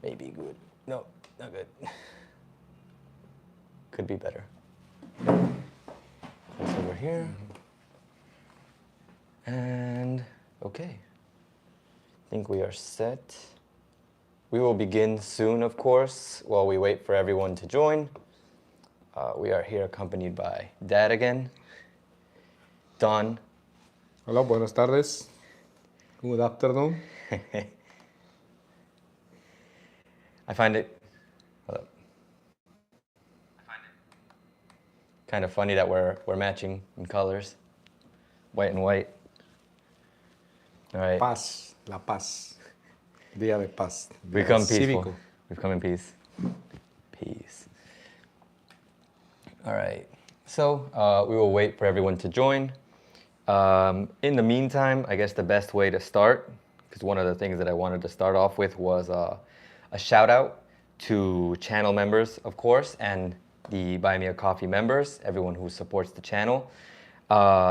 Maybe good. No, not good. Could be better. Place over here. And okay. I think we are set. We will begin soon, of course, while we wait for everyone to join. We are here accompanied by Dad again. Don. Hola, buenas tardes. Good afternoon. I find it kind of funny that we're matching in colors, white and white. All right. Paz, la paz. Día de paz. We come peaceful. Cívico. We've come in peace. Peace. All right. So we will wait for everyone to join. In the meantime, I guess the best way to start, because one of the things that I wanted to start off with was a shout out to channel members, of course, and the Buy Me a Coffee members, everyone who supports the channel.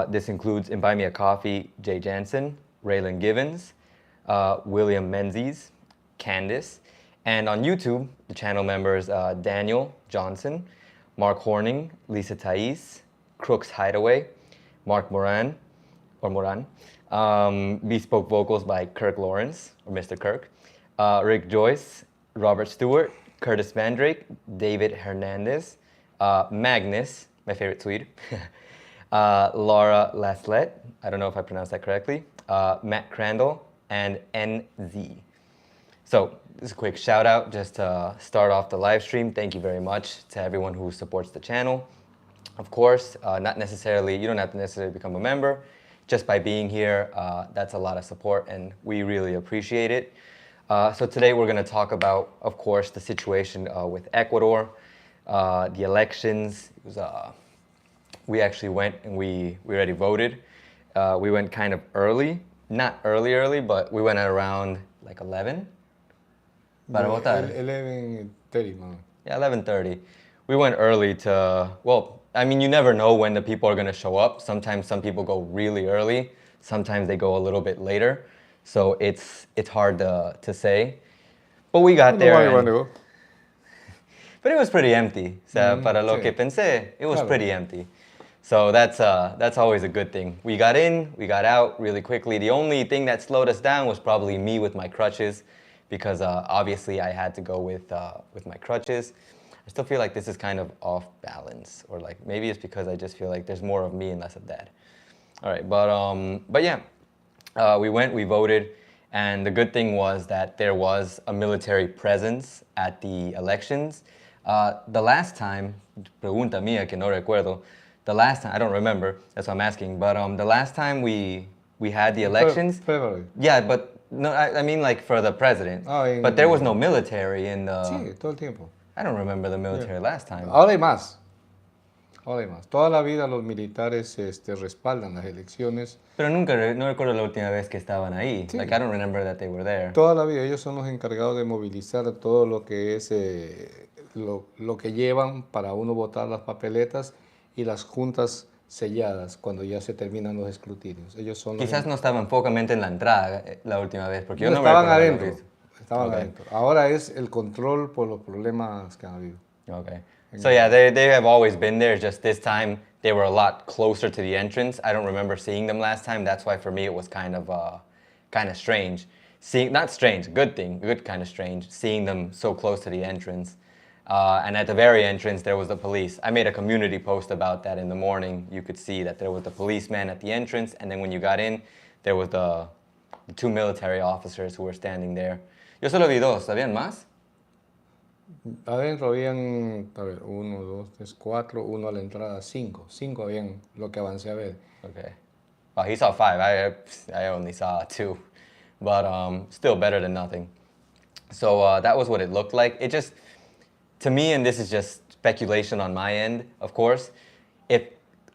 This includes in Buy Me a Coffee, Jay Jansen, Raylan Givens, William Menzies, Candice, and on YouTube, the channel members Daniel Johnson, Mark Horning, Lisa Thais, Crooks Hideaway, Mark Moran, Bespoke Vocals by Kirk Lawrence, or Mr. Kirk, Rick Joyce, Robert Stewart, Curtis Vandrake, David Hernandez, Magnus, my favorite Swede, Laura Laslett, I don't know if I pronounced that correctly, Matt Crandall, and NZ. So this is a quick shout out just to start off the live stream. Thank you very much to everyone who supports the channel. Of course, you don't have to necessarily become a member. Just by being here, that's a lot of support and we really appreciate it. So today we're going to talk about, of course, the situation with Ecuador, the elections. It was, we actually went and we already voted. We went kind of early, not early, but we went at around like 11. Para votar. 11:30, man. Yeah, 11:30. We went early to, well, I mean, you never know when the people are going to show up. Sometimes some people go really early. Sometimes they go a little bit later. So it's hard to say. But we got there. But it was pretty empty. Para lo que pensé, it was pretty empty. So that's always a good thing. We got in, we got out really quickly. The only thing that slowed us down was probably me with my crutches, because obviously I had to go with my crutches. I still feel like this is kind of off balance, or like maybe it's because I just feel like there's more of me and less of Dad. All right, but yeah, we went, we voted, and the good thing was that there was a military presence at the elections. The last time, pregunta mía que no recuerdo, the last time, I don't remember, that's what I'm asking, but the last time we had the elections, February. yeah, but no, I mean like for the president, but there was no military in the... Sí, todo el tiempo. I don't remember the military last time. Ahora hay más. Ahora hay más. Toda la vida los militares respaldan las elecciones. Pero no recuerdo la última vez que estaban ahí. Sí. Like, I don't remember that they were there. Toda la vida ellos son los encargados de movilizar todo lo que es lo que llevan para uno votar las papeletas y las juntas selladas cuando ya se terminan los escrutinios. Ellos son Quizás no estaban focamente en la entrada la última vez, porque yo no estaban me recuerdo adentro. Estaban adentro. Ahora es el control por los problemas que han habido. Okay. So yeah, they have always been there, just this time they were a lot closer to the entrance. I don't remember seeing them last time. That's why for me it was kind of strange. Not strange, good thing, good kind of strange, seeing them so close to the entrance. And at the very entrance, there was the police. I made a community post about that in the morning. You could see that there was the policeman at the entrance, and then when you got in, there was the two military officers who were standing there. Yo solo vi dos, ¿habían más? Adentro habían, a ver, 1, 2, 3, 4, uno a la entrada, 5. 5 habían, lo que avancé a ver. Okay. Oh, he saw 5. I only saw 2. But still better than nothing. So that was what it looked like. It just, to me, and this is just speculation on my end, of course, if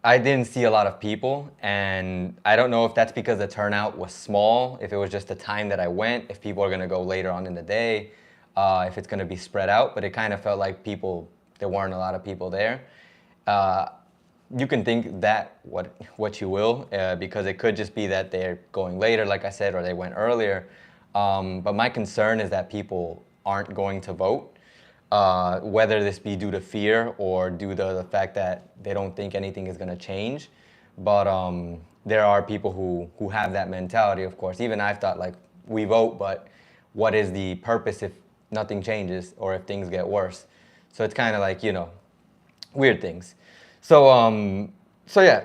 I didn't see a lot of people, and I don't know if that's because the turnout was small, if it was just the time that I went, if people are going to go later on in the day, if it's going to be spread out, but it kind of felt like there weren't a lot of people there. You can think that what you will, because it could just be that they're going later, like I said, or they went earlier. But my concern is that people aren't going to vote, whether this be due to fear or due to the fact that they don't think anything is going to change. But there are people who have that mentality, of course. Even I've thought, like, we vote, but what is the purpose if nothing changes or if things get worse? So it's kind of like, weird things. So yeah,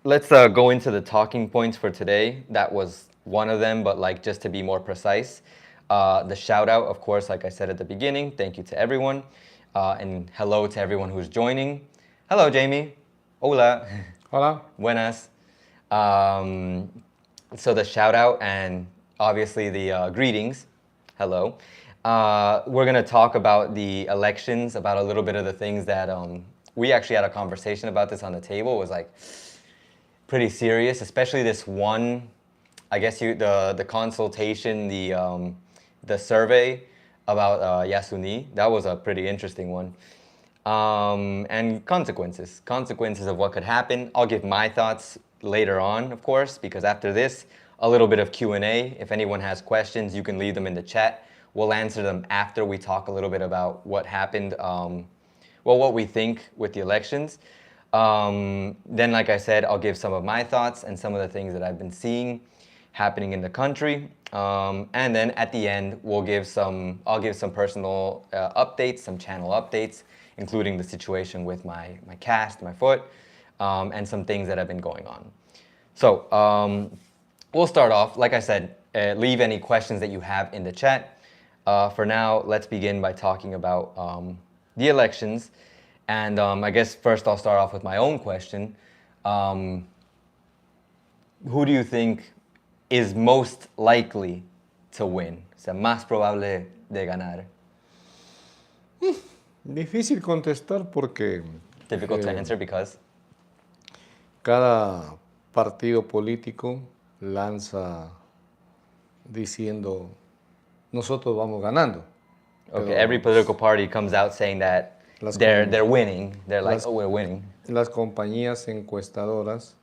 let's go into the talking points for today. That was one of them, but like just to be more precise, the shout out, of course, like I said at the beginning, thank you to everyone, and hello to everyone who's joining. Hello, Jamie. Hola. Hola. Buenas. So the shout out and obviously the greetings. Hello. We're going to talk about the elections, about a little bit of the things that we actually had a conversation about this on the table. It was like pretty serious, especially this one, I guess the consultation, the survey about Yasuni. That was a pretty interesting one. And consequences of what could happen. I'll give my thoughts later on, of course, because after this, a little bit of Q&A. If anyone has questions, you can leave them in the chat. We'll answer them after we talk a little bit about what happened, what we think with the elections. Then, like I said, I'll give some of my thoughts and some of the things that I've been seeing happening in the country. And then at the end, I'll give some personal updates, some channel updates, including the situation with my cast, my foot, and some things that have been going on. So we'll start off. Like I said, leave any questions that you have in the chat. For now, let's begin by talking about the elections. And I guess first I'll start off with my own question. Who do you think is most likely to win? O sea, más probable de ganar. Difícil contestar porque Difficult to answer because cada partido político lanza diciendo nosotros vamos ganando. okay, every political party comes out saying that they're winning. They're like, oh, we're winning. Las compañías encuestadoras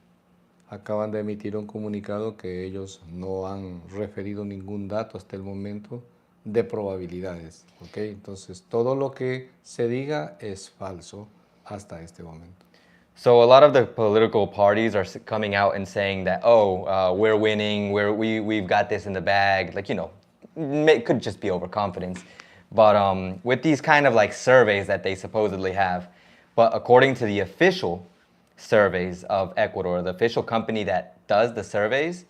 acaban de emitir un comunicado que ellos no han referido ningún dato hasta el momento de probabilidades. ¿Okay? Entonces, todo lo que se diga es falso hasta este momento. So a lot of the political parties are coming out and saying that, we're winning, we've got this in the bag. Like, it could just be overconfidence. But with these kind of like surveys that they supposedly have, but according to the official surveys of Ecuador, the official company that does the surveys,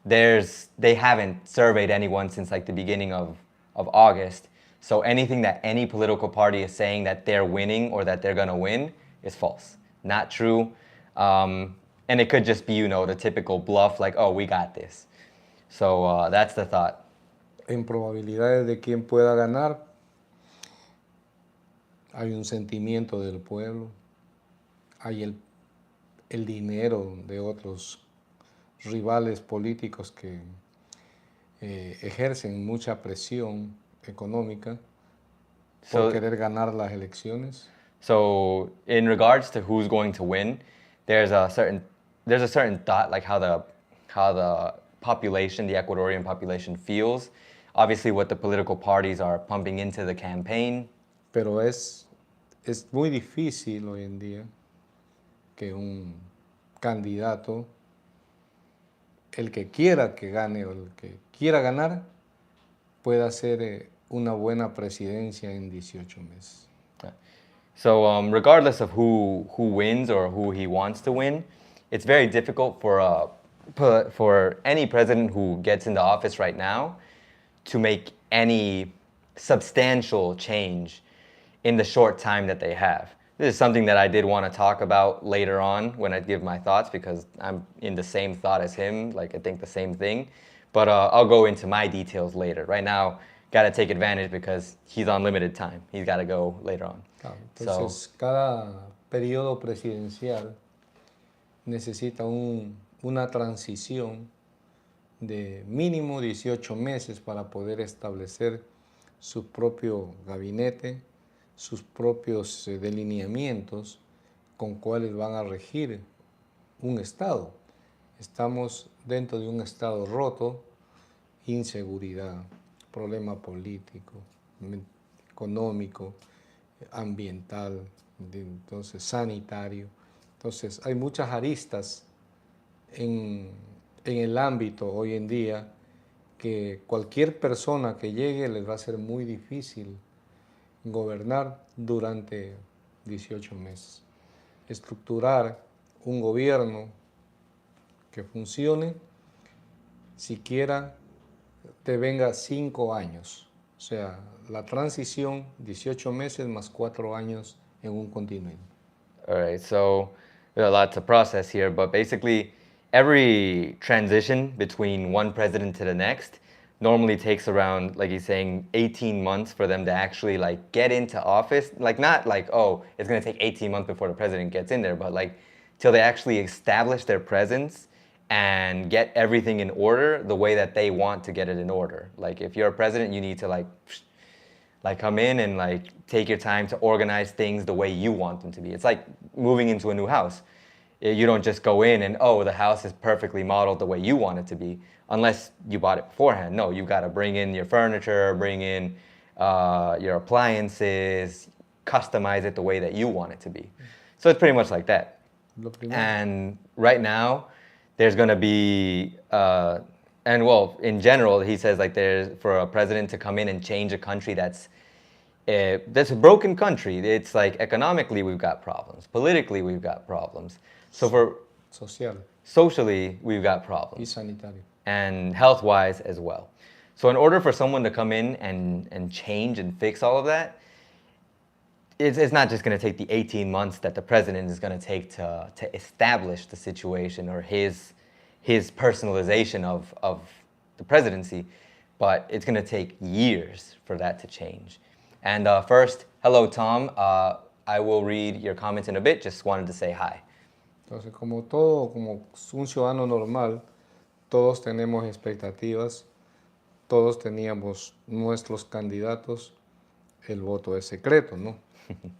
they haven't surveyed anyone since like the beginning of August. So anything that any political party is saying that they're winning or that they're gonna win is false, not true. And it could just be, the typical bluff, like, oh, we got this. So that's the thought. En probabilidades de quién pueda ganar, hay un sentimiento del pueblo, hay el dinero de otros rivales políticos que ejercen mucha presión económica por querer ganar las elecciones. So in regards to who's going to win, there's a certain thought, like how the population, the Ecuadorian population feels. Obviously what the political parties are pumping into the campaign. Pero es muy difícil hoy en día que un candidato, el que quiera que gane o el que quiera ganar, pueda hacer una buena presidencia en 18 meses. So regardless of who wins or who he wants to win, it's very difficult for any president who gets into office right now to make any substantial change in the short time that they have. This is something that I did want to talk about later on when I give my thoughts, because I'm in the same thought as him, like I think the same thing. But I'll go into my details later. Right now, got to take advantage because he's on limited time. He's got to go later on. Entonces, cada periodo presidencial necesita una transición de mínimo 18 meses para poder establecer su propio gabinete, sus propios delineamientos con cuáles van a regir un Estado. Estamos dentro de un Estado roto, inseguridad, problema político, económico, ambiental, entonces sanitario. Entonces hay muchas aristas en el ámbito hoy en día que cualquier persona que llegue les va a ser muy difícil gobernar durante 18 meses. Estructurar un gobierno que funcione, siquiera te venga 5 años. O sea, la transición, 18 meses más 4 años en un continuo. All right, so there's a lot to process here, but basically, every transition between one president to the next normally takes around, like he's saying, 18 months for them to actually like get into office. Like not like, oh, it's gonna take 18 months before the president gets in there, but like till they actually establish their presence and get everything in order the way that they want to get it in order. Like if you're a president, you need to like come in and like take your time to organize things the way you want them to be. It's like moving into a new house. You don't just go in and, oh, the house is perfectly modeled the way you want it to be, unless you bought it beforehand. No, you got to bring in your furniture, bring in your appliances, customize it the way that you want it to be. So it's pretty much like that. And right now, there's going to be and well, in general, he says like there's for a president to come in and change a country that's a broken country. It's like economically we've got problems, politically we've got problems. So for socially we've got problems, and health-wise as well. So in order for someone to come in and change and fix all of that, it's not just going to take the 18 months that the president is going to take to establish the situation or his personalization of the presidency, but it's going to take years for that to change. And first, hello, Tom. I will read your comments in a bit. Just wanted to say hi. Entonces, como un ciudadano normal, todos tenemos expectativas, todos teníamos nuestros candidatos, el voto es secreto, ¿no?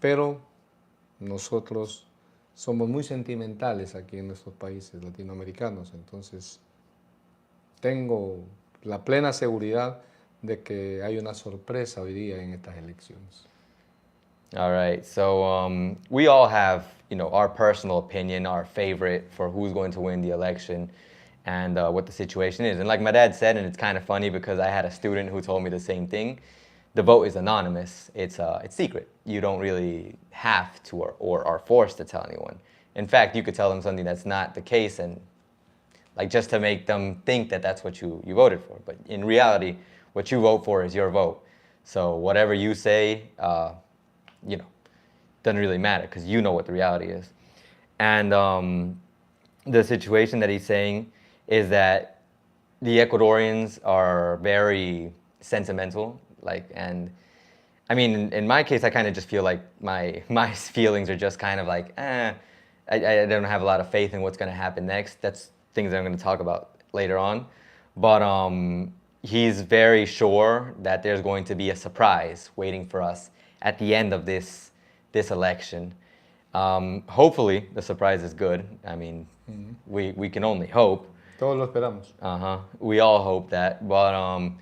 Pero nosotros somos muy sentimentales aquí en nuestros países latinoamericanos, entonces tengo la plena seguridad de que hay una sorpresa hoy día en estas elecciones. All right, so we all have, our personal opinion, our favorite for who's going to win the election and what the situation is. And like my dad said, and it's kind of funny because I had a student who told me the same thing, the vote is anonymous. It's secret. You don't really have to or are forced to tell anyone. In fact, you could tell them something that's not the case and like just to make them think that that's what you voted for. But in reality, what you vote for is your vote. So whatever you say, doesn't really matter because you know what the reality is. And the situation that he's saying is that the Ecuadorians are very sentimental, and I mean, in my case, I kind of just feel like my feelings are just kind of like, I don't have a lot of faith in what's going to happen next. That's things that I'm going to talk about later on. But he's very sure that there's going to be a surprise waiting for us at the end of this election. Hopefully, the surprise is good. I mean, we can only hope. Todos lo esperamos. We all hope that, but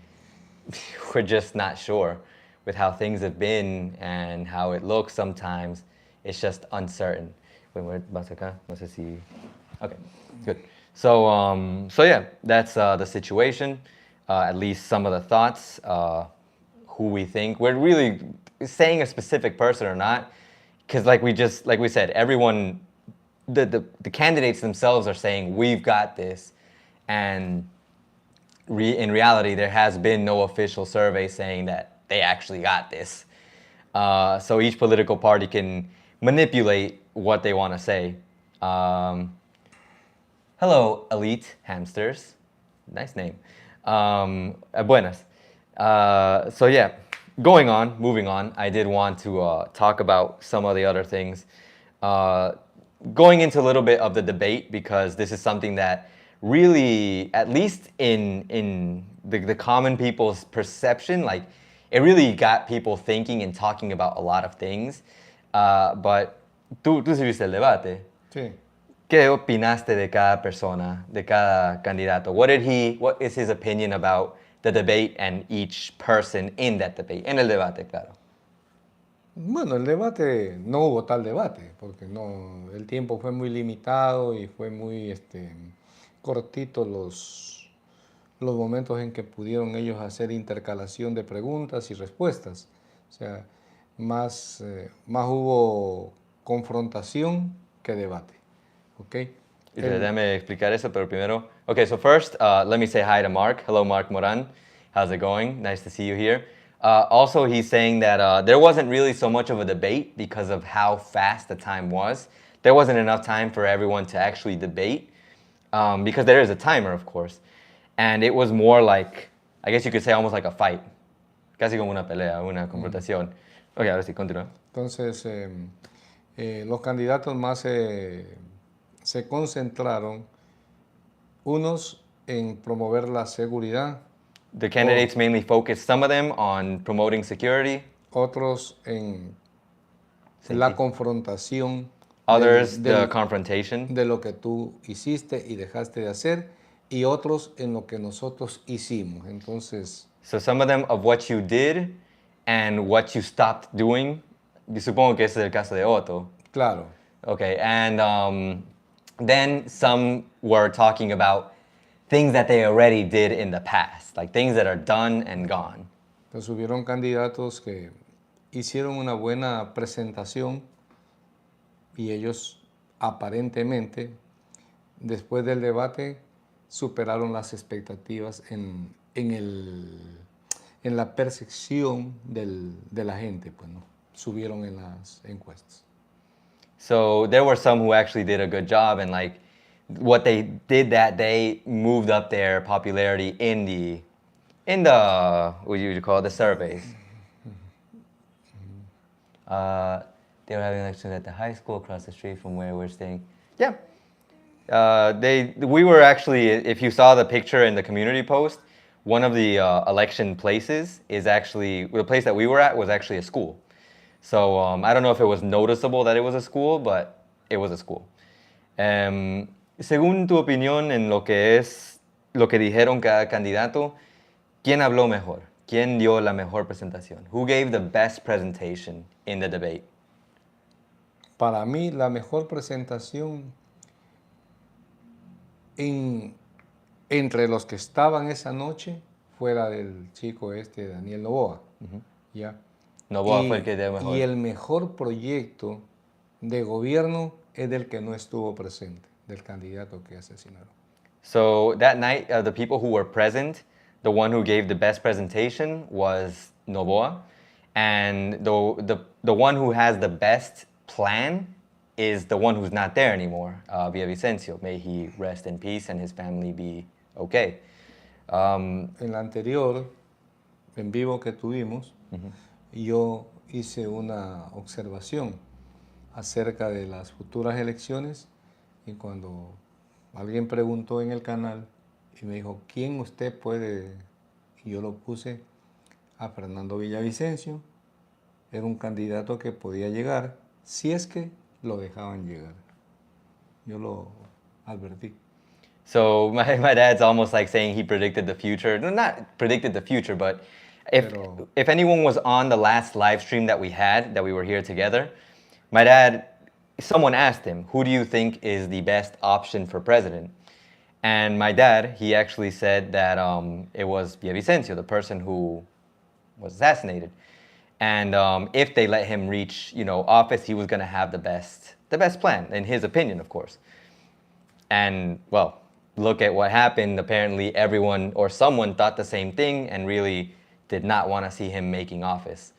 we're just not sure with how things have been and how it looks sometimes. It's just uncertain. Wait, ¿vas acá? No sé si... Okay, good. So yeah, that's the situation. At least some of the thoughts, who we think. We're really saying a specific person or not, because like we said, everyone, the candidates themselves are saying, we've got this. And in reality, there has been no official survey saying that they actually got this. So each political party can manipulate what they want to say. Hello, elite hamsters. Nice name. Buenas. So yeah, moving on, I did want to talk about some of the other things. Going into a little bit of the debate, because this is something that really, at least in the common people's perception, like it really got people thinking and talking about a lot of things. But tú sí viste el debate. Sí. ¿Qué opinaste de cada persona, de cada candidato? What is his opinion about the debate and each person in that debate. En el debate, claro. Bueno, el debate, no hubo tal debate, porque no, el tiempo fue muy limitado y fue muy cortito los momentos en que pudieron ellos hacer intercalación de preguntas y respuestas. O sea, más hubo confrontación que debate. ¿Ok? Y déjame explicar eso, pero primero. Okay, so first, let me say hi to Mark. Hello, Mark Moran. How's it going? Nice to see you here. Also, he's saying that there wasn't really so much of a debate because of how fast the time was. There wasn't enough time for everyone to actually debate because there is a timer, of course. And it was more like, I guess you could say almost like a fight. Casi como una pelea, una confrontación. Okay, ahora sí, continúa. Entonces, los candidatos más se concentraron, unos en promover la seguridad, The candidates mainly focused, some of them, on promoting security. otros en la confrontación Others, the confrontation. de lo que tú hiciste y dejaste de hacer, y otros en lo que nosotros hicimos. Entonces, So some of them of what you did and what you stopped doing. Yo supongo que ese es el caso de Otto. claro, Okay, and then some were talking about things that they already did in the past, like things that are done and gone. pues hubieron candidatos que hicieron una buena presentación y ellos aparentemente, después del debate, superaron las expectativas en la percepción de la gente, pues, ¿no? Subieron en las encuestas. So there were some who actually did a good job, and like what they did that day moved up their popularity in the what you call it, the surveys. They were having elections at the high school across the street from where we're staying. Yeah. We were actually, if you saw the picture in the community post, one of the election places is actually, the place that we were at was actually a school. So I don't know if it was noticeable that it was a school, but it was a school. Según tu opinión en lo que es, lo que dijeron cada candidato, ¿quién habló mejor? ¿Quién dio la mejor presentación? Who gave the best presentation in the debate? Para mí, la mejor presentación entre los que estaban esa noche fue la del chico Daniel Noboa. ¿Ya? Noboa fue el que dio mejor. Y el mejor proyecto de gobierno es del que no estuvo presente, del candidato que asesinaron. So that night, the people who were present, the one who gave the best presentation was Noboa, and the one who has the best plan is the one who's not there anymore, Villavicencio. May he rest in peace and his family be okay. En la anterior, en vivo que tuvimos, yo hice una observación acerca de las futuras elecciones y cuando alguien preguntó en el canal y me dijo, ¿quién usted puede? Y yo lo puse a Fernando Villavicencio. Era un candidato que podía llegar si es que lo dejaban llegar. Yo lo advertí. So my dad's almost like saying he predicted the future. No, not predicted the future, but if anyone was on the last live stream that we were here together, my dad, someone asked him, who do you think is the best option for president? And my dad, he actually said that it was Villavicencio, the person who was assassinated. And if they let him reach, office, he was going to have the best plan, in his opinion, of course. And, well, look at what happened. Apparently, everyone or someone thought the same thing and really did not want to see him making office.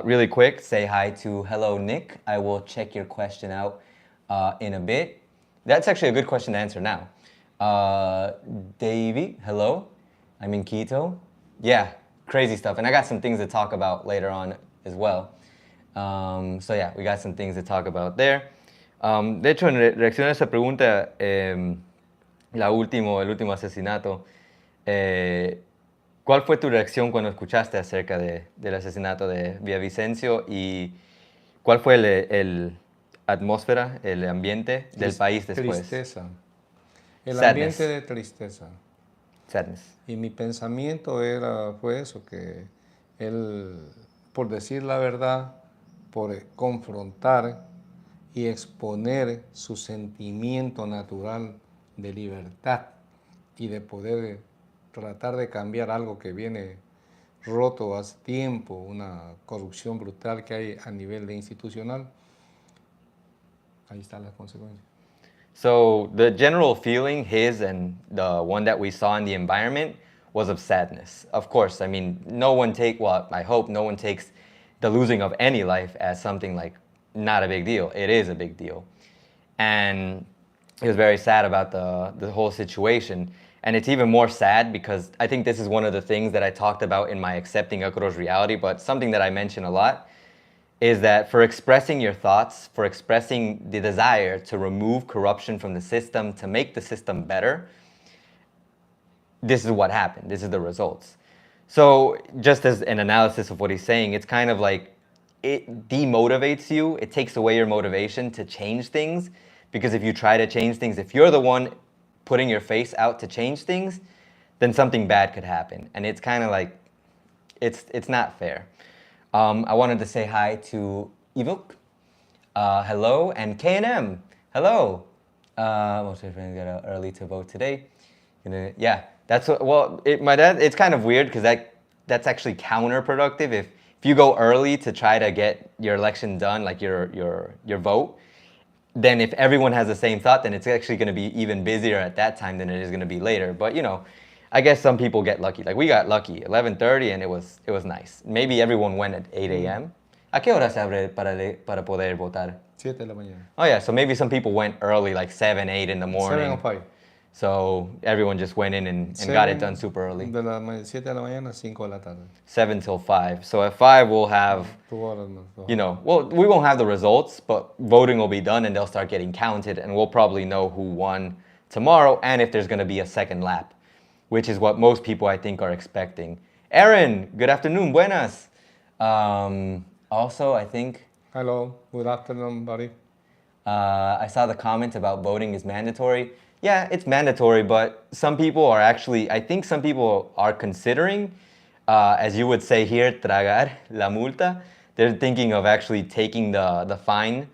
Really quick, say hi to Hello Nick. I will check your question out in a bit. That's actually a good question to answer now. Davey, hello. I'm in Quito. Yeah, crazy stuff. And I got some things to talk about later on as well. So yeah, we got some things to talk about there. De hecho, en reacción a esa pregunta, el último asesinato, ¿cuál fue tu reacción cuando escuchaste acerca del asesinato de Villavicencio y cuál fue el atmósfera, el ambiente del país después? Tristeza. El Sadness. ambiente de tristeza. Sadness. Y mi pensamiento fue eso, que él, por decir la verdad, por confrontar y exponer su sentimiento natural de libertad y de poder tratar de cambiar algo que viene roto hace tiempo, una corrupción brutal que hay a nivel de institucional, ahí están las consecuencias. So the general feeling, his and the one that we saw in the environment, was of sadness. Of course, I mean, I hope no one takes the losing of any life as something like not a big deal. It is a big deal. And he was very sad about the whole situation. And it's even more sad because I think this is one of the things that I talked about in my Accepting Ecuador's Reality, but something that I mention a lot is that for expressing your thoughts, for expressing the desire to remove corruption from the system, to make the system better, this is what happened. This is the results. So just as an analysis of what he's saying, it's kind of like it demotivates you. It takes away your motivation to change things, because if you try to change things, if you're the one putting your face out to change things, then something bad could happen. And it's kind of like, it's not fair. I wanted to say hi to Ivuk, hello, and K&M, hello. Most of my friends got out early to vote today. Yeah, that's what, well, my dad, it's kind of weird because that's actually counterproductive. If you go early to try to get your election done, like your vote, then if everyone has the same thought, then it's actually going to be even busier at that time than it is going to be later. But I guess some people get lucky. Like we got lucky, 11:30, and it was nice. Maybe everyone went at 8 a.m. ¿A qué hora se abre para poder votar? 7 de la mañana. Oh yeah, so maybe some people went early, like 7, 8 in the morning. 7 or 5. So everyone just went in and got it done super early. 7 de la mañana, 5 de la tarde. 7 till 5. So at 5 we'll have, 2 horas más. well, we won't have the results, but voting will be done and they'll start getting counted, and we'll probably know who won tomorrow and if there's going to be a second lap, which is what most people, I think, are expecting. Aaron, good afternoon, buenas. Also, I think... Hello, good afternoon, buddy. I saw the comment about voting is mandatory. Yeah, it's mandatory, but some people are actually, I think some people are considering, as you would say here, tragar la multa. They're thinking of actually taking the fine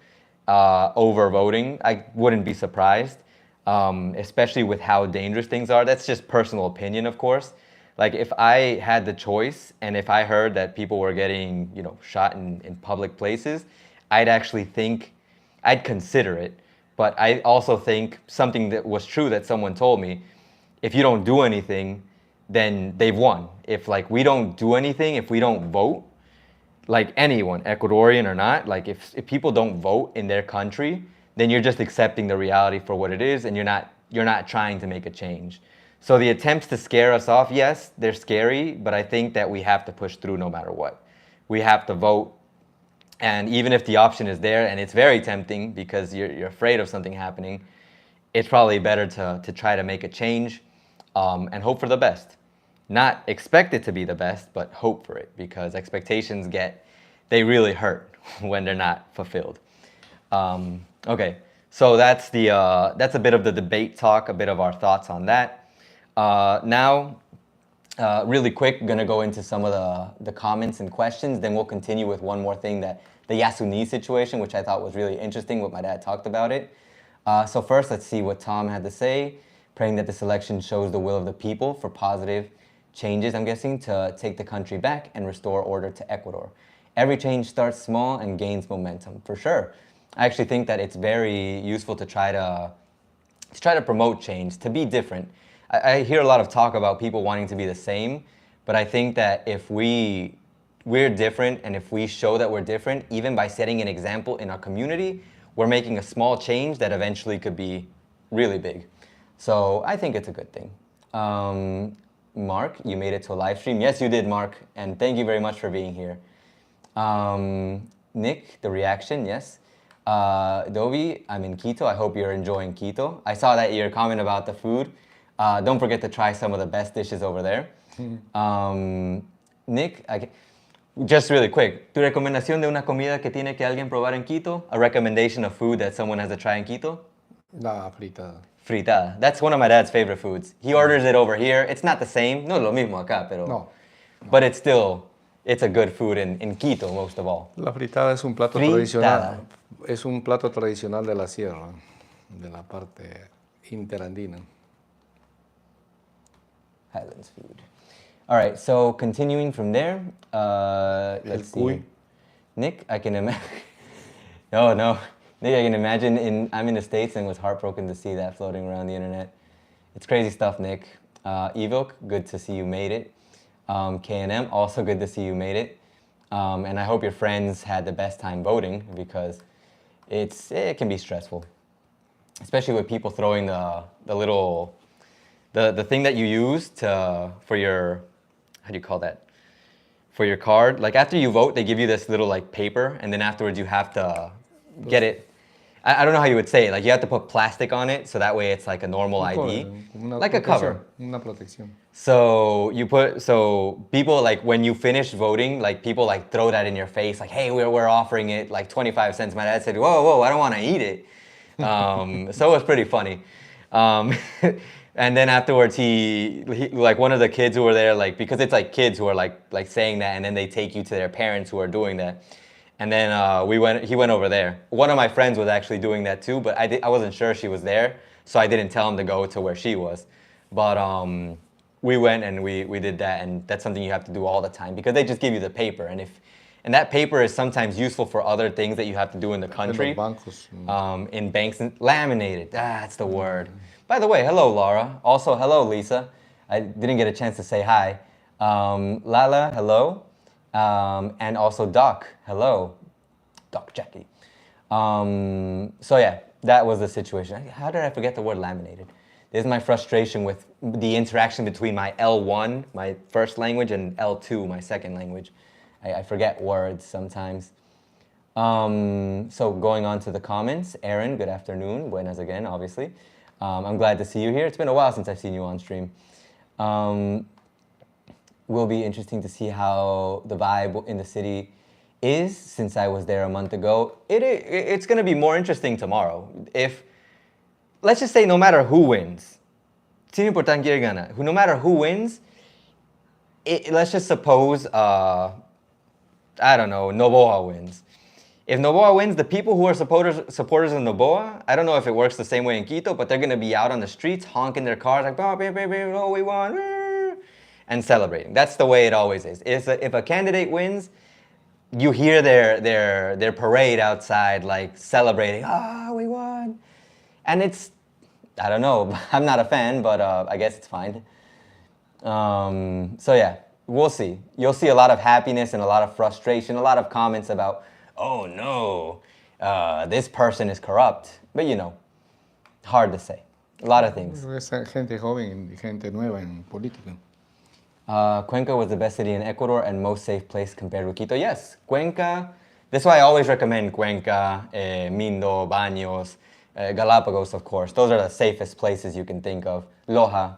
over voting. I wouldn't be surprised, especially with how dangerous things are. That's just personal opinion, of course. Like if I had the choice and if I heard that people were getting, shot in public places, I'd consider it. But I also think something that was true that someone told me, if you don't do anything, then they've won. If we don't do anything, if we don't vote, like anyone, Ecuadorian or not, like if people don't vote in their country, then you're just accepting the reality for what it is, and you're not trying to make a change. So the attempts to scare us off, yes, they're scary, but I think that we have to push through no matter what. We have to vote. And even if the option is there, and it's very tempting because you're afraid of something happening, it's probably better to try to make a change and hope for the best. Not expect it to be the best, but hope for it, because expectations they really hurt when they're not fulfilled. Okay, so that's a bit of the debate talk, a bit of our thoughts on that. Now, really quick, gonna go into some of the comments and questions, then we'll continue with one more thing, the Yasuni situation, which I thought was really interesting, what my dad talked about it. So first, let's see what Tom had to say. Praying that this election shows the will of the people for positive changes, I'm guessing, to take the country back and restore order to Ecuador. Every change starts small and gains momentum, for sure. I actually think that it's very useful to try to promote change, to be different. I hear a lot of talk about people wanting to be the same, but I think that if we're different, and if we show that we're different, even by setting an example in our community, we're making a small change that eventually could be really big. So I think it's a good thing. Mark, you made it to a live stream. Yes, you did, Mark, and thank you very much for being here. Nick, the reaction, yes. Dovi, I'm in Quito. I hope you're enjoying Quito. I saw that your comment about the food. Don't forget to try some of the best dishes over there. Nick, just really quick, ¿tu recomendación de una comida que tiene que alguien probar en Quito? A recommendation of food that someone has to try in Quito? La fritada. Fritada. That's one of my dad's favorite foods. He orders it over here. It's not the same. No es lo mismo acá, pero... No. But it's still, it's a good food in Quito, most of all. La fritada es un plato tradicional. Es un plato tradicional de la sierra, de la parte interandina. Highlands food. All right, so continuing from there, let's see. Cuy. Nick, I can imagine. No. Nick, I can imagine. I'm in the States and was heartbroken to see that floating around the internet. It's crazy stuff, Nick. Evok, good to see you made it. K&M, also good to see you made it. And I hope your friends had the best time voting because it can be stressful, especially with people throwing the little the thing that you use for your, how do you call that? For your card. Like after you vote, they give you this little like paper, and then afterwards you have to get it. I don't know how you would say it. Like you have to put plastic on it, so that way it's like a normal ID, like a cover. Una protección. So people like when you finish voting, like people like throw that in your face, like, hey, we're offering it like 25 cents. My dad said, whoa, I don't want to eat it. So it was pretty funny. And then afterwards, he like one of the kids who were there, like because it's like kids who are like saying that, and then they take you to their parents who are doing that. And then he went over there. One of my friends was actually doing that too, but I wasn't sure she was there, so I didn't tell him to go to where she was. But we went and we did that, and that's something you have to do all the time because they just give you the paper, and that paper is sometimes useful for other things that you have to do in the country. In banks, laminated. That's the word. By the way, hello Laura. Also, hello Lisa. I didn't get a chance to say hi. Lala, hello. And also Doc, hello. Doc Jackie. So yeah, that was the situation. How did I forget the word laminated? This is my frustration with the interaction between my L1, my first language, and L2, my second language. I forget words sometimes. So going on to the comments, Aaron, good afternoon. Buenas again, obviously. I'm glad to see you here. It's been a while since I've seen you on stream. Will be interesting to see how the vibe in the city is since I was there a month ago. It's going to be more interesting tomorrow. Let's just say no matter who wins, sin importar quién gana, no matter who wins, let's just suppose, I don't know, Noboa wins. If Noboa wins, the people who are supporters of Noboa, I don't know if it works the same way in Quito, but they're going to be out on the streets honking their cars like, oh, we won, and celebrating. That's the way it always is. If a candidate wins, you hear their parade outside, like celebrating, we won. And it's, I don't know, I'm not a fan, but I guess it's fine. So yeah, we'll see. You'll see a lot of happiness and a lot of frustration, a lot of comments about, oh no, this person is corrupt. But you know, hard to say. A lot of things. Es gente joven y gente nueva en política. Cuenca was the best city in Ecuador and most safe place compared with Quito. Yes, Cuenca. That's why I always recommend Cuenca, Mindo, Baños, Galapagos, of course. Those are the safest places you can think of. Loja.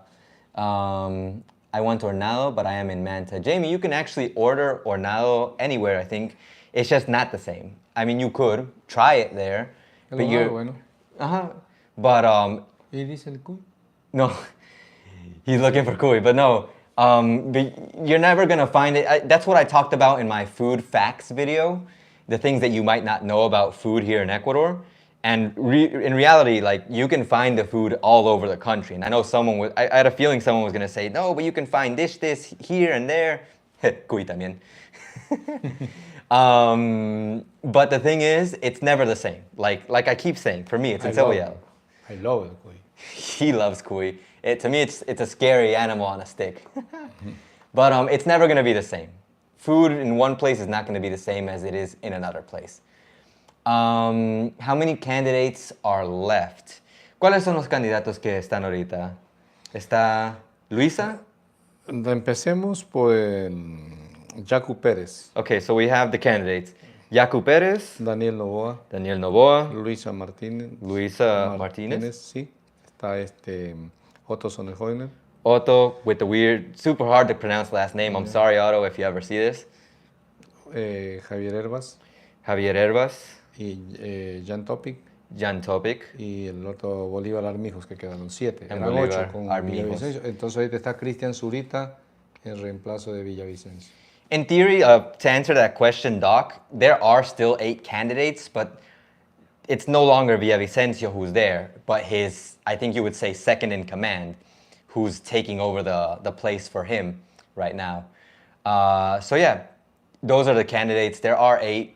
I want hornado, but I am in Manta. Jamie, you can actually order hornado anywhere, I think. It's just not the same. I mean, you could try it there. But bueno. But ¿Y dice el cuy? No, he's looking for cuy, but no. But you're never gonna find it. That's what I talked about in my food facts video, the things that you might not know about food here in Ecuador. And in reality, like you can find the food all over the country. And I know I had a feeling someone was gonna say, no, but you can find this here and there. Cuy también. But the thing is, it's never the same. Like I keep saying, for me, it's encebollado. I love el cuy. He loves cuy. To me, it's a scary animal on a stick. But it's never going to be the same. Food in one place is not going to be the same as it is in another place. How many candidates are left? ¿Cuáles son los candidatos que están ahorita? ¿Está Luisa? Empecemos por Yacu Pérez. Okay, so we have the candidates. Yacu Pérez. Daniel Noboa. Luisa Martínez. Martínez. Sí. Está Otto Sonnenjoyner. Otto with the weird, super hard to pronounce last name. I'm sorry, Otto, if you ever see this. Javier Herbas. Javier Herbas. Y Jan Topic. Jan Topic. y el otro Bolívar Armijos, que quedaron 7. En Eran Bolívar 8 con Armijos. Villavicencio. Entonces ahorita está Cristian Zurita en reemplazo de Villavicencio. In theory, to answer that question, Doc, there are still 8 candidates, but it's no longer Villavicencio who's there, but his, I think you would say, second in command, who's taking over the place for him right now. So yeah, those are the candidates. There are 8.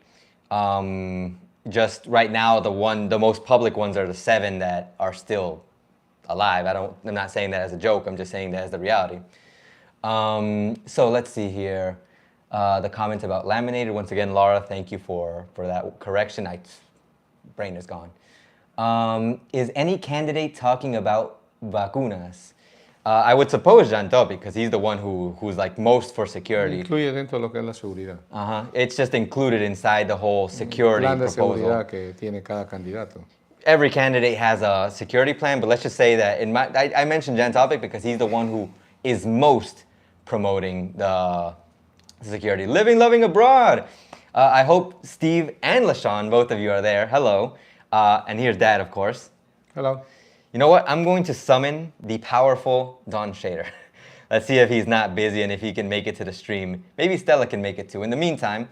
Just right now, the most public ones are the 7 that are still alive. I'm not saying that as a joke. I'm just saying that as the reality. So let's see here. The comment about laminated. Once again, Laura, thank you for that correction. Brain is gone. Is any candidate talking about vacunas? I would suppose Jean Topic, because he's the one who's like most for security. Incluye dentro de lo que es la seguridad. It's just included inside the whole security Plan de proposal. seguridad que tiene cada candidato. Every candidate has a security plan, but let's just say that I mentioned Jan Topic because he's the one who is most promoting the security. Living, loving abroad. I hope Steve and LaShawn, both of you are there. Hello. And here's Dad, of course. Hello. You know what? I'm going to summon the powerful Don Shader. Let's see if he's not busy and if he can make it to the stream. Maybe Stella can make it too. In the meantime,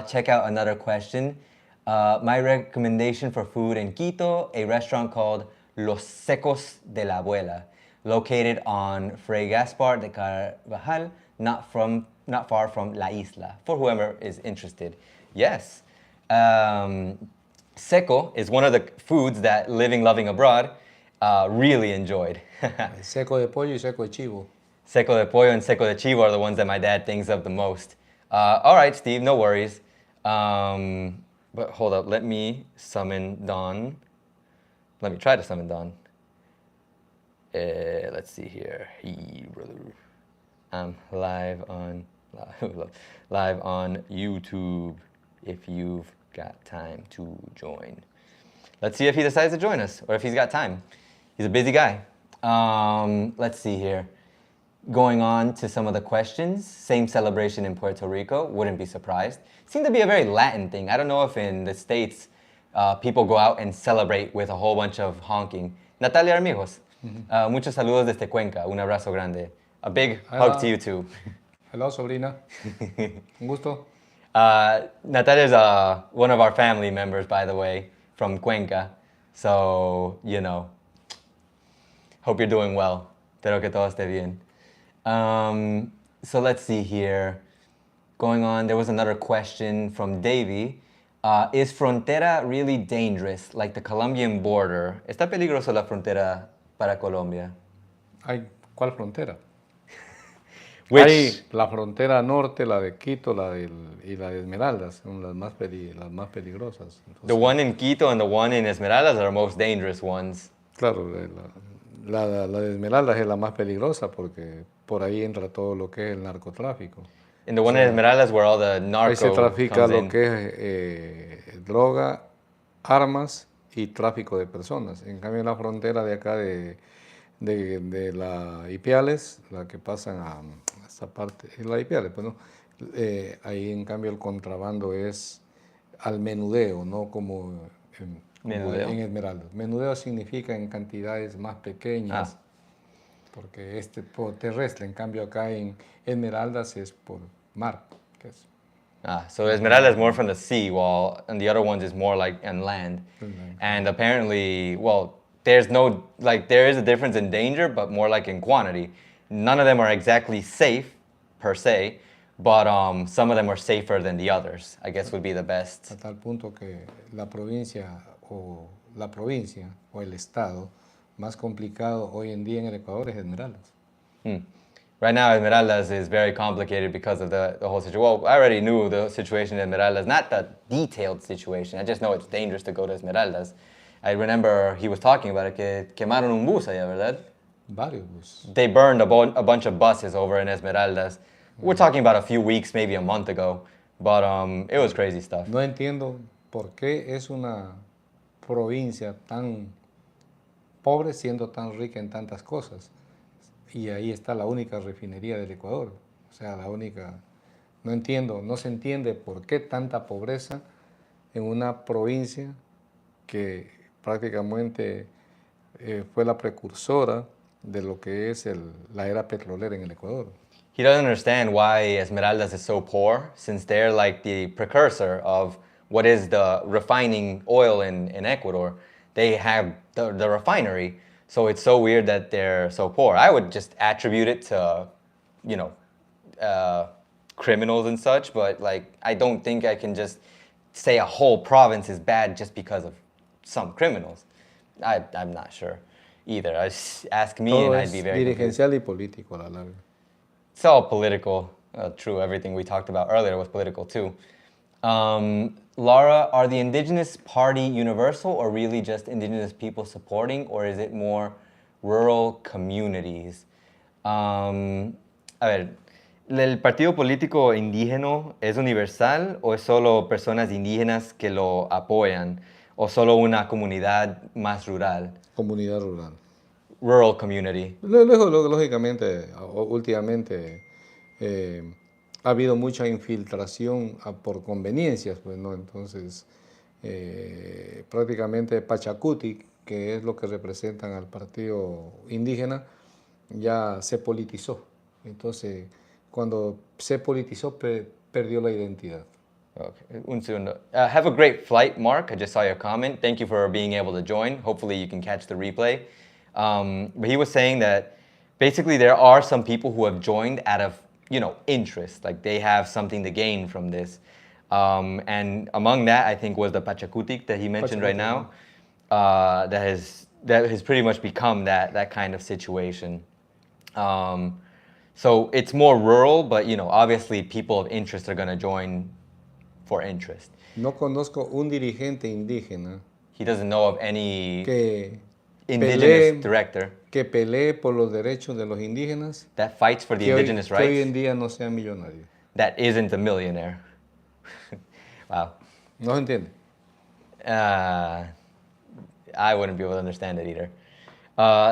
check out another question. My recommendation for food in Quito, a restaurant called Los Secos de la Abuela, located on Fray Gaspar de Carvajal, not far from La Isla, for whoever is interested. Yes. Seco is one of the foods that Living Loving Abroad really enjoyed. Seco de pollo y seco de chivo. Seco de pollo and seco de chivo are the ones that my dad thinks of the most. All right, Steve, no worries. But hold up, let me summon Don. Let me try to summon Don. Let's see here. Hey, brother. I'm live on YouTube if you've got time to join. Let's see if he decides to join us or if he's got time. He's a busy guy. Let's see here. Going on to some of the questions. Same celebration in Puerto Rico. Wouldn't be surprised. Seemed to be a very Latin thing. I don't know if in the States people go out and celebrate with a whole bunch of honking. Natalia Armijos. Muchos saludos desde Cuenca. Un abrazo grande. A big hug to you too. Hello, sobrina. Un gusto. Natalia's one of our family members, by the way, from Cuenca. So, you know, hope you're doing well. Espero que todo esté bien. So let's see here. Going on, there was another question from Davey. Is frontera really dangerous, like the Colombian border? ¿Está peligroso la frontera para Colombia? ¿Cuál frontera? Which, Hay la frontera norte, la de Quito y la de Esmeraldas, son las más peligrosas. Entonces, the one in Quito and the one in Esmeraldas are the most dangerous ones. Claro, la de Esmeraldas es la más peligrosa porque por ahí entra todo lo que es el narcotráfico. In the one in Esmeraldas where all the narco Ahí se trafica comes lo in. que es droga, armas y tráfico de personas. En cambio, en la frontera de acá de la Ipiales, la que pasan a esta parte, es la Ipiales, pues, ¿no? Ahí en cambio el contrabando es al menudeo, no como en Esmeraldas. Menudeo significa en cantidades más pequeñas, porque por terrestre, en cambio acá en Esmeraldas es por mar. So Esmeralda is more from the sea, while and the other ones is more like on land. And apparently, well, there is a difference in danger, but more like in quantity. None of them are exactly safe, per se, but some of them are safer than the others, I guess would be the best. A tal punto que la provincia o el estado más complicado hoy en día en el Ecuador es Esmeraldas. Right now, Esmeraldas is very complicated because of the whole situation. Well, I already knew the situation in Esmeraldas, not the detailed situation. I just know it's dangerous to go to Esmeraldas. I remember he was talking about it, que quemaron un bus allá, ¿verdad? Varios buses. They burned a bunch of buses over in Esmeraldas. We're talking about a few weeks, maybe a month ago, but it was crazy stuff. No entiendo por qué es una provincia tan pobre siendo tan rica en tantas cosas. Y ahí está la única refinería del Ecuador. O sea, la única... No entiendo, no se entiende por qué tanta pobreza en una provincia que prácticamente fue la precursora de lo que es la era petrolera en el Ecuador. He doesn't understand why Esmeraldas is so poor, since they're like the precursor of what is the refining oil in Ecuador. They have the refinery, so it's so weird that they're so poor. I would just attribute it to, you know, criminals and such, but like I don't think I can just say a whole province is bad just because of some criminals. I'm not sure either. Ask me Todo and I'd es be very confused. dirigencial y político a la larga. It's all political. True, everything we talked about earlier was political too. Laura, are the Indigenous Party universal or really just Indigenous people supporting, or is it more rural communities? A ver, ¿el partido político indígena es universal o es solo personas indígenas que lo apoyan o solo una comunidad más rural? Comunidad rural. Rural community. Lógicamente, últimamente ha habido mucha infiltración por conveniencias, pues, ¿no? Entonces, prácticamente Pachacuti, que es lo que representan al partido indígena, ya se politizó. Entonces, cuando se politizó, perdió la identidad. Okay. Un segundo. Have a great flight, Mark. I just saw your comment. Thank you for being able to join. Hopefully you can catch the replay. But he was saying that basically there are some people who have joined out of, interest. Like they have something to gain from this. And among that, I think, was the Pachacutic that he mentioned right now. That has pretty much become that kind of situation. So it's more rural, but obviously people of interest are going to join for interest. No conozco un dirigente indígena He doesn't know of any que indigenous director que pelee por los derechos de los indígenas, that fights for the indigenous que hoy rights en día no sea millonario. that isn't a millionaire. Wow. ¿No se entiende? I wouldn't be able to understand it either.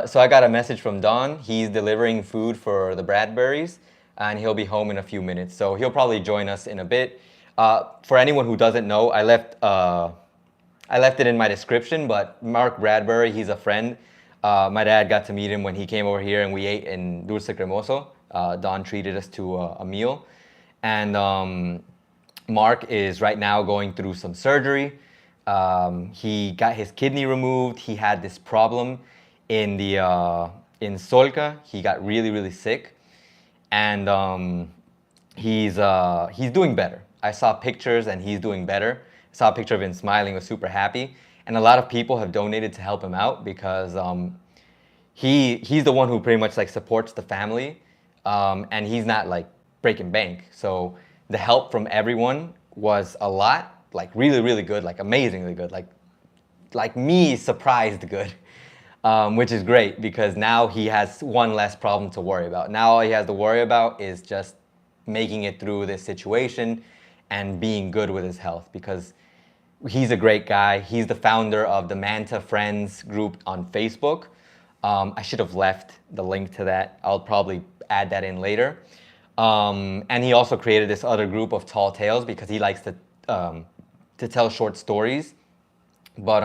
So I got a message from Don. He's delivering food for the Bradburys, and he'll be home in a few minutes. So he'll probably join us in a bit. For anyone who doesn't know, I left it in my description, but Mark Bradbury, he's a friend. My dad got to meet him when he came over here and we ate in Dulce Cremoso. Don treated us to a meal. And Mark is right now going through some surgery. He got his kidney removed. He had this problem in Solca. He got really, really sick. And he's doing better. I saw pictures and he's doing better. I saw a picture of him smiling, was super happy. And a lot of people have donated to help him out because he's the one who pretty much like supports the family. And he's not like breaking bank. So the help from everyone was a lot, like really, really good, like amazingly good, like me surprised good, which is great because now he has one less problem to worry about. Now all he has to worry about is just making it through this situation and being good with his health because he's a great guy. He's the founder of the Manta Friends group on Facebook. I should have left the link to that. I'll probably add that in later. And he also created this other group of Tall Tales because he likes to tell short stories. But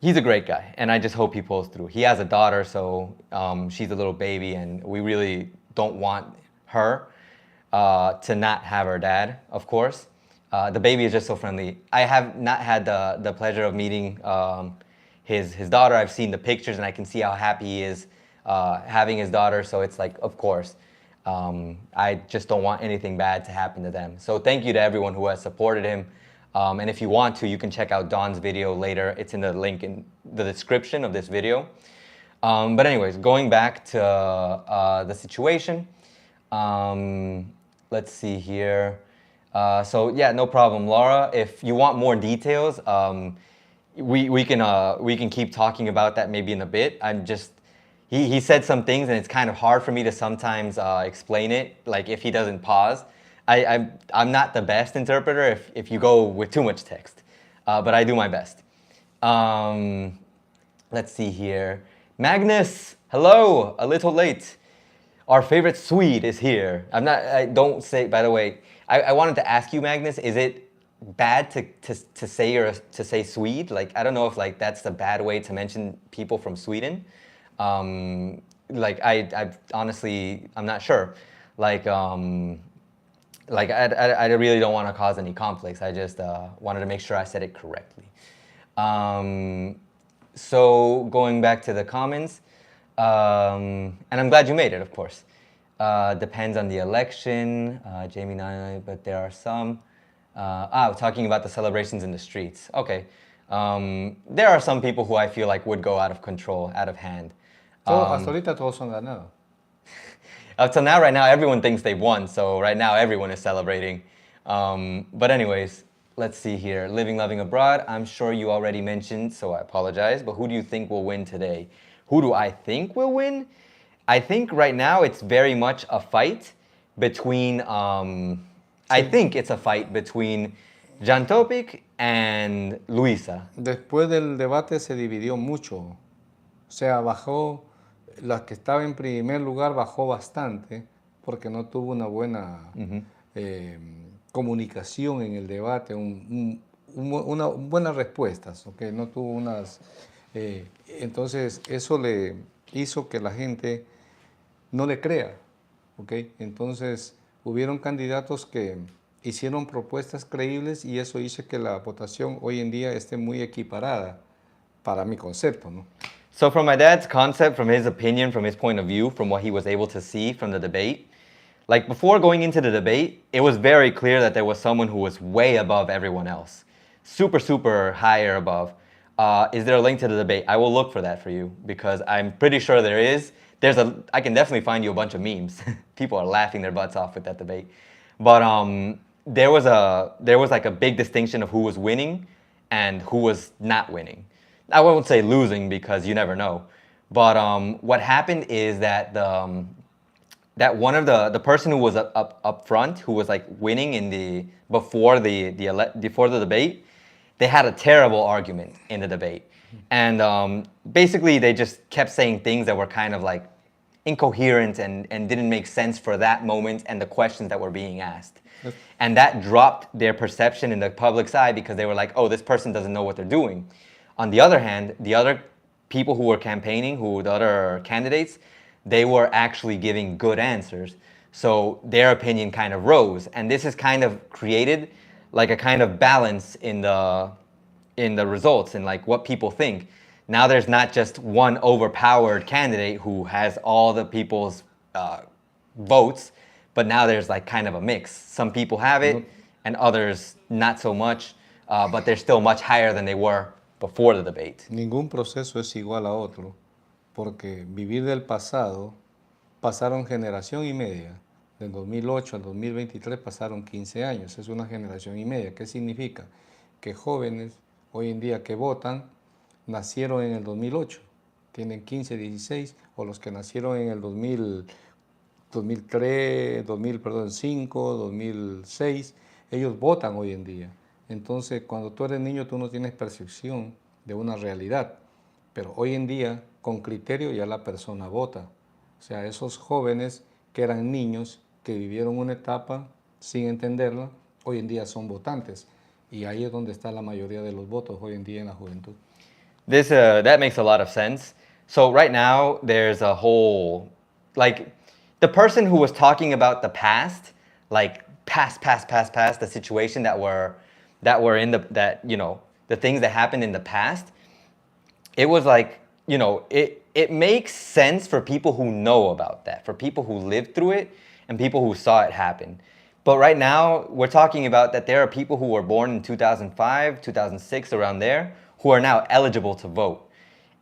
he's a great guy, and I just hope he pulls through. He has a daughter, so she's a little baby, and we really don't want her to not have her dad, of course. The baby is just so friendly. I have not had the pleasure of meeting his daughter. I've seen the pictures, and I can see how happy he is having his daughter, so it's like, of course. I just don't want anything bad to happen to them. So thank you to everyone who has supported him. And if you want to, you can check out Don's video later. It's in the link in the description of this video. But anyways, going back to the situation. Let's see here. So yeah, no problem, Laura. If you want more details, we can keep talking about that maybe in a bit. He said some things and it's kind of hard for me to sometimes explain it, like if he doesn't pause. I'm not the best interpreter if you go with too much text, but I do my best. Let's see here. Magnus, hello, a little late. Our favorite Swede is here. Don't say, by the way, I wanted to ask you, Magnus, is it bad to say or to say Swede. Like I don't know if like that's the bad way to mention people from Sweden. Like I honestly I'm not sure. Like I really don't want to cause any conflicts. I just wanted to make sure I said it correctly. So going back to the comments, and I'm glad you made it, of course. Depends on the election, Jamie Nine, but there are some. Talking about the celebrations in the streets. Okay. There are some people who I feel like would go out of control, out of hand. Hasta ahorita todos han ganado. Up till now, right now, everyone thinks they've won. So right now, everyone is celebrating. But anyways, let's see here. Living, loving abroad. I'm sure you already mentioned, so I apologize. But who do you think will win today? Who do I think will win? I think right now it's very much a fight between. I think it's a fight between Jan Topic and Luisa. Después del debate se dividió mucho. O sea, bajó, la que estaba en primer lugar bajó bastante porque no tuvo una buena comunicación en el debate, buenas respuestas, ¿okay? No tuvo unas... entonces eso le hizo que la gente no le crea, ¿okay? Entonces hubieron candidatos que hicieron propuestas creíbles y eso hizo que la votación hoy en día esté muy equiparada para mi concepto, ¿no? So from my dad's concept, from his opinion, from his point of view, from what he was able to see from the debate, like before going into the debate, it was very clear that there was someone who was way above everyone else. Super, super higher above. Is there a link to the debate? I will look for that for you because I'm pretty sure there is. I can definitely find you a bunch of memes. People are laughing their butts off with that debate. But there was like a big distinction of who was winning and who was not winning. I won't say losing because you never know. But what happened is that that one of the person who was up front, who was like winning before the debate, they had a terrible argument in the debate. And basically they just kept saying things that were kind of like incoherent and didn't make sense for that moment and the questions that were being asked. Yes. And that dropped their perception in the public's eye because they were like, oh, this person doesn't know what they're doing. On the other hand, the other people who were campaigning, the other candidates, they were actually giving good answers. So their opinion kind of rose. And this has kind of created like a kind of balance in the results and like what people think. Now there's not just one overpowered candidate who has all the people's votes, but now there's like kind of a mix. Some people have it and others not so much, but they're still much higher than they were before the debate. Ningún proceso es igual a otro, porque vivir del pasado, pasaron generación y media. Del 2008 al 2023 pasaron 15 años, es una generación y media. ¿Qué significa? Que jóvenes hoy en día que votan nacieron en el 2008, tienen 15, 16, o los que nacieron en el 2005, 2006, ellos votan hoy en día. Entonces, cuando tú eres niño, tú no tienes percepción de una realidad, pero hoy en día, con criterio, ya la persona vota. O sea, esos jóvenes que eran niños, que vivieron una etapa sin entenderla, hoy en día son votantes. Y ahí es donde está la mayoría de los votos hoy en día en la juventud. That makes a lot of sense. So right now, there's a whole, like, the person who was talking about the past, like past, the situation that were in the things that happened in the past, it was like, it makes sense for people who know about that, for people who lived through it and people who saw it happen. But right now, we're talking about that there are people who were born in 2005, 2006, around there, who are now eligible to vote.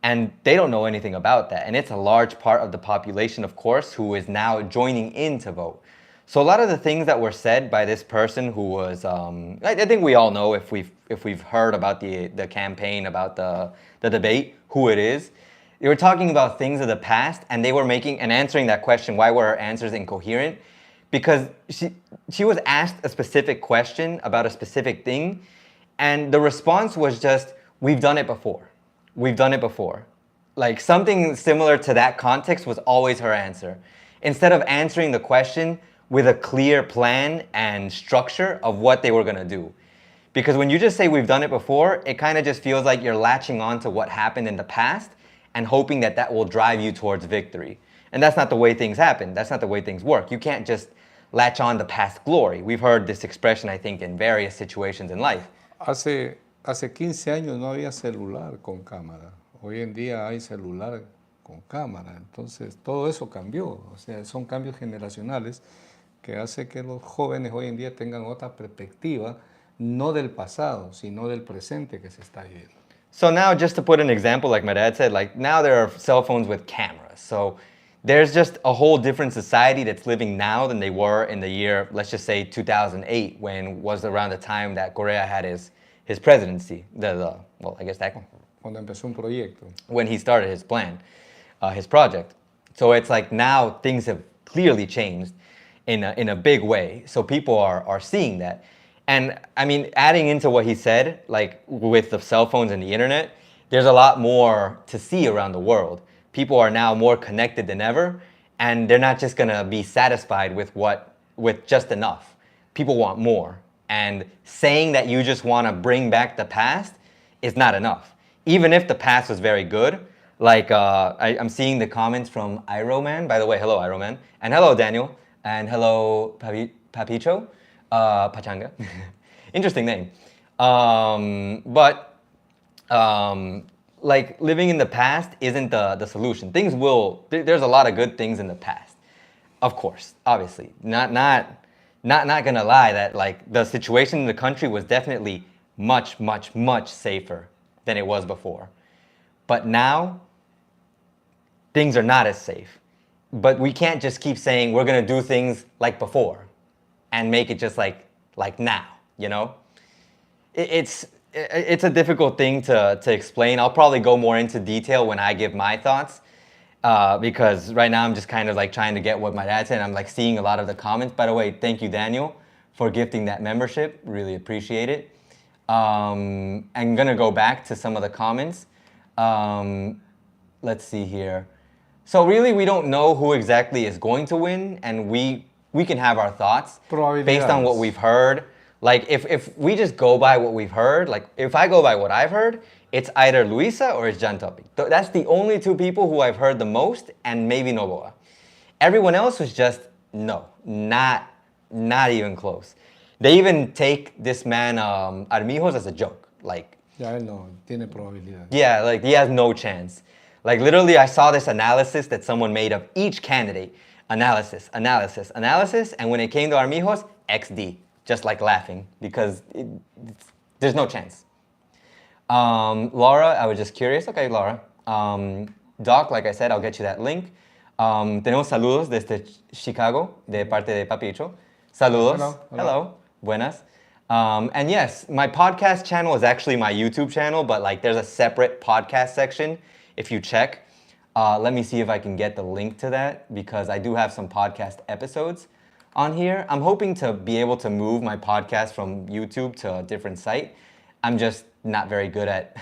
And they don't know anything about that. And it's a large part of the population, of course, who is now joining in to vote. So a lot of the things that were said by this person who was, I think we all know if we've heard about the campaign, about the debate, who it is. They were talking about things of the past, and they were answering that question, why were her answers incoherent? Because she was asked a specific question about a specific thing, and the response was just, we've done it before. We've done it before. Like something similar to that context was always her answer. Instead of answering the question with a clear plan and structure of what they were gonna do. Because when you just say we've done it before, it kind of just feels like you're latching on to what happened in the past and hoping that that will drive you towards victory. And that's not the way things happen. That's not the way things work. You can't just latch on to past glory. We've heard this expression, I think, in various situations in life. Hace 15 años no había celular con cámara. Hoy en día hay celular con cámara. Entonces, todo eso cambió. O sea, son cambios generacionales que hace que los jóvenes hoy en día tengan otra perspectiva, no del pasado, sino del presente que se está viviendo. So now, just to put an example, like my dad said, like now there are cell phones with cameras. So there's just a whole different society that's living now than they were in the year, let's just say 2008, when was around the time that Correa had his presidency. Well, I guess that Cuando empezó un proyecto. when he started his plan, his project. So it's like now things have clearly changed in a big way. So people are seeing that. And I mean, adding into what he said, like with the cell phones and the internet, there's a lot more to see around the world. People are now more connected than ever, and they're not just gonna be satisfied with just enough. People want more. And saying that you just wanna bring back the past is not enough. Even if the past was very good, like I'm seeing the comments from Iroman. By the way, hello Iroman, and hello Daniel, and hello Papicho, Pachanga. Interesting name. But like living in the past isn't the solution. There's a lot of good things in the past, of course, obviously. Not gonna lie that like the situation in the country was definitely much safer than it was before. But now, things are not as safe. But we can't just keep saying we're gonna do things like before and make it just like now, you know? It's a difficult thing to explain. I'll probably go more into detail when I give my thoughts because right now I'm just kind of like trying to get what my dad said. I'm like seeing a lot of the comments. By the way, thank you, Daniel, for gifting that membership. Really appreciate it. I'm gonna go back to some of the comments. Let's see here. So really, we don't know who exactly is going to win, and we can have our thoughts based on what we've heard. Like if we just go by what we've heard, like if I go by what I've heard, it's either Luisa or it's Jan Topic. That's the only two people who I've heard the most, and maybe Novoa. Everyone else was just no, not even close. They even take this man Armijos as a joke. Like Ya él no tiene probabilidad. yeah, like he has no chance. Like literally, I saw this analysis that someone made of each candidate. Analysis, and when it came to Armijos, XD, just like laughing because there's no chance. Laura, I was just curious. Okay, Laura. Doc, like I said, I'll get you that link. Tenemos saludos desde Chicago, de parte de Papicho. Saludos. Hello. Buenas. And yes, my podcast channel is actually my YouTube channel, but like there's a separate podcast section if you check. Let me see if I can get the link to that because I do have some podcast episodes on here. I'm hoping to be able to move my podcast from YouTube to a different site. I'm just not very good at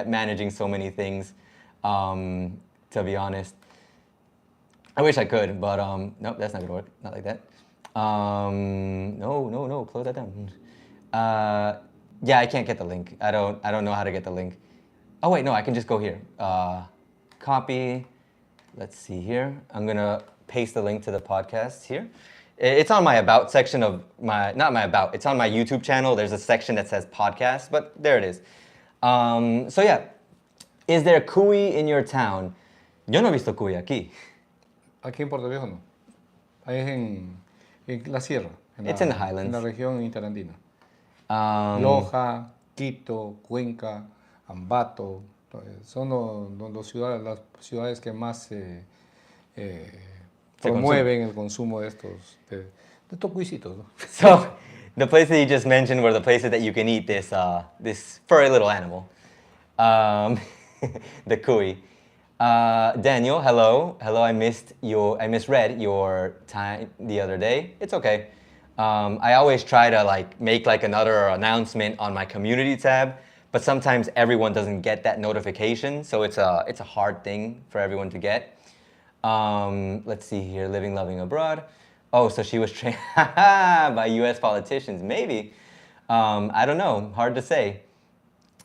managing so many things, to be honest. I wish I could, but nope, that's not gonna work. Not like that. No, close that down. Yeah, I can't get the link. I don't know how to get the link. Oh wait, no, I can just go here. Copy. Let's see here. I'm gonna paste the link to the podcast here. It's on my about section of not my about. It's on my YouTube channel. There's a section that says podcast, but there it is. So yeah, is there cuy in your town? Yo no he visto cuy aquí. Aquí en Puerto Viejo no. Ahí es en la sierra. It's in the highlands. En la región interandina. Loja, Quito, Cuenca, Ambato. Son las ciudades que más promueven el consumo de estos cuisitos, ¿no? So, the places that you just mentioned were the places that you can eat this furry little animal, the cuy. Daniel, hello. I misread your time the other day. It's okay. I always try to like make like another announcement on my community tab. But sometimes everyone doesn't get that notification, so it's a hard thing for everyone to get. Let's see here, living, loving abroad. Oh, so she was trained by U.S. politicians, maybe. I don't know, hard to say.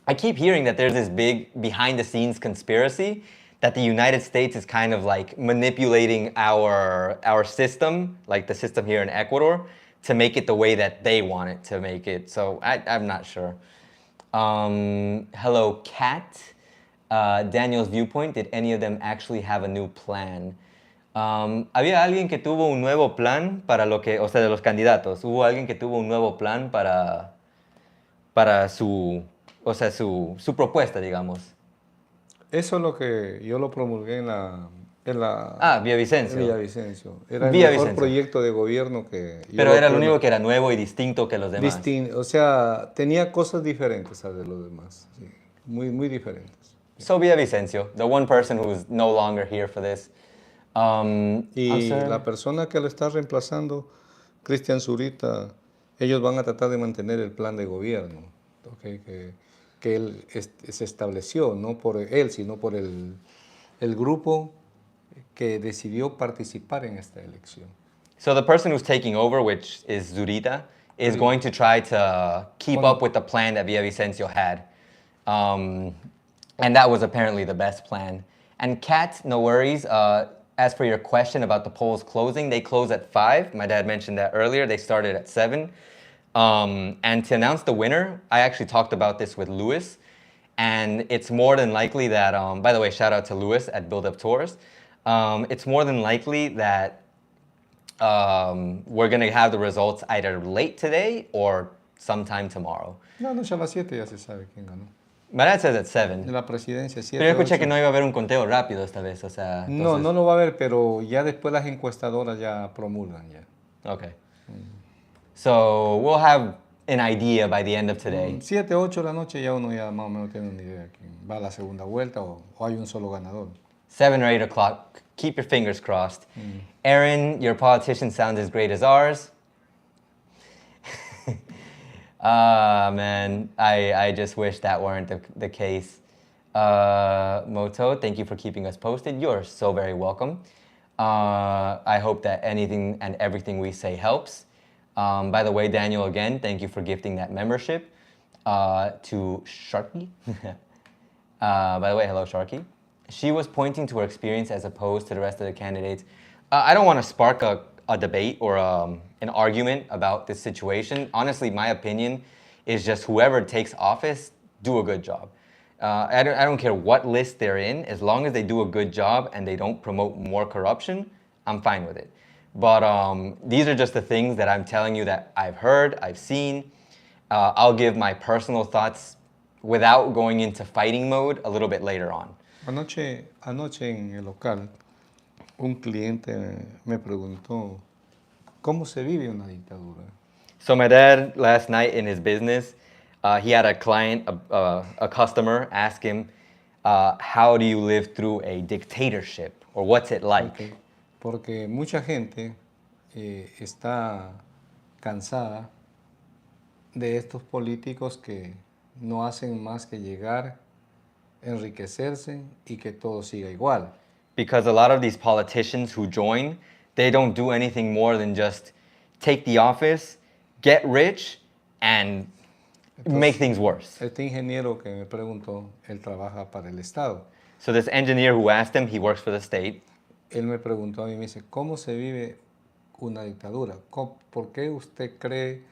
I keep hearing that there's this big behind-the-scenes conspiracy that the United States is kind of like manipulating our system, like the system here in Ecuador, to make it the way that they want it to make it. So I'm not sure. Hello, Kat. Daniel's viewpoint, did any of them actually have a new plan? Había alguien que tuvo un nuevo plan para lo que, o sea, de los candidatos, hubo alguien que tuvo un nuevo plan para su, o sea, su propuesta, digamos. Eso es lo que yo lo promulgué Ah, en Villavicencio. Villavicencio. Era el Villavicencio. mejor proyecto de gobierno que yo Pero lo era el pude- único que era nuevo y distinto que los demás. O sea, tenía cosas diferentes a de los demás, sí, muy, muy diferentes. So Villavicencio, the one person who's no longer here for this. Y Sir, la persona que lo está reemplazando, Cristian Zurita, ellos van a tratar de mantener el plan de gobierno, ¿ok? que él se estableció, no por él, sino por el grupo que decidió participar en esta elección. So the person who's taking over, which is Zurita, is going to try to keep up with the plan that Villavicencio had. And that was apparently the best plan. And Kat, no worries. As for your question about the polls closing, they close at 5. My dad mentioned that earlier. They started at 7. And to announce the winner, I actually talked about this with Lewis. And it's more than likely that, by the way, shout out to Lewis at Build Up Tours. It's more than likely that we're going to have the results either late today or sometime tomorrow. No, no, ya a las 7 ya se sabe quién ganó. My dad says at 7. De la presidencia, 7. Pero yo escuché que no iba a haber un conteo rápido esta vez, o sea... No, no lo va a haber, pero ya después las encuestadoras ya promulgan ya. Okay. So we'll have an idea by the end of today. 7, 8 de la noche ya uno ya más o menos tiene una idea quién va a la segunda vuelta o hay un solo ganador. 7 or 8 o'clock. Keep your fingers crossed. Aaron, your politician sounds as great as ours. Man, I just wish that weren't the case. Moto, thank you for keeping us posted. You're so very welcome. I hope that anything and everything we say helps. By the way, Daniel, again, thank you for gifting that membership to Sharky. By the way, hello, Sharky. She was pointing to her experience as opposed to the rest of the candidates. I don't want to spark a debate or an argument about this situation. Honestly, my opinion is just whoever takes office, do a good job. I don't care what list they're in, as long as they do a good job and they don't promote more corruption, I'm fine with it. But these are just the things that I'm telling you that I've heard, I've seen. I'll give my personal thoughts without going into fighting mode a little bit later on. Anoche en el local, un cliente me preguntó, ¿cómo se vive una dictadura? So my dad, last night in his business, he had a client, a customer, ask him, how do you live through a dictatorship? Or what's it like? Okay. Porque mucha gente está cansada de estos políticos que no hacen más que llegar, enriquecerse y que todo siga igual. Because a lot of these politicians who join, they don't do anything more than just take the office, get rich, and make things worse. Este ingeniero que me preguntó, él trabaja para el Estado. So this engineer who asked him, he works for the state. Él me preguntó a mí, me dice, ¿cómo se vive una dictadura? ¿Por qué usted cree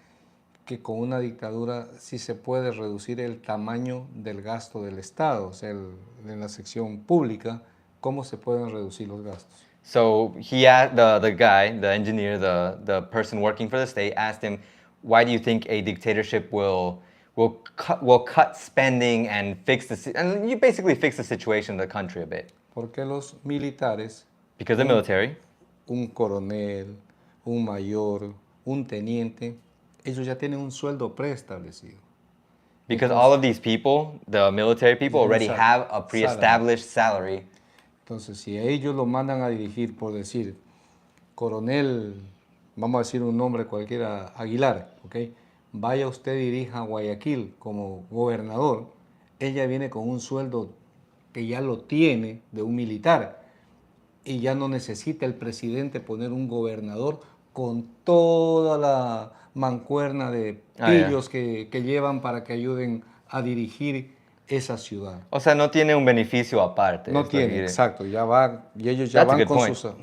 que con una dictadura sí se puede reducir el tamaño del gasto del Estado? O sea, en la sección pública, ¿cómo se pueden reducir los gastos? So he asked the guy, the engineer, the person working for the state, asked him, why do you think a dictatorship will cut spending and and you basically fix the situation of the country a bit? Porque los militares, Because the military, un coronel, un mayor, un teniente, ellos ya tienen un sueldo preestablecido. because all of these people, the military people, already have a pre-established salary. Entonces, si a ellos lo mandan a dirigir, por decir, coronel, vamos a decir un nombre cualquiera, Aguilar, ¿ok? Vaya usted dirija a Guayaquil como gobernador, ella viene con un sueldo que ya lo tiene de un militar y ya no necesita el presidente poner un gobernador con toda la mancuerna de pillos que llevan para que ayuden a dirigir esa ciudad. O sea, no tiene un beneficio aparte. No es lo que tiene, exacto, ya van, y ellos ya That's a van good con point. sus...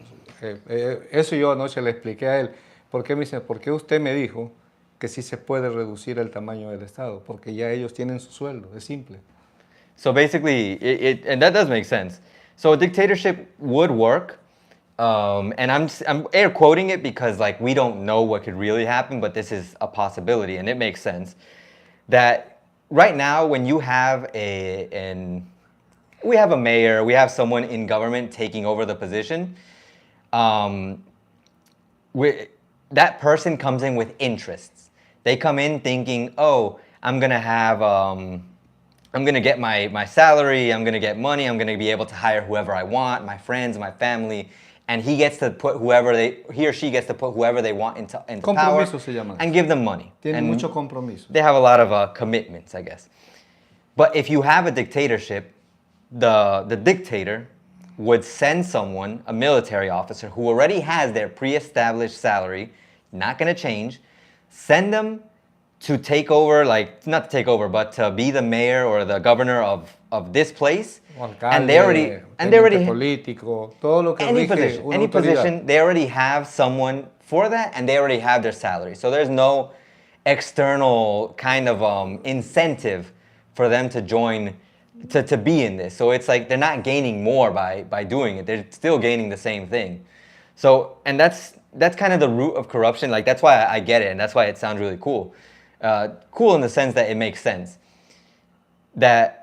eso yo anoche le expliqué a él. ¿Por qué me dice, por qué usted me dijo que sí se puede reducir el tamaño del Estado? Porque ya ellos tienen su sueldo, es simple. So basically, and that does make sense. So a dictatorship would work, and I'm air quoting it because like we don't know what could really happen, but this is a possibility, and it makes sense. That right now, when you have we have a mayor, we have someone in government taking over the position. Um, that person comes in with interests. They come in thinking, oh, I'm gonna have, I'm gonna get my salary, I'm gonna get money, I'm gonna be able to hire whoever I want, my friends, my family, and he gets to put he or she gets to put whoever they want into power Compromiso se llama and eso. give them money. Tienen And mucho compromiso. they have a lot of commitments, I guess. But if you have a dictatorship, the dictator would send someone, a military officer, who already has their pre-established salary, not going to change, send them to take over, like, not to take over, but to be the mayor or the governor of this place. Alcalde, and they already político, todo lo que any rige position, una any autoridad. position, they already have someone for that, and they already have their salary. So there's no external kind of incentive for them to join, to be in this. So it's like they're not gaining more by doing it. They're still gaining the same thing. So, and that's kind of the root of corruption. Like that's why I get it, and that's why it sounds really cool. Cool in the sense that it makes sense. That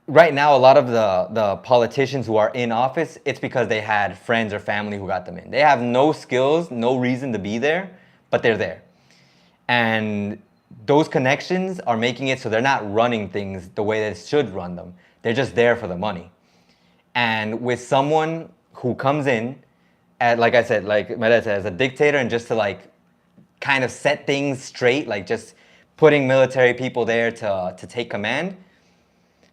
right now, a lot of the politicians who are in office, it's because they had friends or family who got them in. They have no skills, no reason to be there, but they're there. And those connections are making it so they're not running things the way they should run them. They're just there for the money. And with someone who comes in, like I said, like my dad said, as a dictator, and just to like kind of set things straight, like just putting military people there to take command,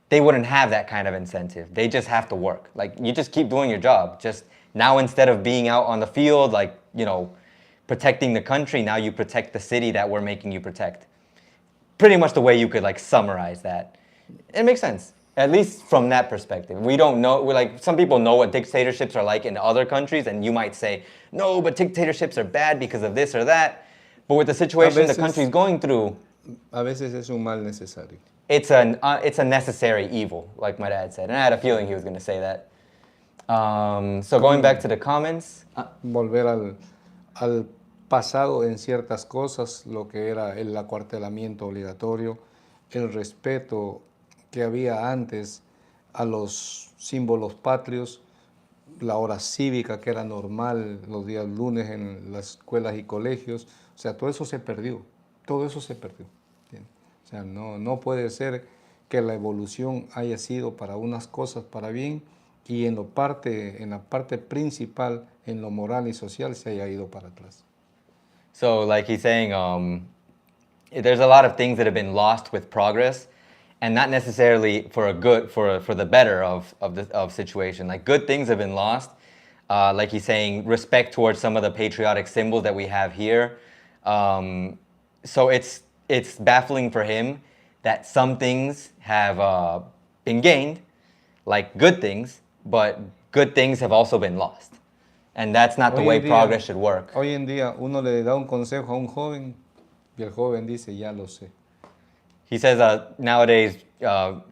they wouldn't have that kind of incentive. They just have to work. Like you just keep doing your job. Just now, instead of being out on the field, like, you know, protecting the country, now you protect the city that we're making you protect. Pretty much the way you could like summarize that. It makes sense, at least from that perspective. We don't know, we're like, some people know what dictatorships are like in other countries, and you might say, no, but dictatorships are bad because of this or that. But with the situation the country's going through, a veces es un mal necesario. it's a necessary evil, like my dad said. And I had a feeling he was going to say that. So going back to the comments. Volver al pasado en ciertas cosas, lo que era el acuartelamiento obligatorio, el respeto que había antes a los símbolos patrios, la hora cívica que era normal los días lunes en las escuelas y colegios. O sea, todo eso se perdió. Todo eso se perdió. O sea, no puede ser que la evolución haya sido para unas cosas para bien y en la parte principal, en lo moral y social, se haya ido para atrás. So like he's saying, there's a lot of things that have been lost with progress, and not necessarily for the better of situation. Like good things have been lost. Like he's saying, respect towards some of the patriotic symbols that we have here. So it's baffling for him that some things have been gained, like good things, but good things have also been lost. And that's not the way progress should work. Hoy en día uno le da un consejo a un joven y el joven dice, ya lo sé. He says nowadays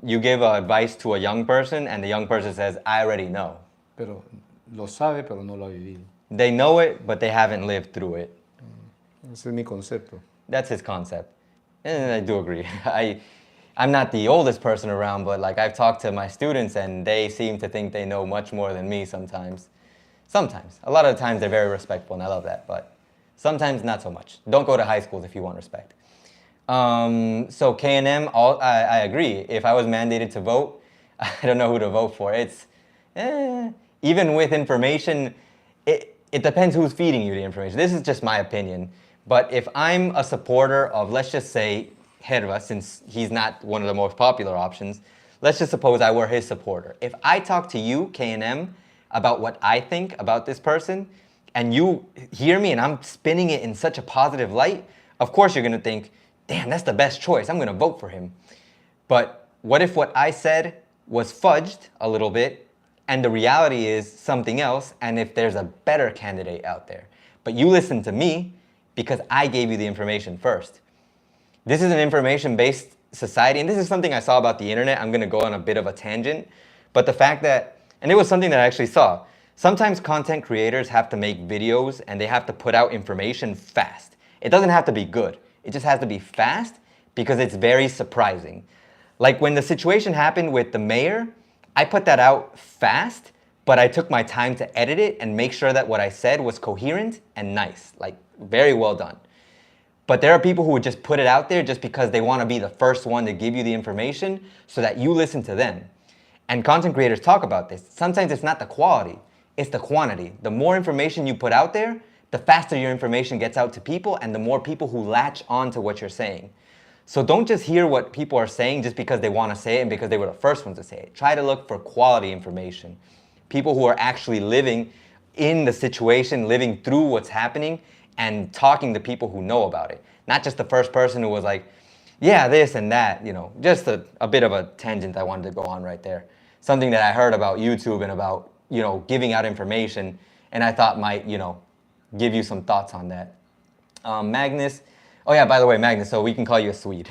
you give advice to a young person and the young person says, I already know. Pero lo sabe, pero no lo ha vivido. They know it, but they haven't lived through it. Ese es mi concepto. That's his concept. And I do agree. I'm not the oldest person around, but like I've talked to my students and they seem to think they know much more than me sometimes. Sometimes. A lot of the times they're very respectful and I love that, but sometimes not so much. Don't go to high schools if you want respect. So K&M, I agree. If I was mandated to vote, I don't know who to vote for. It's, even with information, it depends who's feeding you the information. This is just my opinion. But if I'm a supporter of, let's just say, Herva, since he's not one of the most popular options, let's just suppose I were his supporter. If I talk to you, K&M, about what I think about this person, and you hear me and I'm spinning it in such a positive light, of course you're gonna think, damn, that's the best choice. I'm gonna vote for him. But what if what I said was fudged a little bit and the reality is something else, and if there's a better candidate out there? But you listen to me because I gave you the information first. This is an information-based society, and this is something I saw about the internet. I'm gonna go on a bit of a tangent, but the fact that, and it was something that I actually saw, sometimes content creators have to make videos and they have to put out information fast. It doesn't have to be good. It just has to be fast because it's very surprising. Like when the situation happened with the mayor, I put that out fast, but I took my time to edit it and make sure that what I said was coherent and nice, like very well done. But there are people who would just put it out there just because they want to be the first one to give you the information so that you listen to them. And content creators talk about this. Sometimes it's not the quality, it's the quantity. The more information you put out there, the faster your information gets out to people and the more people who latch on to what you're saying. So don't just hear what people are saying just because they want to say it and because they were the first ones to say it. Try to look for quality information. People who are actually living in the situation, living through what's happening, and talking to people who know about it. Not just the first person who was like, yeah, this and that, you know, just a bit of a tangent I wanted to go on right there. Something that I heard about YouTube and about, you know, giving out information, and I thought might, you know, give you some thoughts on that. Magnus, oh yeah, by the way, Magnus, so we can call you a Swede.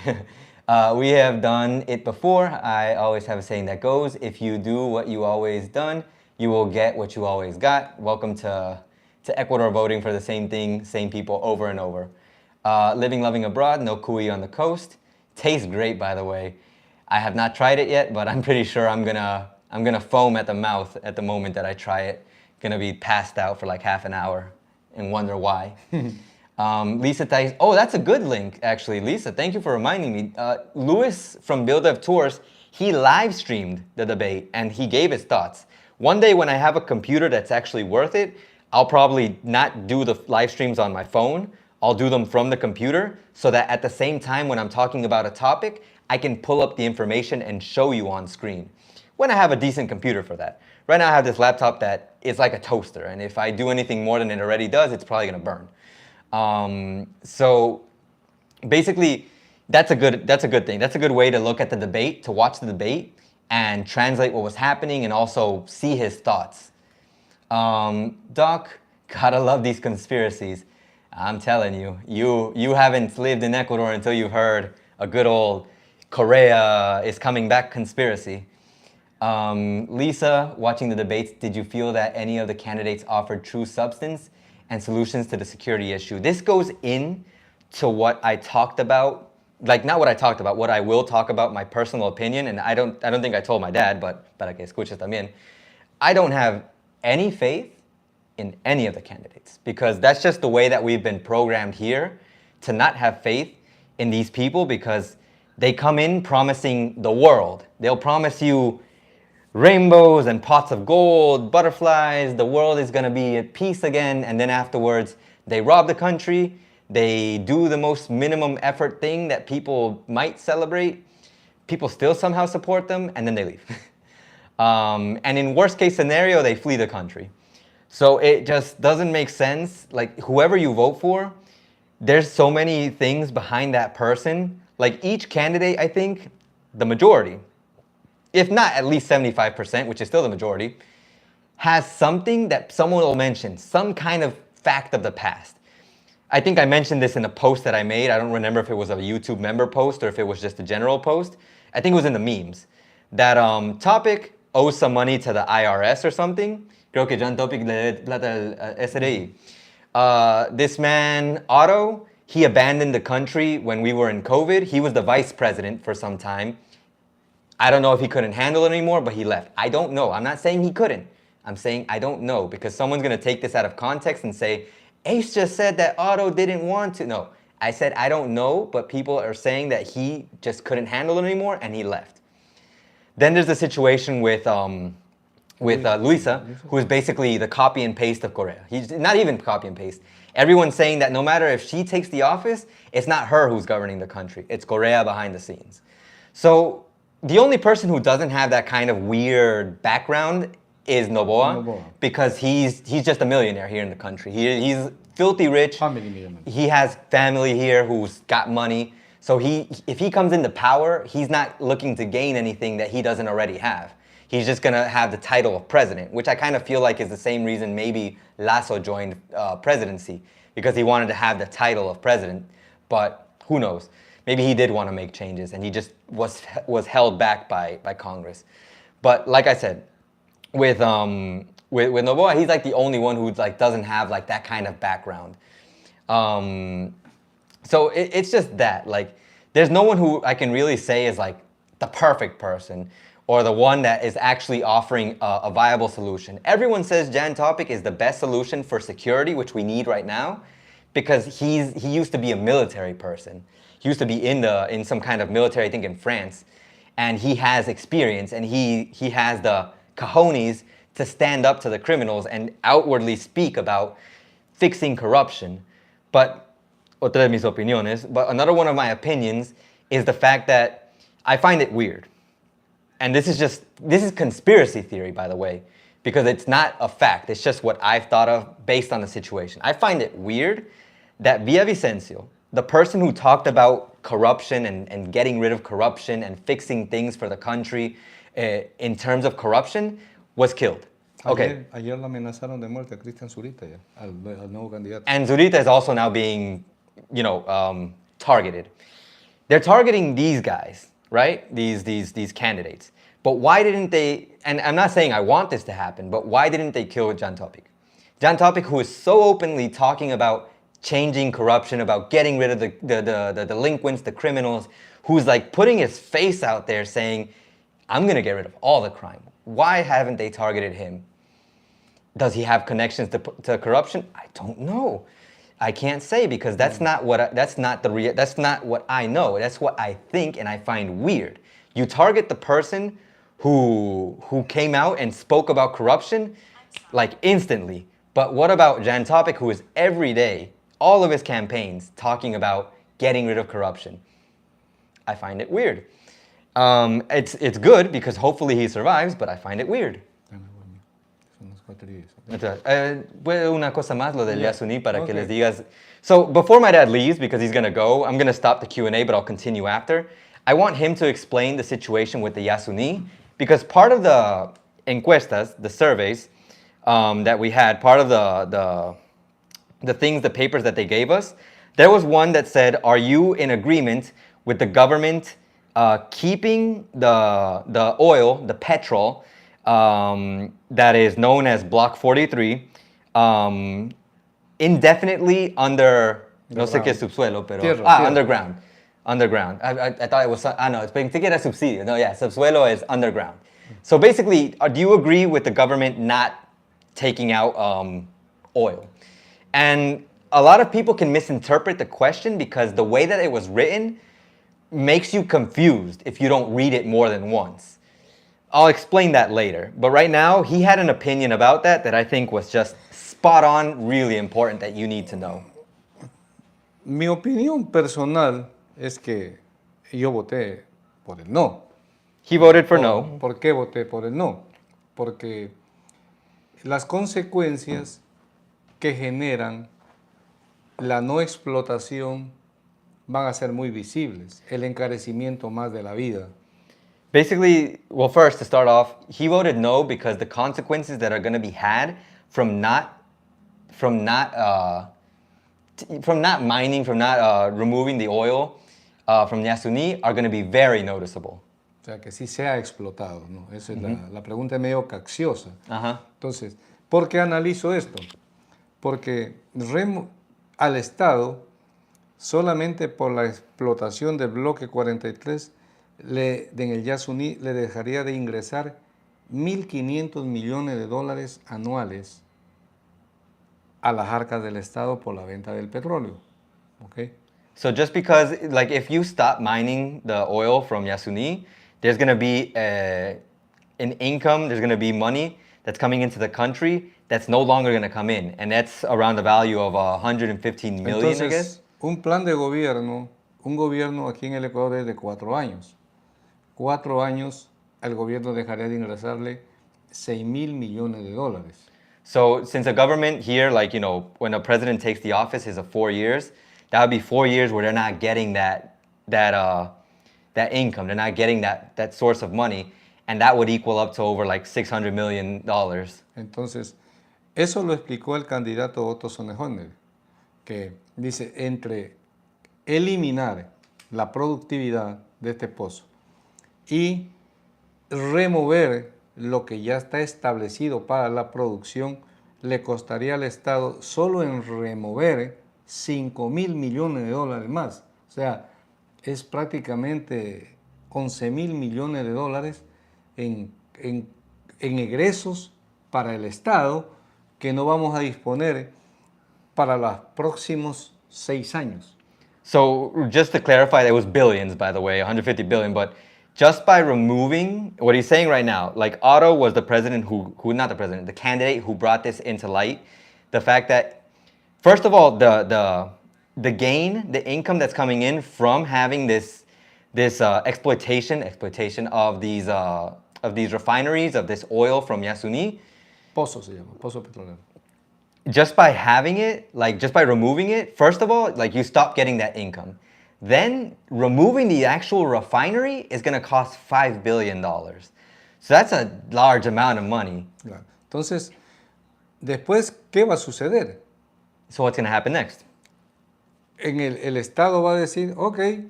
We have done it before. I always have a saying that goes, if you do what you always done, you will get what you always got. Welcome to Ecuador, voting for the same thing, same people over and over. Living, loving abroad, no cuy on the coast. Tastes great, by the way. I have not tried it yet, but I'm pretty sure I'm gonna foam at the mouth at the moment that I try it. Gonna be passed out for like half an hour and wonder why. Lisa Thais, oh, that's a good link, actually. Lisa, thank you for reminding me. Louis from Build Dev Tours, he live streamed the debate and he gave his thoughts. One day when I have a computer that's actually worth it, I'll probably not do the live streams on my phone. I'll do them from the computer so that at the same time when I'm talking about a topic, I can pull up the information and show you on screen. When I have a decent computer for that. Right now I have this laptop that is like a toaster, and if I do anything more than it already does, it's probably gonna burn. So basically, that's a good thing. That's a good way to look at the debate, to watch the debate and translate what was happening and also see his thoughts. Doc, gotta love these conspiracies. I'm telling you, you haven't lived in Ecuador until you've heard a good old Korea is coming back conspiracy. Lisa, watching the debates, did you feel that any of the candidates offered true substance and solutions to the security issue? This goes in to what I talked about, like not what I talked about, what I will talk about, my personal opinion, and I don't think I told my dad, but para que escuches también. I don't have any faith in any of the candidates because that's just the way that we've been programmed here to not have faith in these people because they come in promising the world. They'll promise you rainbows and pots of gold, butterflies, the world is gonna be at peace again, and then afterwards they rob the country, they do the most minimum effort thing that people might celebrate, people still somehow support them, and then they leave. And in worst case scenario, they flee the country. So it just doesn't make sense. Like whoever you vote for, there's so many things behind that person. Like each candidate, I think, the majority, if not at least 75%, which is still the majority, has something that someone will mention, some kind of fact of the past. I think I mentioned this in a post that I made. I don't remember if it was a YouTube member post or if it was just a general post. I think it was in the memes. That topic owes some money to the IRS or something. Creo que John Topic le plata al SRI. This man, Otto, he abandoned the country when we were in COVID. He was the vice president for some time. I don't know if he couldn't handle it anymore, but he left. I don't know. I'm not saying he couldn't. I'm saying I don't know because someone's going to take this out of context and say, Ace just said that Otto didn't want to. No, I said I don't know, but people are saying that he just couldn't handle it anymore and he left. Then there's the situation with Luisa, who is basically the copy and paste of Correa. He's not even copy and paste. Everyone's saying that no matter if she takes the office, it's not her who's governing the country. It's Correa behind the scenes. So the only person who doesn't have that kind of weird background is Noboa, Noboa. because he's just a millionaire here in the country. He's filthy rich. Family millionaire. He has family here who's got money. So if he comes into power, he's not looking to gain anything that he doesn't already have. He's just going to have the title of president, which I kind of feel like is the same reason maybe Lasso joined presidency, because he wanted to have the title of president. But who knows? Maybe he did want to make changes and he just was held back by Congress. But like I said, with Noboa, he's like the only one who like doesn't have like that kind of background. So it's just that, like, there's no one who I can really say is like the perfect person or the one that is actually offering a viable solution. Everyone says Jan Topic is the best solution for security, which we need right now, because he used to be a military person. He used to be in some kind of military, I think in France, and he has experience and he has the cojones to stand up to the criminals and outwardly speak about fixing corruption. But otra de mis opiniones, but another one of my opinions is the fact that I find it weird. And this is conspiracy theory, by the way, because it's not a fact. It's just what I've thought of based on the situation. I find it weird that Villavicencio, the person who talked about corruption and getting rid of corruption and fixing things for the country in terms of corruption, was killed. Okay. Ayer lo amenazaron de muerte a Cristian Zurita, ya, al nuevo candidato. And Zurita is also now being, targeted. They're targeting these guys, right? These candidates. But why didn't they, and I'm not saying I want this to happen, but why didn't they kill Jan Topic? Jan Topic, who is so openly talking about changing corruption, about getting rid of the delinquents, the criminals, who's like putting his face out there saying, I'm going to get rid of all the crime. Why haven't they targeted him? Does he have connections to corruption? I don't know. I can't say, because that's not what I know. That's what I think, and I find weird. You target the person who came out and spoke about corruption like instantly. But what about Jan Topic, who is every day, all of his campaigns, talking about getting rid of corruption? I find it weird. It's good because hopefully he survives, but I find it weird. Una cosa más, lo del Yasuní, para que les digas. So before my dad leaves, because he's going to go, I'm going to stop the Q&A, but I'll continue after. I want him to explain the situation with the Yasuní, because part of the encuestas, the surveys that we had, part of the things, the papers that they gave us, there was one that said, are you in agreement with the government keeping the oil, the petrol, that is known as Block 43, indefinitely under, no sé qué subsuelo, pero... Tierra. Underground. Underground. I thought it was, no, it's pensé que era subsidio. No, yeah, subsuelo is underground. So basically, do you agree with the government not taking out oil? And a lot of people can misinterpret the question because the way that it was written makes you confused if you don't read it more than once. I'll explain that later. But right now, he had an opinion about that I think was just spot on, really important, that you need to know. Mi opinión personal es que yo voté por el no. He voted for no. ¿Por qué voté por el no? Porque las consecuencias que generan la no explotación van a ser muy visibles. El encarecimiento más de la vida. Basically, well, first, to start off, he voted no because the consequences that are going to be had from not mining, from not removing the oil from Yasuní are going to be very noticeable. O sea, que sí se ha explotado, ¿no? Esa es la pregunta es medio capciosa. Entonces, ¿por qué analizo esto? Porque al Estado, solamente por la explotación del bloque 43, en el Yasuní le dejaría de ingresar $1.500 millones anuales a las arcas del Estado por la venta del petróleo. Okay? So just because, like, if you stop mining the oil from Yasuní, there's going to be an income, there's going to be money that's coming into the country that's no longer going to come in. And that's around the value of 115 million, Entonces, I guess. Un gobierno aquí en el Ecuador es de 4 años. 4 años el gobierno dejaría de ingresarle 6.000 millones de dólares. So since the government here, like, you know, when a president takes the office is 4 years, that would be 4 years where they're not getting that income. They're not getting that source of money. And that would equal up to over like $600 million. Entonces, eso lo explicó el candidato Otto Sonnenhöhner, que dice, entre eliminar la productividad de este pozo y remover lo que ya está establecido para la producción, le costaría al Estado solo en remover 5.000 millones de dólares más. O sea, es prácticamente 11.000 millones de dólares en egresos para el Estado que no vamos a disponer para los próximos 6 años. So just to clarify, that was billions, by the way, 150 billion, but just by removing what he's saying right now, like Otto was the president who not the president, the candidate who brought this into light. The fact that, first of all, the gain, the income that's coming in from having this exploitation of these refineries, of this oil from Yasuni, Pozo se llama, pozo petrolero. just by having it, like just by removing it, first of all, like you stop getting that income. Then removing the actual refinery is going to cost $5 billion. So that's a large amount of money. Claro. Entonces, después, ¿qué va a suceder? So what's going to happen next? El Estado va a decir, ok,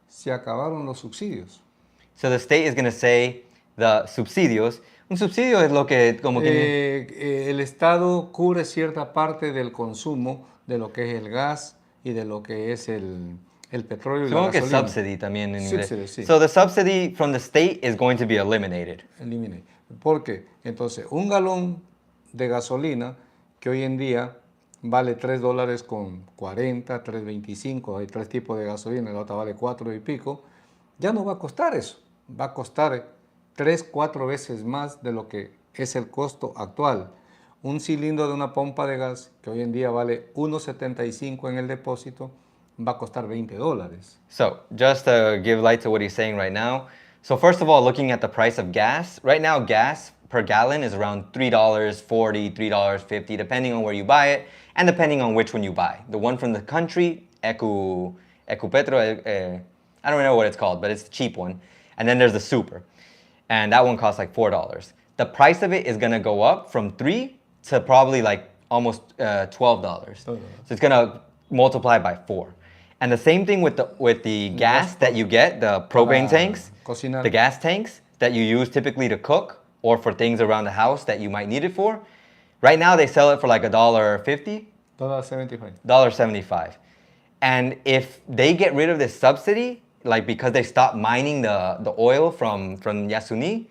se acabaron los subsidios. So the state is going to say the subsidios. Un subsidio es lo que como que El Estado cubre cierta parte del consumo de lo que es el gas y de lo que es el petróleo y la supongo que gasolina. subsidy también en inglés. Subsidy, sí. So the subsidy from the state is going to be eliminated. Elimine. ¿Por qué? Entonces, un galón de gasolina que hoy en día vale $3 con 40, $3.25, hay 3 tipos de gasolina, la otra vale 4 y pico, ya no va a costar eso, va a costar 3, 4 veces más de lo que es el costo actual. Un cilindro de una pompa de gas que hoy en día vale $1.75 en el depósito, va a costar $20. So just to give light to what he's saying right now. So first of all, looking at the price of gas, right now gas per gallon is around $3.40, $3.50, depending on where you buy it and depending on which one you buy. The one from the country, Ecupetro, I don't know what it's called, but it's the cheap one. And then there's the super. And that one costs like $4. The price of it is going to go up from $3 to probably like almost $12. So it's going to multiply by 4. And the same thing with the gas that you get, the propane tanks, cocinar. the gas tanks that you use typically to cook or for things around the house that you might need it for. Right now they sell it for like $1.50. $1.75. $1.75. And if they get rid of this subsidy, like because they stop mining the oil from Yasuni,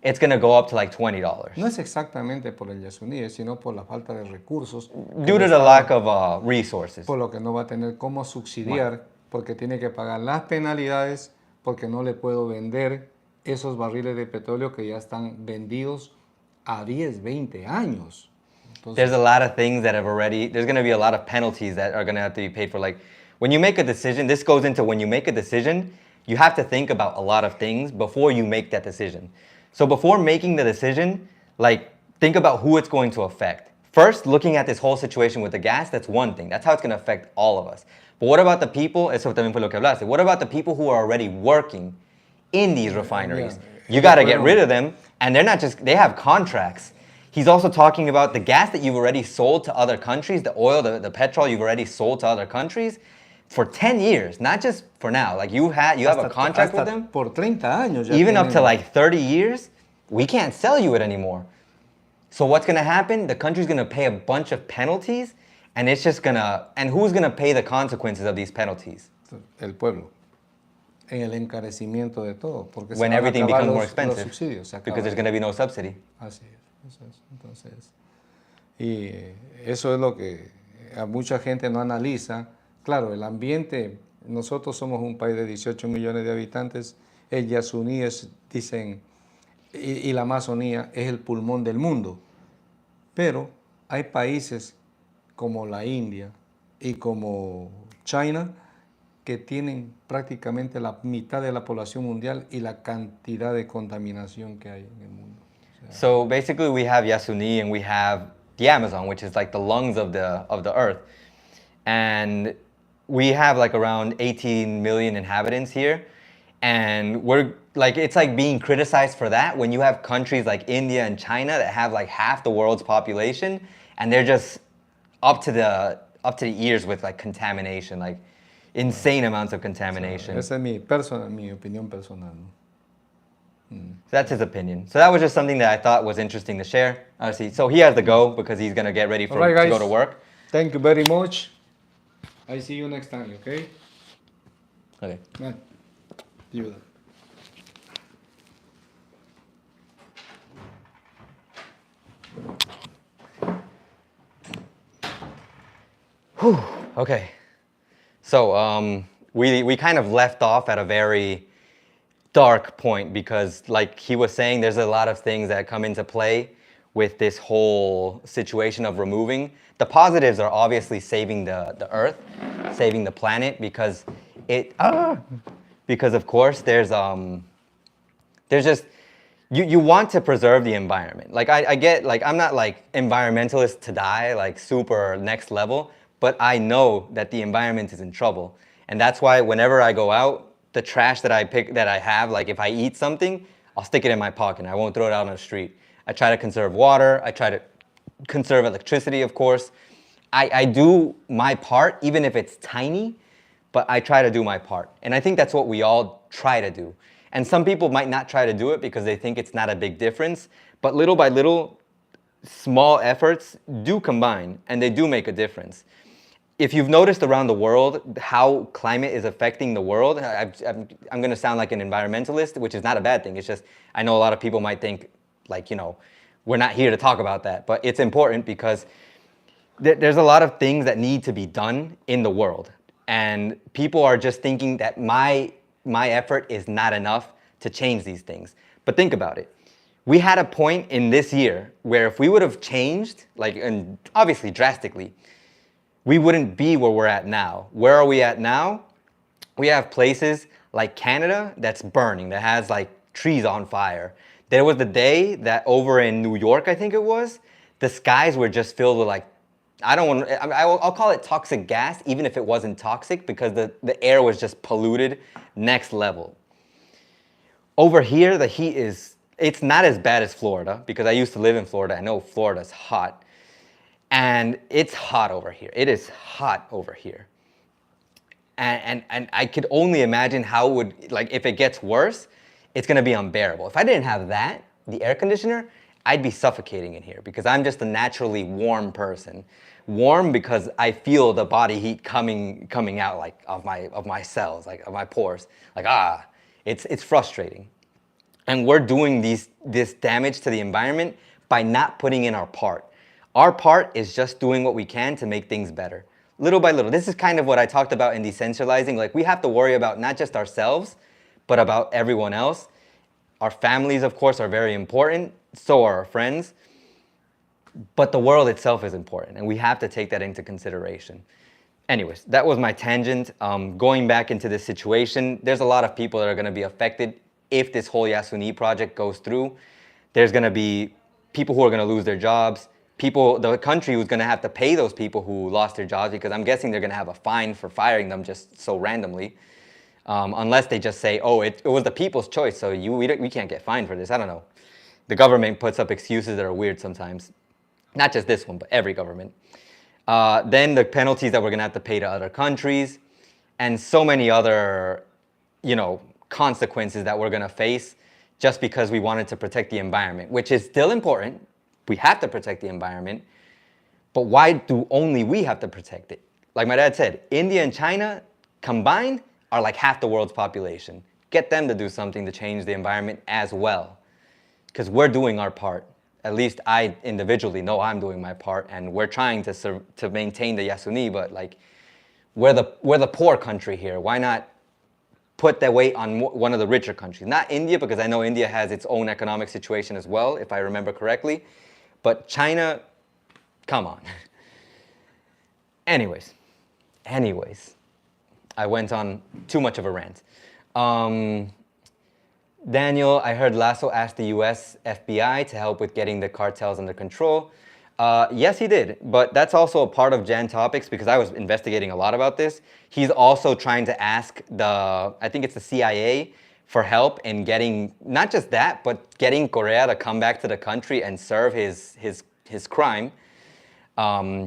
it's going to go up to like $20. No es exactamente por el Yasuní, sino por la falta de recursos. Due to the lack of resources. Por lo que no va a tener cómo subsidiar, porque tiene que pagar las penalidades, porque no le puedo vender esos barriles de petróleo que ya están vendidos a 10, 20 años. Entonces, there's a lot of things that have already, there's going to be a lot of penalties that are going to have to be paid for. Like when you make a decision, this goes into when you make a decision, you have to think about a lot of things before you make that decision. So before making the decision, like think about who it's going to affect. First, looking at this whole situation with the gas, that's one thing. That's how it's going to affect all of us. But what about the people? Eso también fue lo que hablaste. What about the people who are already working in these refineries? Yeah. You got to get rid of them. And they're not just, they have contracts. He's also talking about the gas that you've already sold to other countries, the oil, the petrol you've already sold to other countries for 10 years, not just for now. Like you have a contract with them. Por 30 años ya Even up tienen. to like 30 years, we can't sell you it anymore. So what's going to happen? The country's going to pay a bunch of penalties, and it's just going to, and who's going to pay the consequences of these penalties? El pueblo. En el encarecimiento de todo. Porque When se van a everything acabar becomes more los expensive. subsidios, se Because there's acaba. going to be no subsidy. Así es, eso es. Entonces, y eso es lo que a mucha gente no analiza. Claro, el ambiente, nosotros somos un país de 18 millones de habitantes, el Yasuní es, dicen, y la Amazonía es el pulmón del mundo, pero hay países como la India y como China que tienen prácticamente la mitad de la población mundial y la cantidad de contaminación que hay en el mundo. O So basically, we have Yasuni and we have the Amazon, which is like the lungs of the earth, and we have like around 18 million inhabitants here, and we're like it's like being criticized for that when you have countries like India and China that have like half the world's population, and they're just up to the ears with like contamination, like insane amounts of contamination. Esa es mi opinión personal, ¿no? That's his opinion. So that was just something that I thought was interesting to share. Obviously, so he has to go because he's gonna get ready All right, to guys. go to work. Thank you very much. I see you next time, okay? Okay. Man, you. Okay. So we kind of left off at a very dark point because, like he was saying, there's a lot of things that come into play with this whole situation of removing. The positives are obviously saving the earth, saving the planet, because because of course there's just you want to preserve the environment. Like I get, like I'm not like environmentalist to die, like super next level, but I know that the environment is in trouble. And that's why whenever I go out, the trash that I have, like if I eat something, I'll stick it in my pocket. I won't throw it out on the street. I try to conserve water. I try to conserve electricity, of course. I do my part, even if it's tiny, but I try to do my part. And I think that's what we all try to do. And some people might not try to do it because they think it's not a big difference, but little by little, small efforts do combine and they do make a difference. If you've noticed around the world how climate is affecting the world, I'm going to sound like an environmentalist, which is not a bad thing. It's just, I know a lot of people might think, like, we're not here to talk about that. But it's important because there's a lot of things that need to be done in the world. And people are just thinking that my effort is not enough to change these things. But think about it. We had a point in this year where if we would have changed, like, and obviously drastically, we wouldn't be where we're at now. Where are we at now? We have places like Canada that's burning, that has like trees on fire. There was the day that over in New York, I think it was, the skies were just filled with like, I'll call it toxic gas, even if it wasn't toxic, because the air was just polluted next level. Over here, the heat it's not as bad as Florida, because I used to live in Florida. I know Florida's hot. And it's hot over here. It is hot over here. And I could only imagine how it would, like, if it gets worse, it's gonna be unbearable. If I didn't have that, the air conditioner, I'd be suffocating in here because I'm just a naturally warm person. Warm because I feel the body heat coming out like of my cells, like of my pores. Like, it's frustrating. And we're doing this damage to the environment by not putting in our part. Our part is just doing what we can to make things better, little by little. This is kind of what I talked about in decentralizing. Like, we have to worry about not just ourselves, but about everyone else. Our families, of course, are very important. So are our friends. But the world itself is important, and we have to take that into consideration. Anyways, that was my tangent. Going back into this situation, there's a lot of people that are going to be affected if this whole Yasuni project goes through. There's going to be people who are going to lose their jobs. The country who's going to have to pay those people who lost their jobs, because I'm guessing they're going to have a fine for firing them just so randomly, unless they just say, oh, it was the people's choice, so we can't get fined for this. I don't know. The government puts up excuses that are weird sometimes. Not just this one, but every government. Then the penalties that we're going to have to pay to other countries, and so many other, consequences that we're going to face just because we wanted to protect the environment, which is still important. We have to protect the environment, but why do only we have to protect it? Like my dad said, India and China combined are like half the world's population. Get them to do something to change the environment as well, because we're doing our part. At least I individually know I'm doing my part, and we're trying to maintain the Yasuni, but like we're the poor country here. Why not put that weight on one of the richer countries? Not India, because I know India has its own economic situation as well, if I remember correctly. But China, come on. Anyways, I went on too much of a rant. Daniel, I heard Lasso asked the US FBI to help with getting the cartels under control. Yes, he did, but that's also a part of Jan Topics because I was investigating a lot about this. He's also trying to ask I think it's the CIA, for help in getting, not just that, but getting Correa to come back to the country and serve his crime,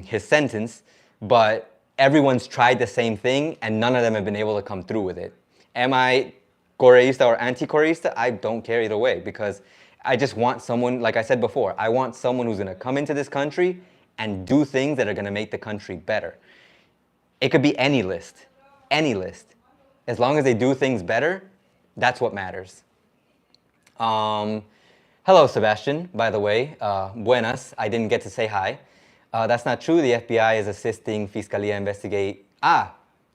his sentence. But everyone's tried the same thing and none of them have been able to come through with it. Am I Correísta or anti-Correísta? I don't care either way because I just want someone, like I said before, I want someone who's gonna come into this country and do things that are gonna make the country better. It could be any list, any list. As long as they do things better, that's what matters. Hello, Sebastian, by the way. Buenas. I didn't get to say hi. That's not true. The FBI is assisting Fiscalia investigate.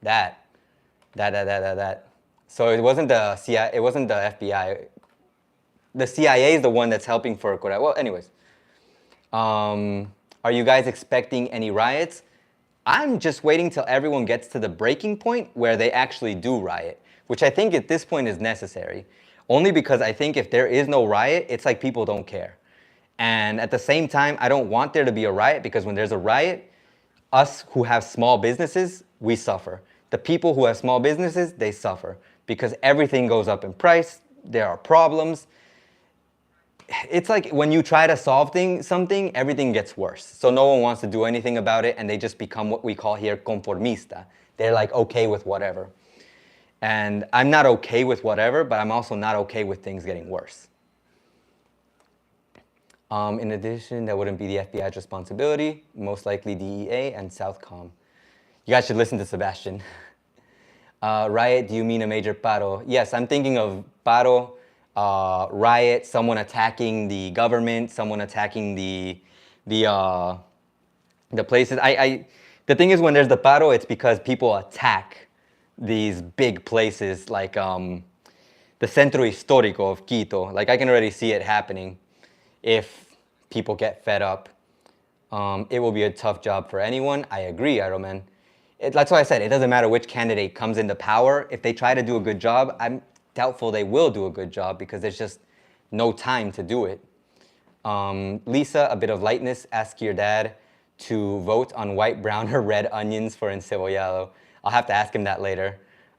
That. So it wasn't the CIA, it wasn't the FBI. The CIA is the one that's helping for Correa. Well, anyways. Are you guys expecting any riots? I'm just waiting till everyone gets to the breaking point where they actually do riot, which I think at this point is necessary. Only because I think if there is no riot, it's like people don't care. And at the same time, I don't want there to be a riot because when there's a riot, us who have small businesses, we suffer. The people who have small businesses, they suffer because everything goes up in price, there are problems. It's like when you try to solve something, everything gets worse. So no one wants to do anything about it and they just become what we call here conformista. They're like okay with whatever. And I'm not okay with whatever, but I'm also not okay with things getting worse. In addition, that wouldn't be the FBI's responsibility, most likely DEA and Southcom. You guys should listen to Sebastian. Riot, do you mean a major paro? Yes, I'm thinking of paro, riot, someone attacking the government, someone attacking the places. The thing is when there's the paro, it's because people attack these big places like the Centro Histórico of Quito. Like I can already see it happening if people get fed up. It will be a tough job for anyone. I agree, Ironman. That's why I said it doesn't matter which candidate comes into power. If they try to do a good job, I'm doubtful they will do a good job because there's just no time to do it. Lisa, a bit of lightness. Ask your dad to vote on white, brown, or red onions for encebollado. I'll have to ask him that later.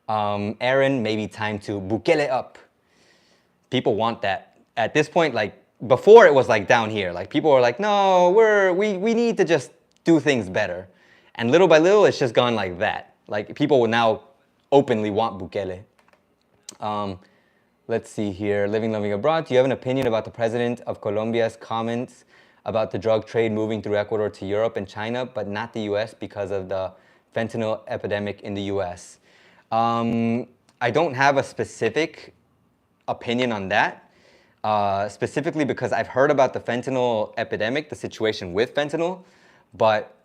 Aaron, maybe time to Bukele up. People want that. At this point, like, before it was like down here. Like, people were like, no, we need to just do things better. And little by little, it's just gone like that. Like, people will now openly want Bukele. Let's see here. Living, loving abroad. Do you have an opinion about the president of Colombia's comments about the drug trade moving through Ecuador to Europe and China, but not the U.S. because of the fentanyl epidemic in the U.S.? I don't have a specific opinion on that, specifically because I've heard about the fentanyl epidemic, the situation with fentanyl, but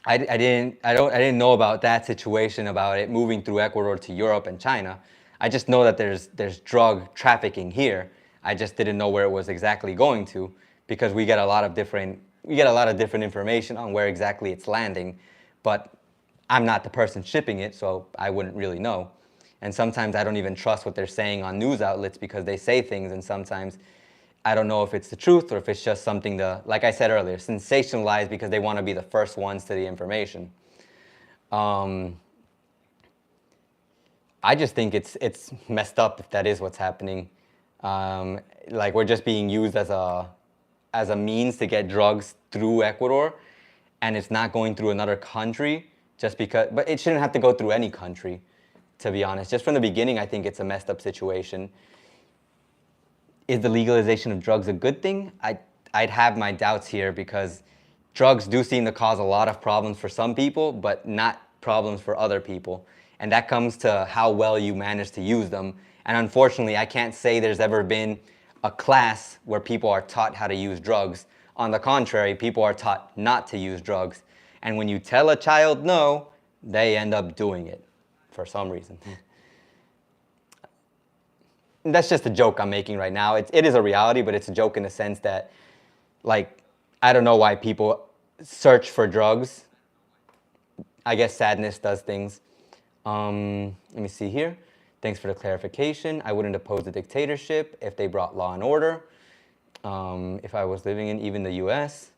I didn't know about that situation, about it moving through Ecuador to Europe and China. I just know that there's drug trafficking here. I just didn't know where it was exactly going to because we get a lot of different information on where exactly it's landing, but I'm not the person shipping it, so I wouldn't really know. And sometimes I don't even trust what they're saying on news outlets because they say things and sometimes I don't know if it's the truth or if it's just something to, like I said earlier, sensationalize because they want to be the first ones to the information. I just think it's messed up if that is what's happening. Like we're just being used as a means to get drugs through Ecuador and it's not going through another country just because, but it shouldn't have to go through any country, to be honest. Just from the beginning, I think it's a messed up situation. Is the legalization of drugs a good thing? I'd have my doubts here because drugs do seem to cause a lot of problems for some people, but not problems for other people. And that comes to how well you manage to use them. And unfortunately, I can't say there's ever been a class where people are taught how to use drugs. On the contrary, people are taught not to use drugs. And when you tell a child no, they end up doing it for some reason. That's just a joke I'm making right now. It is a reality, but it's a joke in the sense that, like, I don't know why people search for drugs. I guess sadness does things. Let me see here. Thanks for the clarification. I wouldn't oppose a dictatorship if they brought law and order. If I was living in even the U.S.,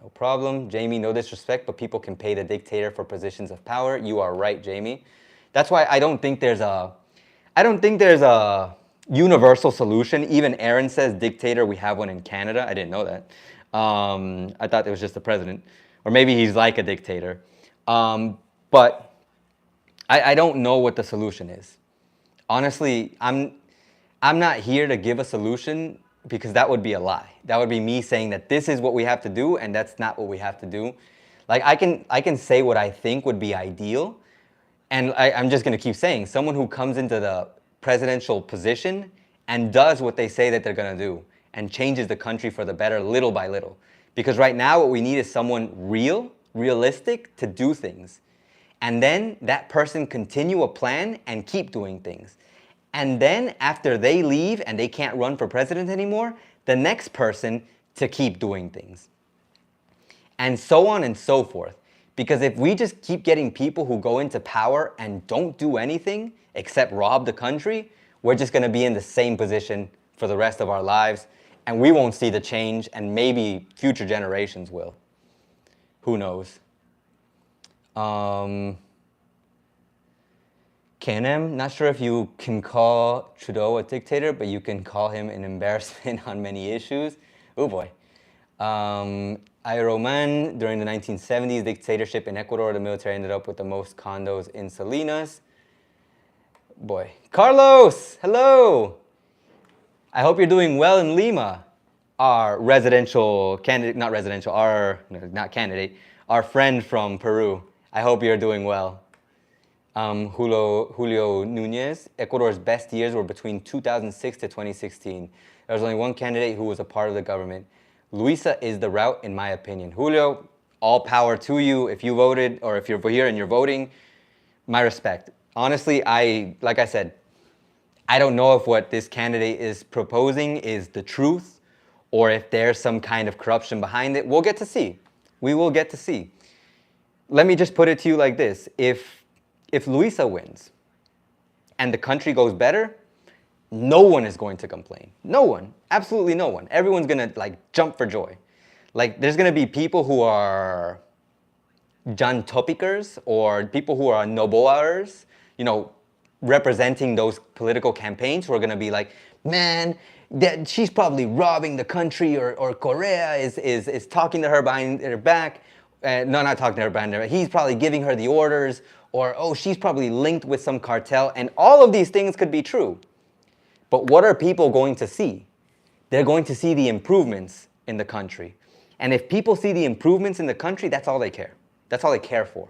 no problem. Jamie, no disrespect, but people can pay the dictator for positions of power. You are right, Jamie. That's why I don't think there's a universal solution. Even Aaron says dictator. We have one in Canada. I didn't know that. I thought it was just the president, or maybe he's like a dictator. But I don't know what the solution is. Honestly, I'm not here to give a solution because that would be a lie. That would be me saying that this is what we have to do and that's not what we have to do. Like I can say what I think would be ideal, and I'm just going to keep saying someone who comes into the presidential position and does what they say that they're going to do and changes the country for the better little by little. Because right now what we need is someone realistic to do things. And then that person continue a plan and keep doing things. And then after they leave and they can't run for president anymore, the next person to keep doing things. And so on and so forth. Because if we just keep getting people who go into power and don't do anything except rob the country, we're just going to be in the same position for the rest of our lives. And we won't see the change, and maybe future generations will. Who knows? Canem, not sure if you can call Trudeau a dictator, but you can call him an embarrassment on many issues. Oh boy. Iroman, during the 1970s dictatorship in Ecuador, the military ended up with the most condos in Salinas. Boy. Carlos, hello. I hope you're doing well in Lima. Our residential candidate, not residential, not candidate, our friend from Peru. I hope you're doing well. Julio Nunez, Ecuador's best years were between 2006 to 2016. There was only one candidate who was a part of the government. Luisa is the route, in my opinion. Julio, all power to you. If you voted, or if you're here and you're voting, my respect. Honestly, like I said, I don't know if what this candidate is proposing is the truth, or if there's some kind of corruption behind it. We'll get to see. We will get to see. Let me just put it to you like this. If Luisa wins and the country goes better, no one is going to complain. No one. Absolutely no one. Everyone's going to like jump for joy. Like there's going to be people who are John Topikers or people who are Noboaers, you know, representing those political campaigns who are going to be like, man, she's probably robbing the country, or Correa is talking to her behind her back. No, not talking to her behind her back. He's probably giving her the orders, or, oh, she's probably linked with some cartel. And all of these things could be true. But what are people going to see? They're going to see the improvements in the country. And if people see the improvements in the country, that's all they care. That's all they care for.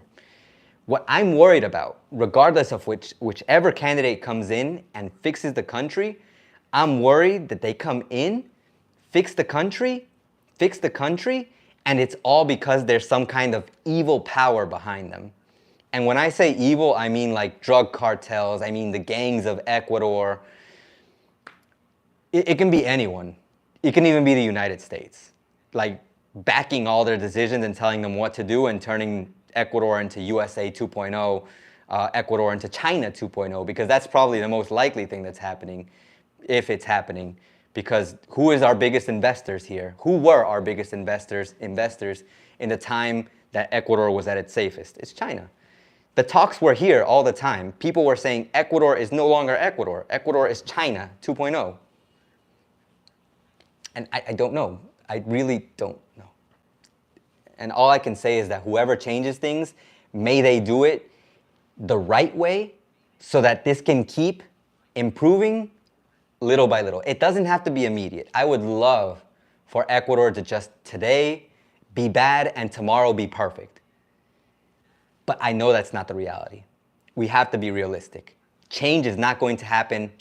What I'm worried about, regardless of whichever candidate comes in and fixes the country, I'm worried that they come in, fix the country, and it's all because there's some kind of evil power behind them. And when I say evil, I mean like drug cartels, I mean the gangs of Ecuador. It can be anyone. It can even be the United States. Like backing all their decisions and telling them what to do and turning Ecuador into USA 2.0, Ecuador into China 2.0, because that's probably the most likely thing that's happening, if it's happening. Because who is our biggest investors here? Who were our biggest investors in the time that Ecuador was at its safest? It's China. The talks were here all the time. People were saying Ecuador is no longer Ecuador. Ecuador is China 2.0. And I don't know. I really don't know. And all I can say is that whoever changes things, may they do it the right way so that this can keep improving little by little. It doesn't have to be immediate. I would love for Ecuador to just today be bad and tomorrow be perfect. But I know that's not the reality. We have to be realistic. Change is not going to happen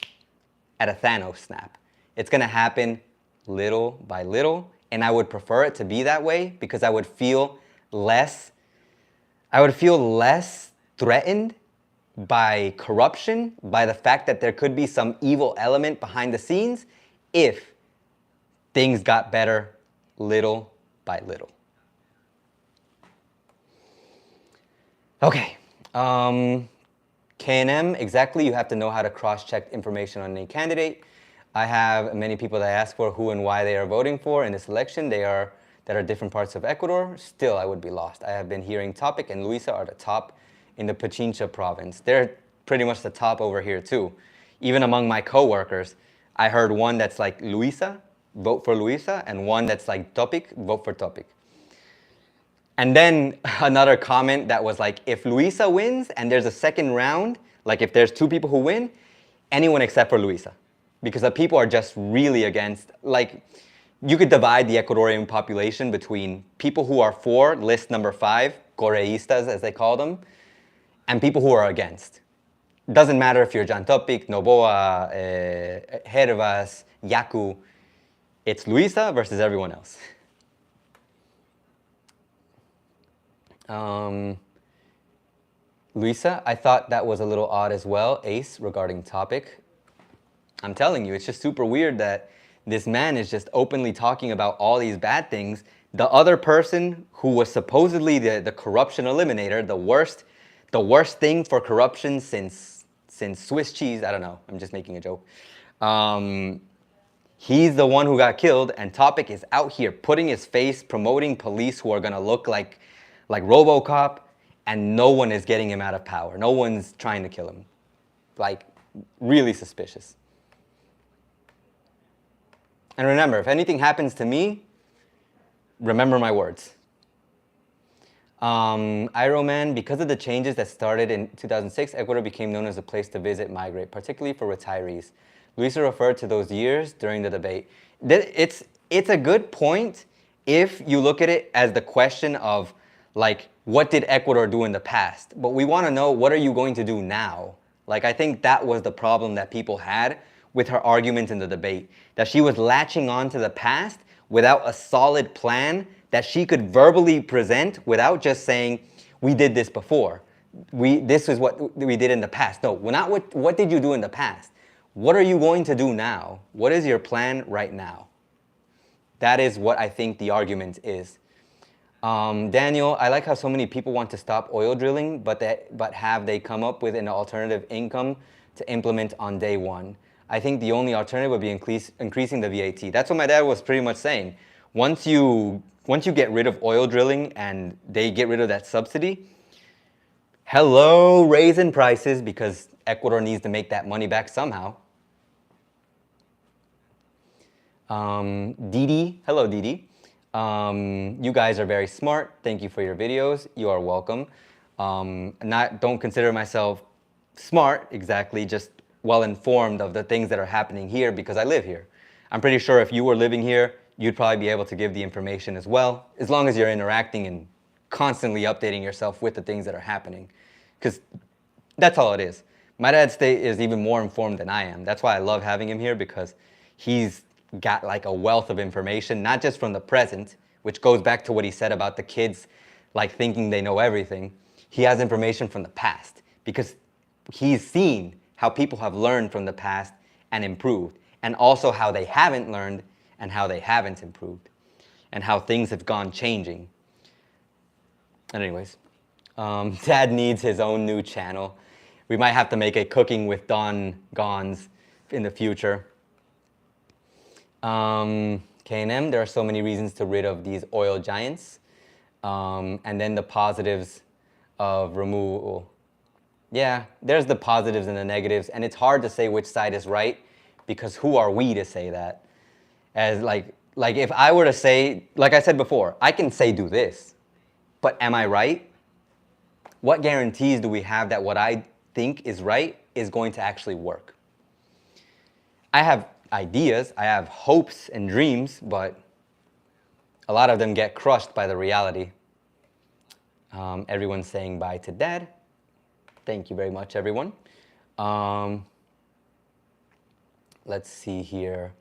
at a Thanos snap. It's going to happen little by little, and I would prefer it to be that way because I would feel less threatened by corruption, by the fact that there could be some evil element behind the scenes if things got better little by little. Okay. K&M, exactly. You have to know how to cross-check information on any candidate. I have many people that ask for who and why they are voting for in this election. That are different parts of Ecuador. Still, I would be lost. I have been hearing Topic and Luisa are the top in the Pichincha province. They're pretty much the top over here too. Even among my coworkers, I heard one that's like Luisa, vote for Luisa, and one that's like Topic, vote for Topic. And then another comment that was like, if Luisa wins and there's a second round, like if there's two people who win, anyone except for Luisa. Because the people are just really against, like, you could divide the Ecuadorian population between people who are for list number 5, Correístas as they call them, and people who are against. Doesn't matter if you're Jan Topic, Noboa, Hervas, Yaku, it's Luisa versus everyone else. Luisa, I thought that was a little odd as well. Ace, regarding Topic. I'm telling you, it's just super weird that this man is just openly talking about all these bad things. The other person who was supposedly the corruption eliminator, the worst thing for corruption since Swiss cheese, I don't know, I'm just making a joke. He's the one who got killed, and Topic is out here putting his face, promoting police who are gonna look like RoboCop, and no one is getting him out of power. No one's trying to kill him. Like, really suspicious. And remember, if anything happens to me, remember my words. Iroman, because of the changes that started in 2006, Ecuador became known as a place to visit, migrate, particularly for retirees. Luisa referred to those years during the debate. It's a good point if you look at it as the question of, like, what did Ecuador do in the past? But we want to know, what are you going to do now? Like, I think that was the problem that people had with her argument in the debate, that she was latching on to the past without a solid plan that she could verbally present without just saying, we did this before. This is what we did in the past. No, not what did you do in the past? What are you going to do now? What is your plan right now? That is what I think the argument is. Daniel, I like how so many people want to stop oil drilling, but have they come up with an alternative income to implement on day one? I think the only alternative would be increasing the VAT. That's what my dad was pretty much saying. Once you get rid of oil drilling and they get rid of that subsidy, hello, raising prices, because Ecuador needs to make that money back somehow. Didi, hello Didi. You guys are very smart. Thank you for your videos. You are welcome. Don't consider myself smart exactly, just well informed of the things that are happening here because I live here. I'm pretty sure if you were living here, you'd probably be able to give the information as well, as long as you're interacting and constantly updating yourself with the things that are happening. Because that's all it is. My dad is even more informed than I am. That's why I love having him here, because he's got like a wealth of information, not just from the present, which goes back to what he said about the kids like thinking they know everything. He has information from the past because he's seen how people have learned from the past and improved, and also how they haven't learned and how they haven't improved, and how things have gone changing. And anyways, Dad needs his own new channel. We might have to make a Cooking with Don Gons in the future. K&M, there are so many reasons to rid of these oil giants. And then the positives of removal. Yeah, there's the positives and the negatives, and it's hard to say which side is right, because who are we to say that? As like if I were to say, like I said before, I can say do this, but am I right? What guarantees do we have that what I think is right is going to actually work? I have ideas, I have hopes and dreams, but a lot of them get crushed by the reality. Everyone's saying bye to Dad. Thank you very much, everyone. Let's see here.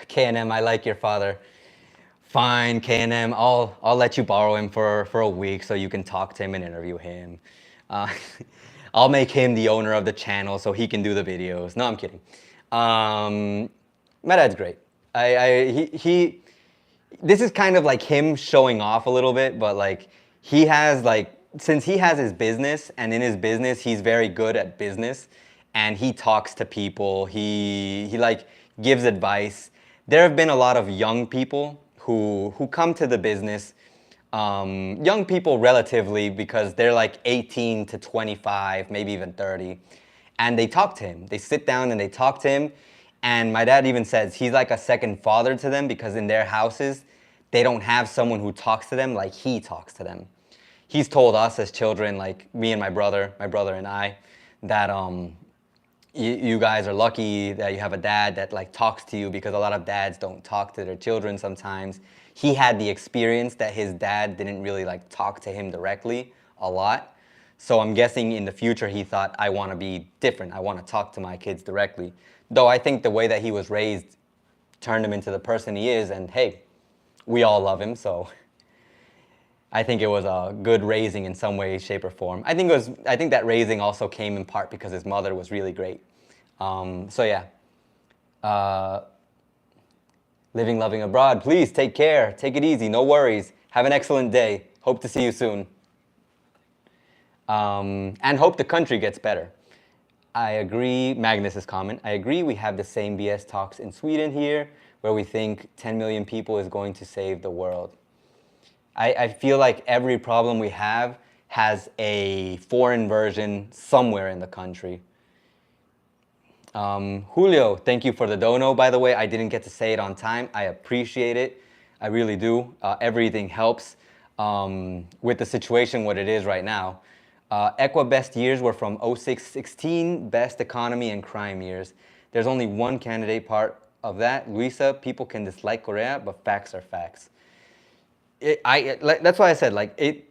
K&M, I like your father. Fine, K&M, I'll let you borrow him for a week so you can talk to him and interview him. I'll make him the owner of the channel so he can do the videos. No, I'm kidding. My dad's great. This is kind of like him showing off a little bit, but like he has like since he has his business, and in his business he's very good at business, and he talks to people, he like gives advice. There have been a lot of young people who come to the business, young people relatively, because they're like 18 to 25, maybe even 30, and they talk to him. They sit down and they talk to him, and my dad even says he's like a second father to them, because in their houses they don't have someone who talks to them like he talks to them. He's told us as children, like me and my brother and I, that you guys are lucky that you have a dad that like talks to you, because a lot of dads don't talk to their children sometimes. He had the experience that his dad didn't really like talk to him directly a lot. So I'm guessing in the future he thought, I want to be different. I want to talk to my kids directly. Though I think the way that he was raised turned him into the person he is, and hey, we all love him, so I think it was a good raising in some way, shape, or form. I think that raising also came in part because his mother was really great. So yeah, living, loving abroad. Please take care, take it easy, no worries. Have an excellent day. Hope to see you soon. And hope the country gets better. I agree, Magnus's comment. I agree, we have the same BS talks in Sweden here, where we think 10 million people is going to save the world. I feel like every problem we have has a foreign version somewhere in the country. Julio, thank you for the dono, by the way. I didn't get to say it on time. I appreciate it. I really do. Everything helps with the situation, what it is right now. Equa best years were from 06-16, best economy and crime years. There's only one candidate part of that. Luisa, people can dislike Korea, but facts are facts. That's why I said,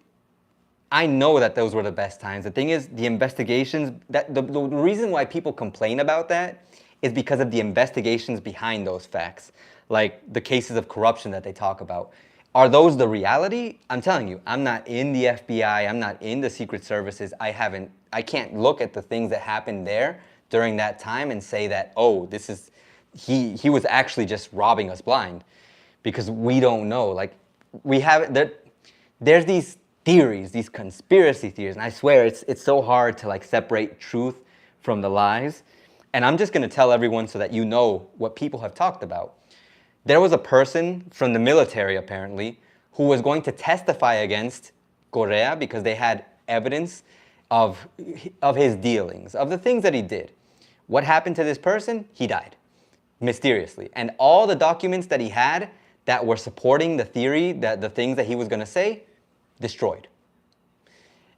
I know that those were the best times. The thing is, the investigations, the reason why people complain about that is because of the investigations behind those facts. Like the cases of corruption that they talk about. Are those the reality? I'm telling you, I'm not in the FBI, I'm not in the Secret Services. I can't look at the things that happened there during that time and say that, oh, he was actually just robbing us blind. Because we don't know. Like, there's these theories, these conspiracy theories, and I swear it's so hard to like separate truth from the lies. And I'm just gonna tell everyone so that you know what people have talked about. There was a person from the military, apparently, who was going to testify against Correa because they had evidence of his dealings, of the things that he did. What happened to this person? He died, mysteriously. And all the documents that he had that were supporting the theory, that the things that he was going to say, destroyed.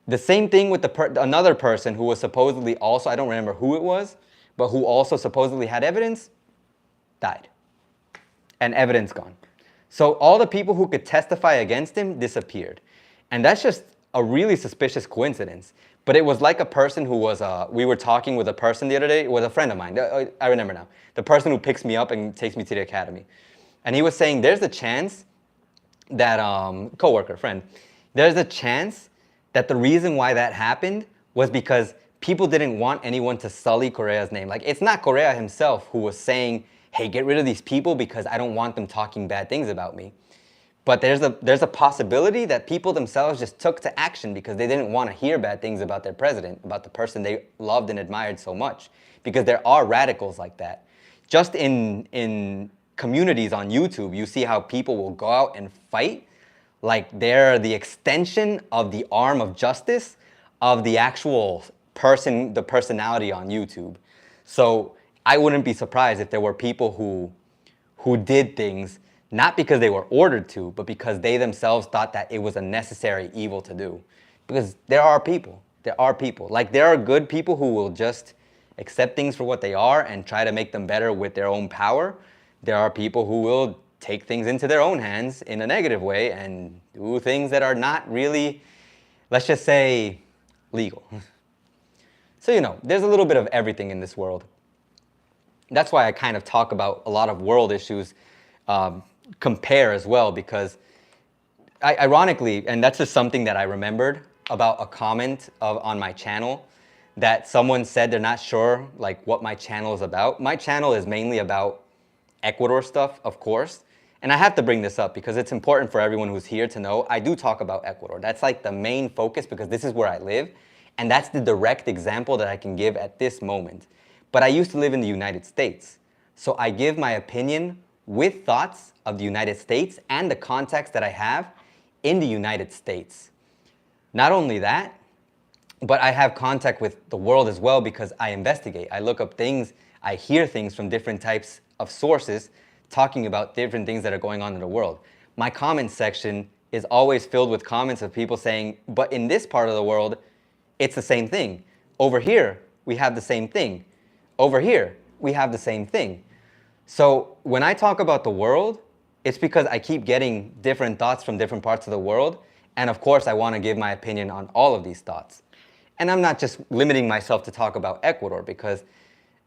The same thing with another person who was supposedly also, I don't remember who it was, but who also supposedly had evidence, died. And evidence gone. So all the people who could testify against him disappeared. And that's just a really suspicious coincidence. But it was like a person who was, we were talking with a person the other day, it was a friend of mine, I remember now. The person who picks me up and takes me to the academy. And he was saying there's a chance that, coworker, friend, there's a chance that the reason why that happened was because people didn't want anyone to sully Correa's name. Like, it's not Correa himself who was saying, hey, get rid of these people because I don't want them talking bad things about me. But there's a possibility that people themselves just took to action because they didn't want to hear bad things about their president, about the person they loved and admired so much. Because there are radicals like that. Just in communities on YouTube, you see how people will go out and fight like they're the extension of the arm of justice of the actual person, the personality on YouTube. So I wouldn't be surprised if there were people who did things not because they were ordered to, but because they themselves thought that it was a necessary evil to do. Because there are people. Like, there are good people who will just accept things for what they are and try to make them better with their own power. There are people who will take things into their own hands in a negative way and do things that are not really, let's just say, legal. So, you know, there's a little bit of everything in this world. That's why I kind of talk about a lot of world issues, compare as well, because ironically, and that's just something that I remembered about a comment on my channel, that someone said they're not sure like what my channel is about. My channel is mainly about Ecuador stuff, of course, And I have to bring this up because it's important for everyone who's here to know I do talk about Ecuador. That's like the main focus because this is where I live. And that's the direct example that I can give at this moment. But I used to live in the United States. So I give my opinion with thoughts of the United States and the context that I have in the United States. Not only that, but I have contact with the world as well because I investigate. I look up things, I hear things from different types of sources talking about different things that are going on in the world. My comment section is always filled with comments of people saying, but in this part of the world, it's the same thing. Over here, we have the same thing. Over here, we have the same thing. So when I talk about the world, it's because I keep getting different thoughts from different parts of the world. And of course, I want to give my opinion on all of these thoughts. And I'm not just limiting myself to talk about Ecuador because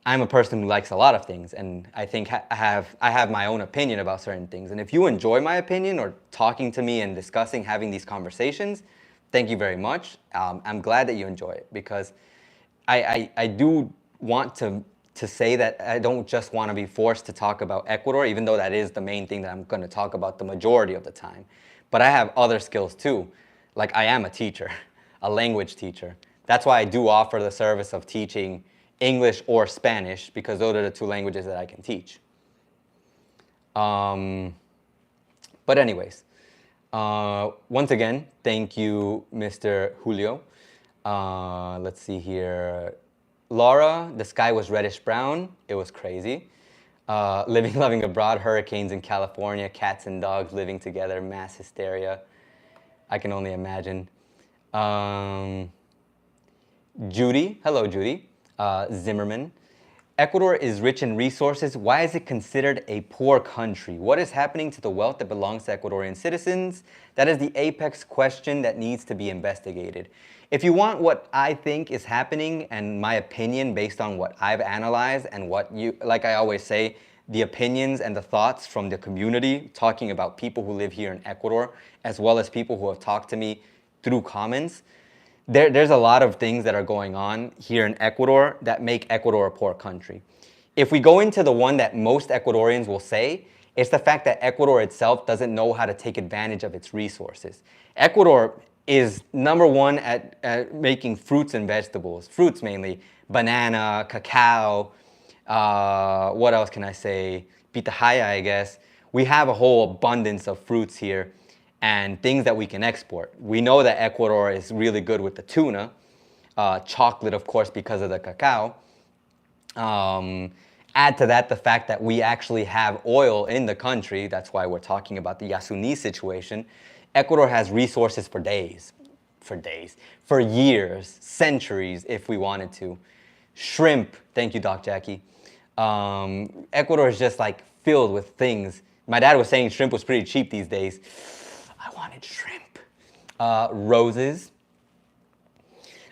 I'm a person who likes a lot of things. And I think I have my own opinion about certain things. And if you enjoy my opinion or talking to me and discussing, having these conversations, thank you very much. I'm glad that you enjoy it because I do want to say that I don't just want to be forced to talk about Ecuador, even though that is the main thing that I'm going to talk about the majority of the time. But I have other skills too. Like I am a teacher, a language teacher. That's why I do offer the service of teaching English or Spanish because those are the two languages that I can teach. But anyways, once again, thank you, Mr. Julio. Let's see here. Laura, the sky was reddish brown. It was crazy. Loving abroad, hurricanes in California, cats and dogs living together, mass hysteria. I can only imagine. Judy, hello Judy. Zimmerman. Ecuador is rich in resources. Why is it considered a poor country? What is happening to the wealth that belongs to Ecuadorian citizens? That is the apex question that needs to be investigated. If you want what I think is happening and my opinion based on what I've analyzed and what you, like I always say, the opinions and the thoughts from the community talking about people who live here in Ecuador, as well as people who have talked to me through comments, there's a lot of things that are going on here in Ecuador that make Ecuador a poor country. If we go into the one that most Ecuadorians will say, it's the fact that Ecuador itself doesn't know how to take advantage of its resources. Ecuador is number one at making fruits and vegetables, fruits mainly, banana, cacao, what else can I say? Pitahaya, I guess. We have a whole abundance of fruits here and things that we can export. We know that Ecuador is really good with the tuna, chocolate, of course, because of the cacao. Add to that the fact that we actually have oil in the country. That's why we're talking about the Yasuni situation. Ecuador has resources for years, centuries, if we wanted to. Shrimp, thank you, Doc Jackie. Ecuador is just like filled with things. My dad was saying shrimp was pretty cheap these days. I wanted shrimp. Roses.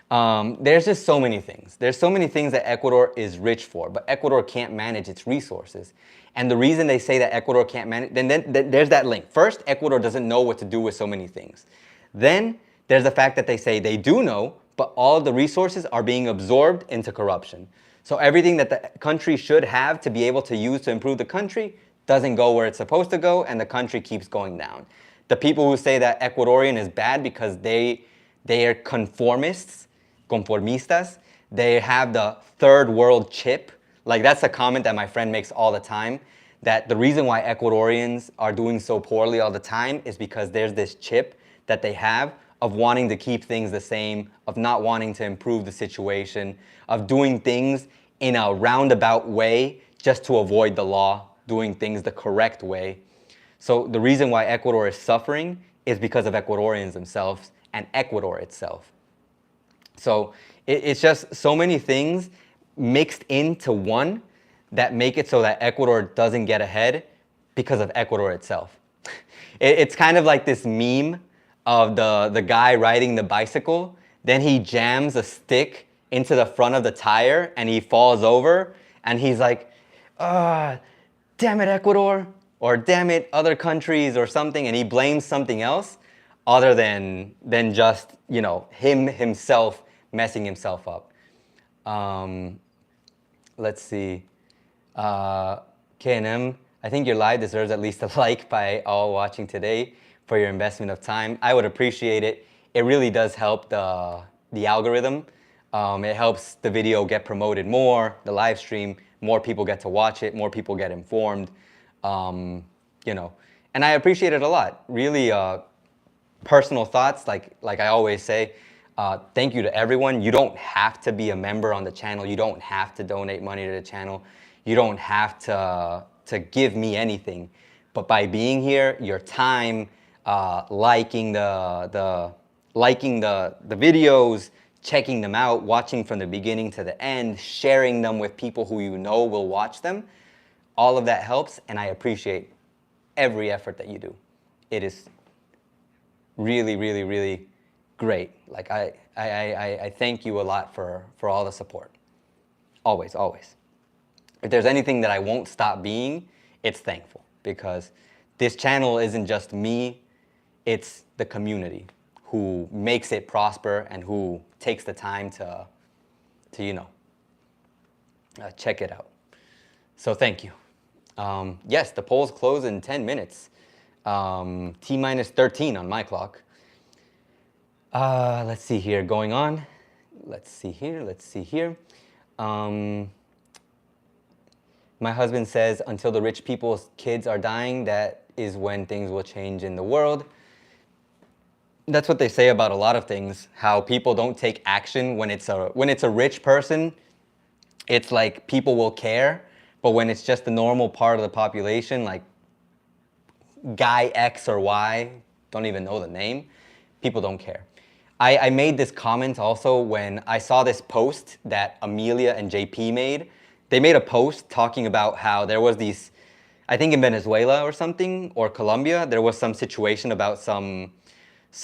There's just so many things. There's so many things that Ecuador is rich for, but Ecuador can't manage its resources. And the reason they say that Ecuador can't manage, then there's that link. First, Ecuador doesn't know what to do with so many things. Then there's the fact that they say they do know, but all of the resources are being absorbed into corruption. So everything that the country should have to be able to use to improve the country doesn't go where it's supposed to go, and the country keeps going down. The people who say that Ecuadorian is bad because they are conformists, conformistas, they have the third world chip. Like that's a comment that my friend makes all the time, that the reason why Ecuadorians are doing so poorly all the time is because there's this chip that they have of wanting to keep things the same, of not wanting to improve the situation, of doing things in a roundabout way just to avoid the law, doing things the correct way. So the reason why Ecuador is suffering is because of Ecuadorians themselves and Ecuador itself. So it's just so many things mixed into one that make it so that Ecuador doesn't get ahead because of Ecuador itself. It's kind of like this meme of the guy riding the bicycle, then he jams a stick into the front of the tire and he falls over and he's like, damn it, Ecuador, or damn it, other countries or something, and he blames something else other than just, you know, himself messing himself up. Let's see. K&M, I think your live deserves at least a like by all watching today for your investment of time. I would appreciate it. It really does help the algorithm. It helps the video get promoted more, the live stream, more people get to watch it, more people get informed, you know. And I appreciate it a lot. Really personal thoughts, like I always say, thank you to everyone. You don't have to be a member on the channel. You don't have to donate money to the channel. You don't have to give me anything. But by being here, your time, liking the videos, checking them out, watching from the beginning to the end, sharing them with people who you know will watch them, all of that helps, and I appreciate every effort that you do. It is really, really, really great. Like I thank you a lot for all the support. Always, always. If there's anything that I won't stop being, it's thankful, because this channel isn't just me, it's the community who makes it prosper and who takes the time to you know, check it out. So thank you. Yes, the polls close in 10 minutes. T-minus 13 on my clock. Let's see here, going on. Let's see here. My husband says, until the rich people's kids are dying, that is when things will change in the world. That's what they say about a lot of things, how people don't take action when it's a rich person. It's like people will care, but when it's just the normal part of the population, like guy X or Y, don't even know the name, people don't care. I made this comment also when I saw this post that Amelia and JP made. They made a post talking about how there was these, I think in Venezuela or something, or Colombia, there was some situation about some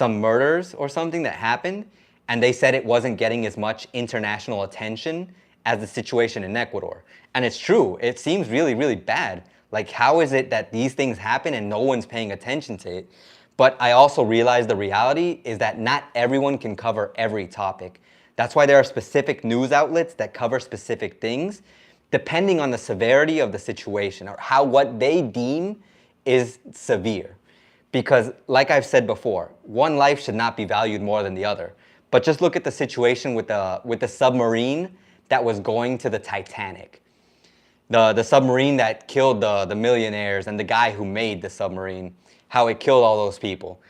murders or something that happened, and they said it wasn't getting as much international attention as the situation in Ecuador. And it's true, it seems really, really bad. Like, how is it that these things happen and no one's paying attention to it? But I also realize the reality is that not everyone can cover every topic. That's why there are specific news outlets that cover specific things, depending on the severity of the situation or what they deem is severe. Because like I've said before, one life should not be valued more than the other. But just look at the situation with the submarine that was going to the Titanic. The submarine that killed the millionaires and the guy who made the submarine, how it killed all those people.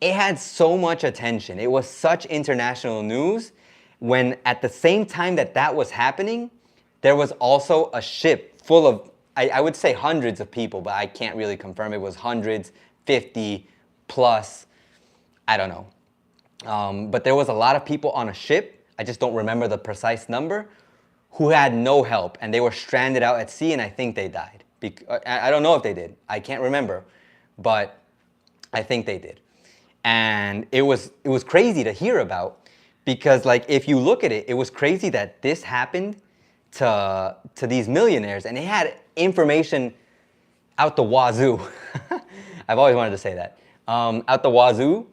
It had so much attention. It was such international news when at the same time that was happening, there was also a ship full of, I would say hundreds of people, but I can't really confirm it was hundreds, 50 plus, I don't know. But there was a lot of people on a ship, I just don't remember the precise number, who had no help, and they were stranded out at sea, and I think they died. I don't know if they did, I can't remember, but I think they did. And it was crazy to hear about, because like if you look at it, it was crazy that this happened to these millionaires, and they had information out the wazoo. I've always wanted to say that. Out the wazoo.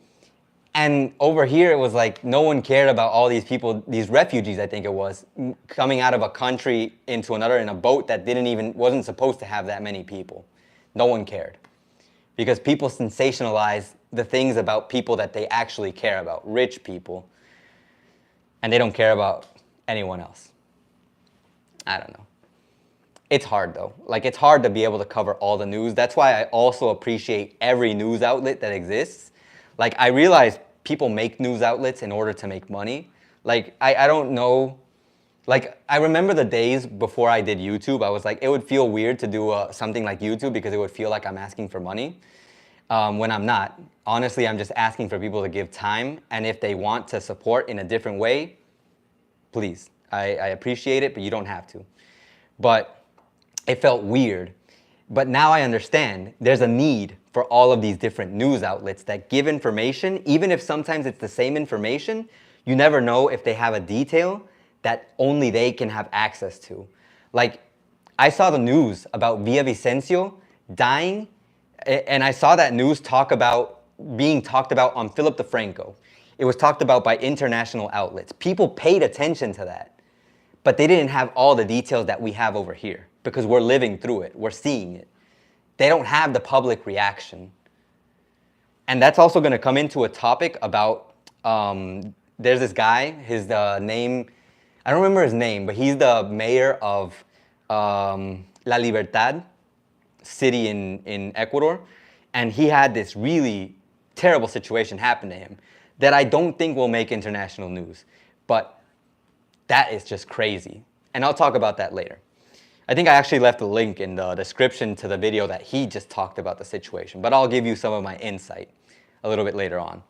And over here, it was like no one cared about all these people, these refugees, I think it was, coming out of a country into another in a boat that wasn't supposed to have that many people. No one cared. Because people sensationalize the things about people that they actually care about, rich people, and they don't care about anyone else. I don't know. It's hard though. Like, it's hard to be able to cover all the news. That's why I also appreciate every news outlet that exists. Like, I realize people make news outlets in order to make money. Like, I don't know. Like, I remember the days before I did YouTube, I was like, it would feel weird to do something like YouTube because it would feel like I'm asking for money when I'm not. Honestly, I'm just asking for people to give time. And if they want to support in a different way, please. I appreciate it, but you don't have to. But it felt weird. But now I understand there's a need for all of these different news outlets that give information, even if sometimes it's the same information, you never know if they have a detail that only they can have access to. Like, I saw the news about Villavicencio dying, and I saw that news being talked about on Philip DeFranco. It was talked about by international outlets. People paid attention to that, but they didn't have all the details that we have over here because we're living through it, we're seeing it. they don't have the public reaction. And that's also going to come into a topic about, there's this guy, his name, I don't remember his name, but he's the mayor of La Libertad city in Ecuador. And he had this really terrible situation happen to him that I don't think will make international news. But that is just crazy. And I'll talk about that later. I think I actually left a link in the description to the video that he just talked about the situation, but I'll give you some of my insight a little bit later on.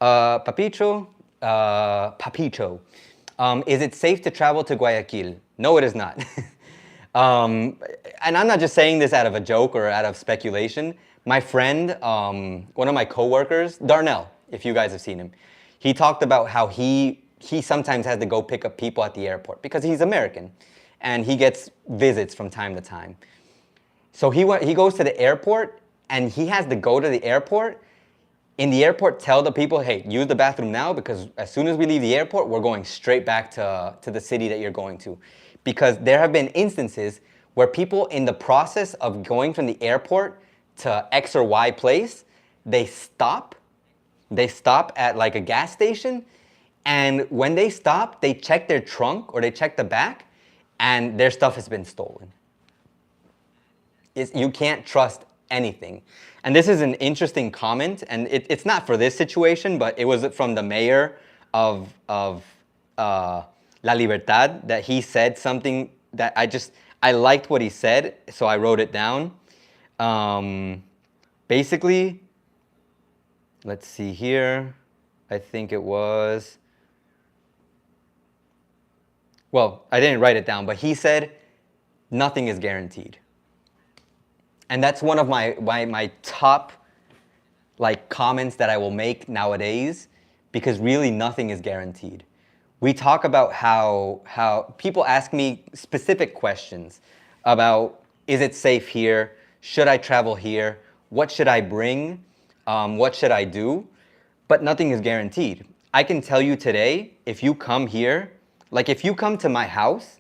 Papicho, is it safe to travel to Guayaquil? No, it is not. And I'm not just saying this out of a joke or out of speculation. My friend, one of my coworkers, Darnell, if you guys have seen him, he talked about how he sometimes has to go pick up people at the airport because he's American. And he gets visits from time to time. So he goes to the airport, and he has to go to the airport. In the airport, tell the people, hey, use the bathroom now, because as soon as we leave the airport, we're going straight back to the city that you're going to. Because there have been instances where people in the process of going from the airport to X or Y place, they stop at like a gas station, and when they stop, they check their trunk or they check the back, and their stuff has been stolen. You can't trust anything. And this is an interesting comment, and it's not for this situation, but it was from the mayor of La Libertad, that he said something that I liked what he said, so I wrote it down. Basically, let's see here. I think it was, well, I didn't write it down, but he said, nothing is guaranteed. And that's one of my top comments that I will make nowadays, because really nothing is guaranteed. We talk about how people ask me specific questions about, is it safe here? Should I travel here? What should I bring? What should I do? But nothing is guaranteed. I can tell you today, if you come here, if you come to my house,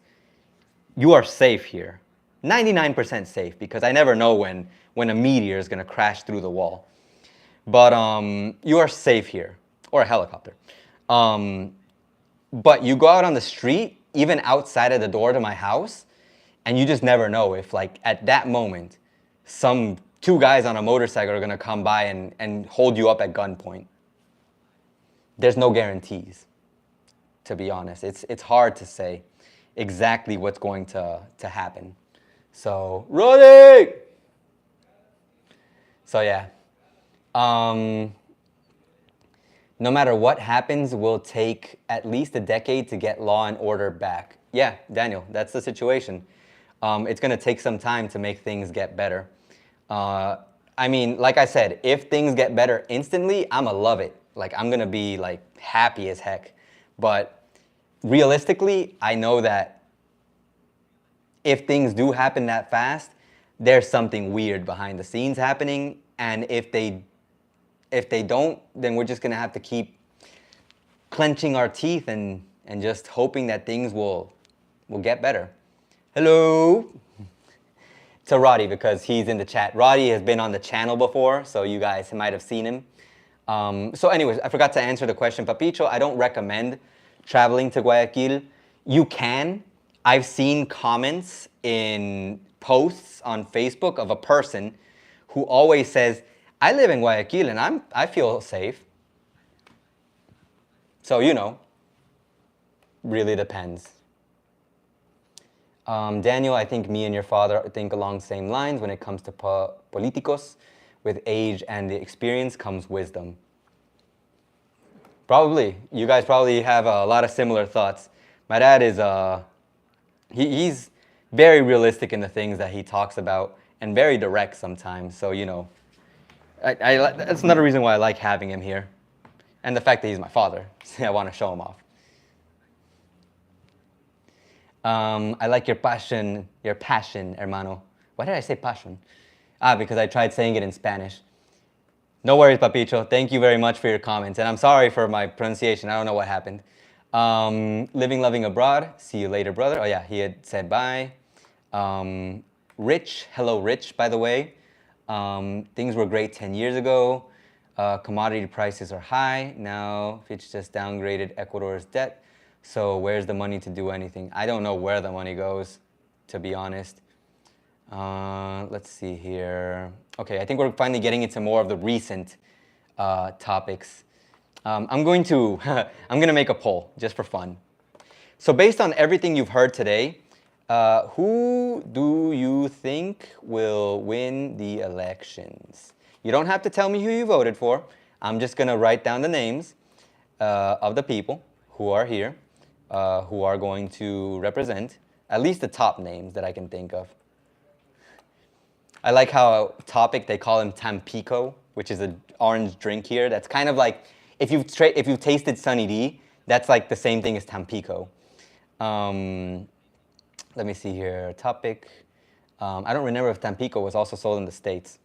you are safe here. 99% safe, because I never know when a meteor is going to crash through the wall. But you are safe here, or a helicopter. But you go out on the street, even outside of the door to my house, and you just never know if, at that moment, some two guys on a motorcycle are going to come by and hold you up at gunpoint. There's no guarantees, to be honest. It's hard to say exactly what's going to happen. So, running! So yeah. No matter what happens, we'll take at least a decade to get law and order back. Yeah, Daniel, that's the situation. It's going to take some time to make things get better. I mean, like I said, if things get better instantly, I'm going to love it. I'm going to be, happy as heck. But realistically, I know that if things do happen that fast, there's something weird behind the scenes happening. And if they don't, then we're just going to have to keep clenching our teeth and just hoping that things will get better. Hello to Roddy, because he's in the chat. Roddy has been on the channel before, so you guys might have seen him. So anyways, I forgot to answer the question. Papicho, I don't recommend traveling to Guayaquil. You can. I've seen comments in posts on Facebook of a person who always says, I live in Guayaquil and I feel safe. So, really depends. Daniel, I think me and your father think along the same lines when it comes to políticos. With age and the experience comes wisdom. Probably. You guys probably have a lot of similar thoughts. My dad is, he's very realistic in the things that he talks about and very direct sometimes. So, that's another reason why I like having him here. And the fact that he's my father. I want to show him off. I like your passion, hermano. Why did I say passion? Because I tried saying it in Spanish. No worries, Papicho. Thank you very much for your comments. And I'm sorry for my pronunciation. I don't know what happened. Living, loving abroad. See you later, brother. Oh, yeah, he had said bye. Rich. Hello, Rich, by the way. Things were great 10 years ago. Commodity prices are high. Now Fitch just downgraded Ecuador's debt. So where's the money to do anything? I don't know where the money goes, to be honest. Let's see here. Okay, I think we're finally getting into more of the recent topics. I'm going to make a poll just for fun. So based on everything you've heard today, who do you think will win the elections? You don't have to tell me who you voted for. I'm just going to write down the names of the people who are here, who are going to represent, at least the top names that I can think of. I like how Topic, they call him Tampico, which is an orange drink here. That's kind of like, if you've tasted Sunny D, that's like the same thing as Tampico. Let me see here, Topic. I don't remember if Tampico was also sold in the States.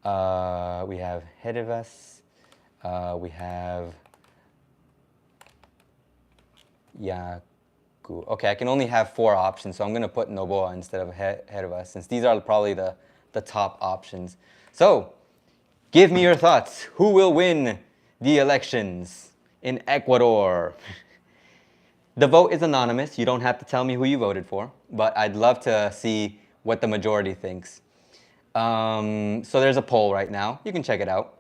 We have Hedivas. We have Yaku. Okay, I can only have 4 options, so I'm going to put Noboa instead of Hedivas, since these are probably the top options. So, give me your thoughts. Who will win the elections in Ecuador? The vote is anonymous. You don't have to tell me who you voted for, but I'd love to see what the majority thinks. So there's a poll right now. You can check it out.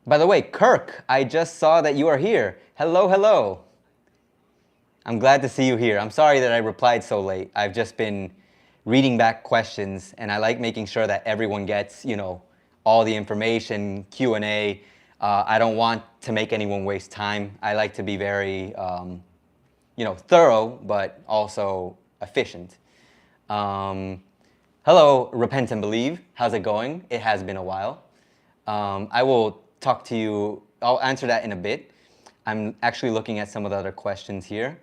By the way, Kirk, I just saw that you are here. Hello, hello. I'm glad to see you here. I'm sorry that I replied so late. I've just been reading back questions, and I like making sure that everyone gets, all the information, Q&A. I don't want to make anyone waste time. I like to be very, thorough, but also efficient. Hello, Repent and Believe. How's it going? It has been a while. I will talk to you. I'll answer that in a bit. I'm actually looking at some of the other questions here.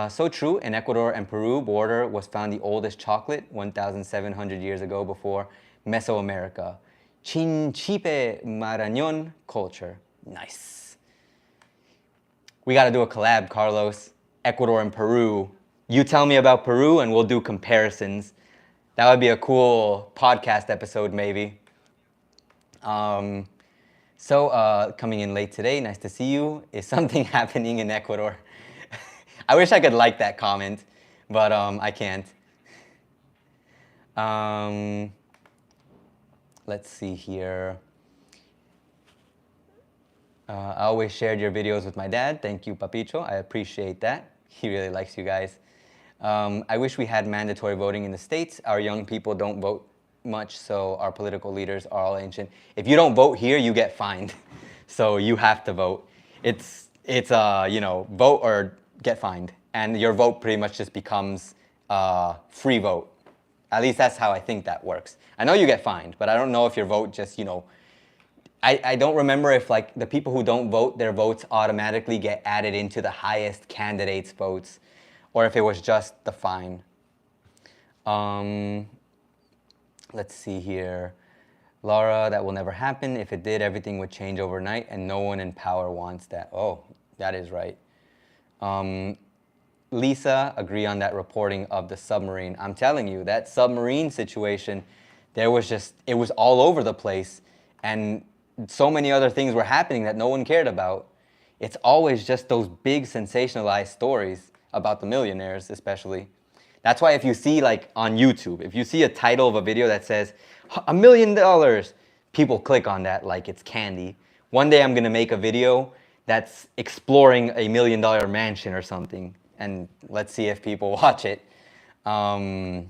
So true, in Ecuador and Peru border was found the oldest chocolate 1,700 years ago before Mesoamerica. Chinchipe Marañón culture. Nice. We got to do a collab, Carlos. Ecuador and Peru. You tell me about Peru and we'll do comparisons. That would be a cool podcast episode, maybe. Coming in late today, nice to see you. Is something happening in Ecuador? I wish I could like that comment, but I can't. Let's see here. I always shared your videos with my dad. Thank you, Papicho. I appreciate that. He really likes you guys. I wish we had mandatory voting in the States. Our young people don't vote much, so our political leaders are all ancient. If you don't vote here, you get fined. So you have to vote. It's vote or get fined. And your vote pretty much just becomes free vote. At least that's how I think that works. I know you get fined, but I don't know if your vote just, I don't remember if like the people who don't vote, their votes automatically get added into the highest candidate's votes, or if it was just the fine. Let's see here. Laura, that will never happen. If it did, everything would change overnight, and no one in power wants that. Oh, that is right. Lisa, agree on that reporting of the submarine. I'm telling you, that submarine situation, it was all over the place, and so many other things were happening that no one cared about. It's always just those big sensationalized stories about the millionaires, especially. That's why if you see like on YouTube, if you see a title of a video that says $1 million, people click on that like it's candy. One day I'm gonna make a video that's exploring a $1 million mansion or something, and let's see if people watch it. I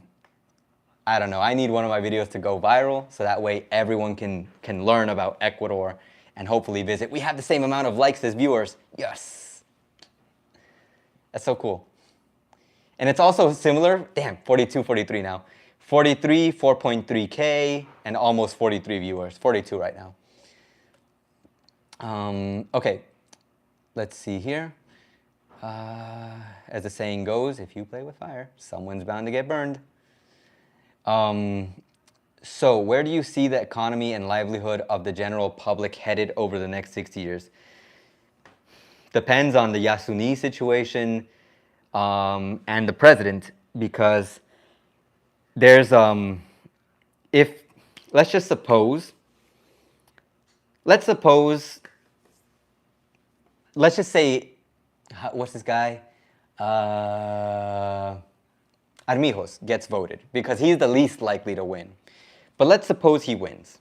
don't know, I need one of my videos to go viral so that way everyone can learn about Ecuador and hopefully visit. We have the same amount of likes as viewers. Yes. That's so cool. And it's also similar, damn, 42, 43 now. 43, 4.3K, and almost 43 viewers. 42 right now. Okay, let's see here. As the saying goes, if you play with fire, someone's bound to get burned. So where do you see the economy and livelihood of the general public headed over the next 60 years? Depends on the Yasuni situation and the president, because there's if let's just suppose let's just say, what's this guy? Armijos gets voted because he's the least likely to win. But let's suppose he wins.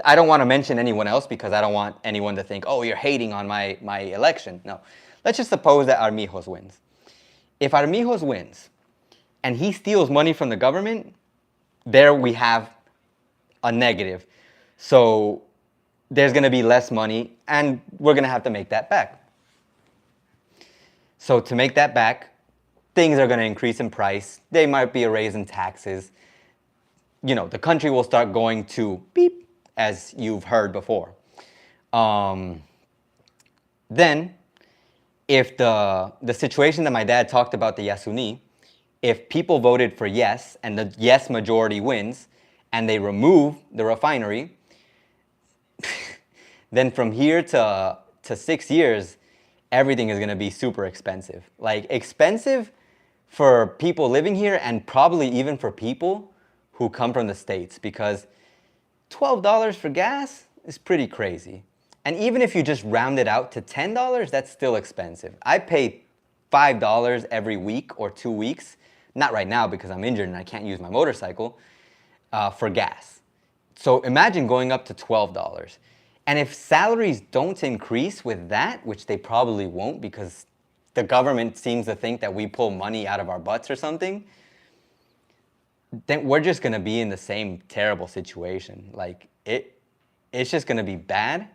I don't want to mention anyone else because I don't want anyone to think, oh, you're hating on my election. No. Let's just suppose that Armijos wins. If Armijos wins and he steals money from the government, there we have a negative. So there's going to be less money, and we're going to have to make that back. So to make that back, things are going to increase in price. There might be a raise in taxes. You know, the country will start going to beep, as you've heard before. Then, if the situation that my dad talked about, the Yasuni, if people voted for yes, and the yes majority wins, and they remove the refinery, then from here to 6 years, everything is going to be super expensive. Like, expensive for people living here and probably even for people who come from the States, because $12 for gas is pretty crazy. And even if you just round it out to $10, that's still expensive. I pay $5 every week or 2 weeks, not right now because I'm injured and I can't use my motorcycle, for gas. So imagine going up to $12. And if salaries don't increase with that, which they probably won't because the government seems to think that we pull money out of our butts or something, then we're just going to be in the same terrible situation. Like, it's just going to be bad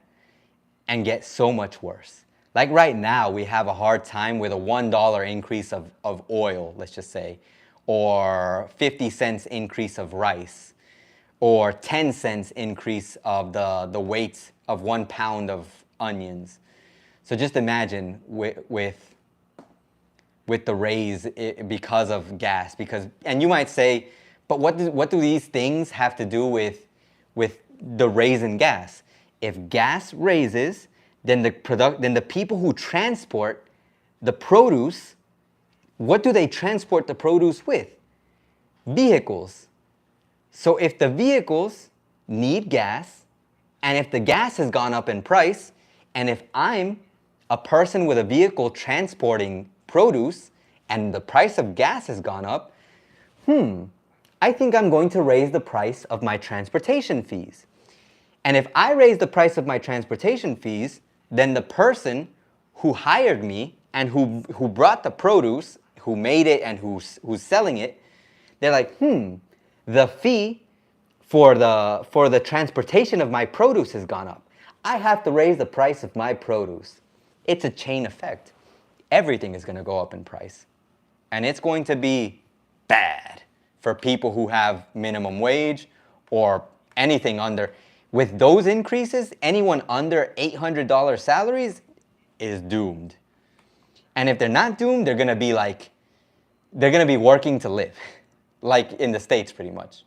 and get so much worse. Like right now, we have a hard time with a $1 increase of oil, let's just say, or 50 cents increase of rice, or 10 cents increase of the weight of 1 pound of onions. So just imagine with the raise because of gas. And you might say, but what do these things have to do with the raise in gas? If gas raises, then the people who transport the produce, what do they transport the produce with? Vehicles. So if the vehicles need gas, and if the gas has gone up in price, and if I'm a person with a vehicle transporting produce, and the price of gas has gone up, I think I'm going to raise the price of my transportation fees. And if I raise the price of my transportation fees, then the person who hired me and who brought the produce, who made it and who's selling it, they're like, the fee for the transportation of my produce has gone up. I have to raise the price of my produce. It's a chain effect. Everything is going to go up in price. And it's going to be bad for people who have minimum wage or anything under. With those increases, anyone under $800 salaries is doomed. And if they're not doomed, they're going to be working to live, like in the States pretty much.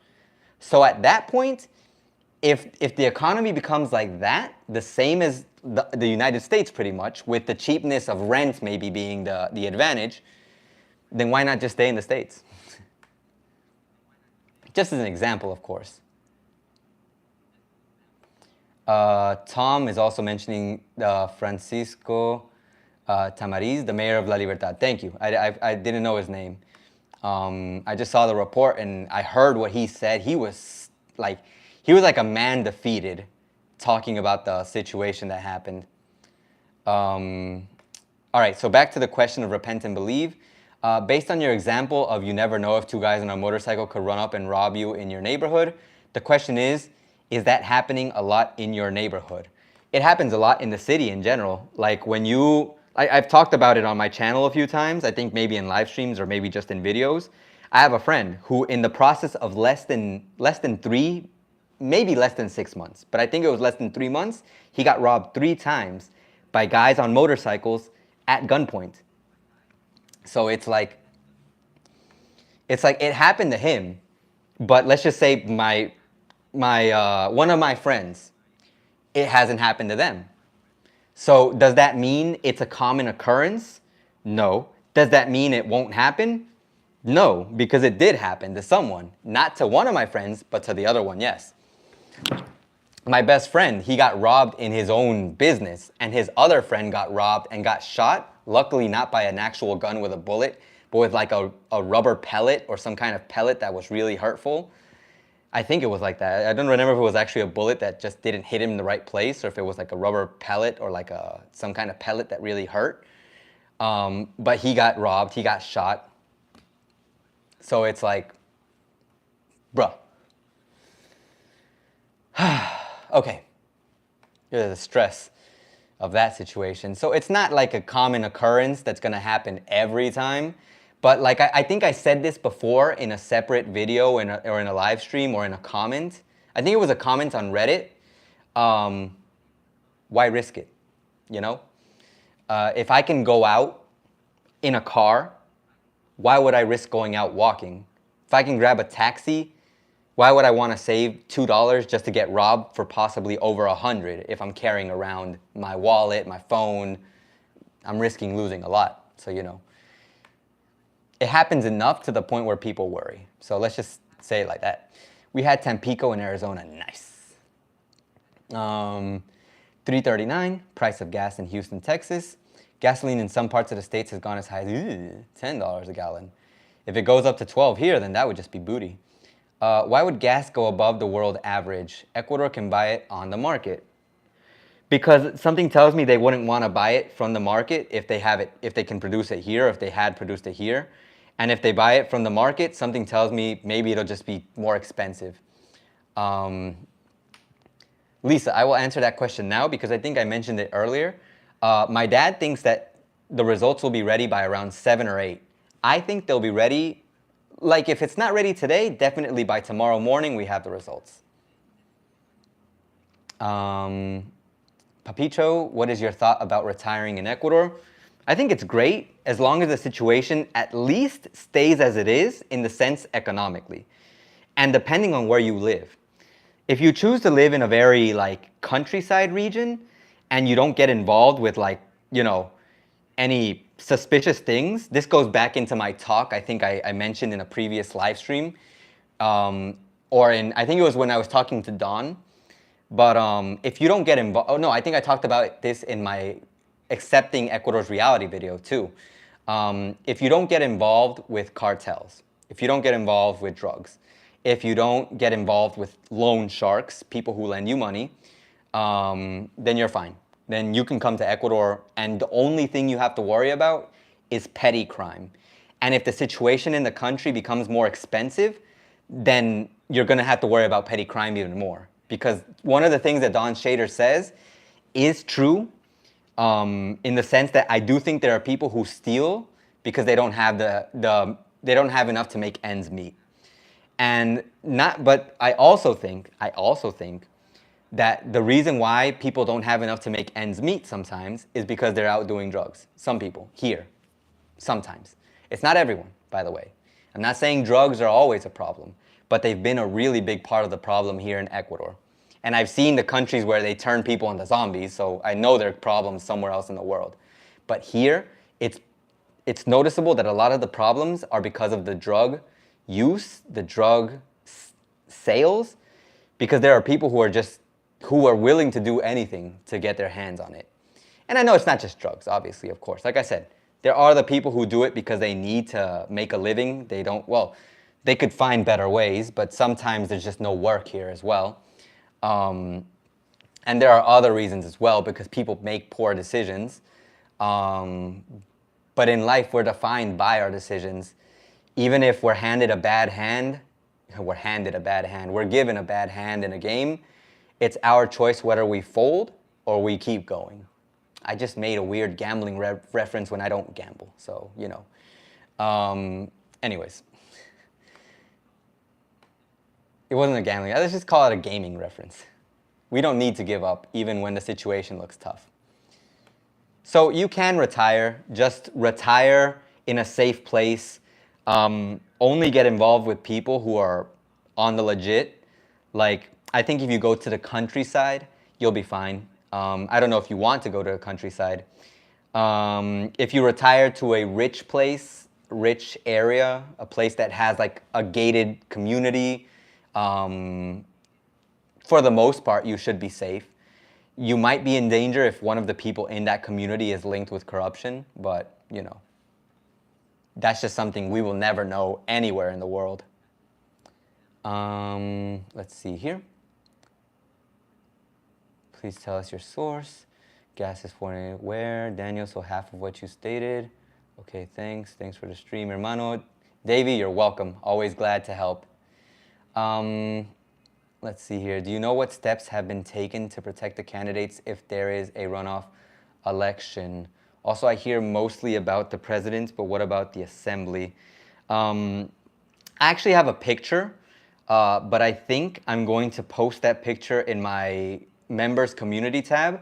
So at that point, if the economy becomes like that, the same as the United States pretty much, with the cheapness of rent maybe being the advantage, then why not just stay in the States? Just as an example, of course. Tom is also mentioning Francisco Tamariz, the mayor of La Libertad. Thank you. I didn't know his name. I just saw the report and I heard what he said. He was like a man defeated, talking about the situation that happened. All right, so back to the question of repent and believe. Based on your example of you never know if two guys on a motorcycle could run up and rob you in your neighborhood, the question is that happening a lot in your neighborhood? It happens a lot in the city in general. Like when I've talked about it on my channel a few times, I think maybe in live streams or maybe just in videos. I have a friend who in the process of less than 3, maybe less than 6 months, but I think it was less than 3 months, he got robbed 3 times by guys on motorcycles at gunpoint. So it's like it happened to him, but let's just say my one of my friends, it hasn't happened to them. So does that mean it's a common occurrence? No. Does that mean it won't happen? No, because it did happen to someone. Not to one of my friends, but to the other one, yes. My best friend, he got robbed in his own business, and his other friend got robbed and got shot. Luckily, not by an actual gun with a bullet, but with like a rubber pellet or some kind of pellet that was really hurtful. I think it was like that. I don't remember if it was actually a bullet that just didn't hit him in the right place, or if it was like a rubber pellet or like some kind of pellet that really hurt. But he got robbed, he got shot. So it's like, bruh. Okay. The stress of that situation. So it's not like a common occurrence that's gonna happen every time. But like I think I said this before in a separate video or in a live stream or in a comment. I think it was a comment on Reddit. Why risk it? You know? If I can go out in a car, why would I risk going out walking? If I can grab a taxi, why would I want to save $2 just to get robbed for possibly over $100 if I'm carrying around my wallet, my phone? I'm risking losing a lot, so you know. It happens enough to the point where people worry. So let's just say it like that. We had Tampico in Arizona, nice. 339, price of gas in Houston, Texas. Gasoline in some parts of the states has gone as high as $10 a gallon. If it goes up to 12 here, then that would just be booty. Why would gas go above the world average? Ecuador can buy it on the market. Because something tells me they wouldn't want to buy it from the market if they have it, if they can produce it here, if they had produced it here. And if they buy it from the market, something tells me maybe it'll just be more expensive. Lisa, I will answer that question now because I think I mentioned it earlier. My dad thinks that the results will be ready by around 7 or 8. I think they'll be ready, like if it's not ready today, definitely by tomorrow morning we have the results. Papicho, what is your thought about retiring in Ecuador? I think it's great as long as the situation at least stays as it is in the sense economically. And depending on where you live. If you choose to live in a very like countryside region and you don't get involved with like, you know, any suspicious things, this goes back into my talk I think I mentioned in a previous live stream. I think it was when I was talking to Don. But if you don't get involved, oh no, I think I talked about this in my accepting Ecuador's reality video too. If you don't get involved with cartels, if you don't get involved with drugs, if you don't get involved with loan sharks, people who lend you money, then you're fine. Then you can come to Ecuador and the only thing you have to worry about is petty crime. And if the situation in the country becomes more expensive, then you're gonna have to worry about petty crime even more. Because one of the things that Don Shader says is true in the sense that I do think there are people who steal because they don't have they don't have enough to make ends meet. But I also think that the reason why people don't have enough to make ends meet sometimes is because they're out doing drugs. Some people here, sometimes. It's not everyone, by the way. I'm not saying drugs are always a problem, but they've been a really big part of the problem here in Ecuador. And I've seen the countries where they turn people into zombies, so I know there are problems somewhere else in the world. But here, it's noticeable that a lot of the problems are because of the drug use, the drug sales, because there are people who are willing to do anything to get their hands on it. And I know it's not just drugs, obviously, of course. Like I said, there are the people who do it because they need to make a living. They could find better ways, but sometimes there's just no work here as well. And there are other reasons as well, because people make poor decisions. But in life, we're defined by our decisions. Even if we're handed a bad hand, we're given a bad hand in a game, it's our choice whether we fold or we keep going. I just made a weird gambling reference when I don't gamble, so, you know. Anyways. It wasn't a gambling, let's just call it a gaming reference. We don't need to give up, even when the situation looks tough. So you can retire, just retire in a safe place. Only get involved with people who are on the legit. Like, I think if you go to the countryside, you'll be fine. I don't know if you want to go to the countryside. If you retire to a rich place, rich area, a place that has like a gated community, for the most part, you should be safe. You might be in danger if one of the people in that community is linked with corruption, but you know, that's just something we will never know anywhere in the world. Let's see here. Please tell us your source. Gas is pouring where? Daniel, so half of what you stated. Okay, thanks. Thanks for the stream, hermano. Davey, you're welcome. Always glad to help. Let's see here. Do you know what steps have been taken to protect the candidates if there is a runoff election? Also, I hear mostly about the president, but what about the assembly? I actually have a picture, but I think I'm going to post that picture in my members community tab.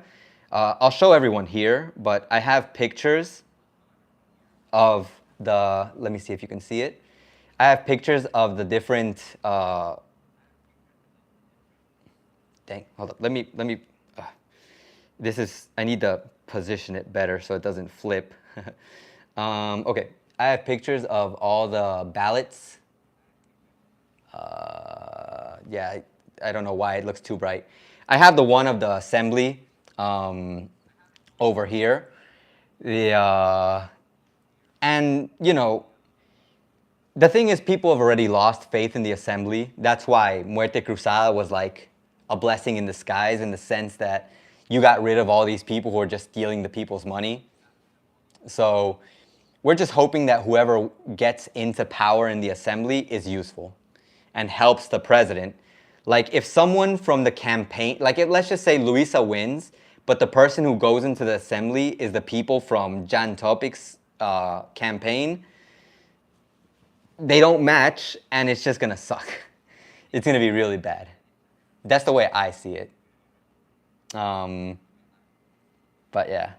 I'll show everyone here, but I have pictures of the, let me see if you can see it. I have pictures of the different, dang, hold up, let me, this is, I need to position it better so it doesn't flip. Okay, I have pictures of all the ballots. Yeah, I don't know why it looks too bright. I have the one of the assembly over here. And, you know, the thing is people have already lost faith in the assembly. That's why Muerte Cruzada was like a blessing in disguise in the sense that you got rid of all these people who are just stealing the people's money. So we're just hoping that whoever gets into power in the assembly is useful and helps the president. Like if someone from the campaign, like if, let's just say Luisa wins, but the person who goes into the assembly is the people from Jan Topic's campaign, they don't match and it's just gonna suck. It's gonna be really bad. That's the way I see it. But yeah.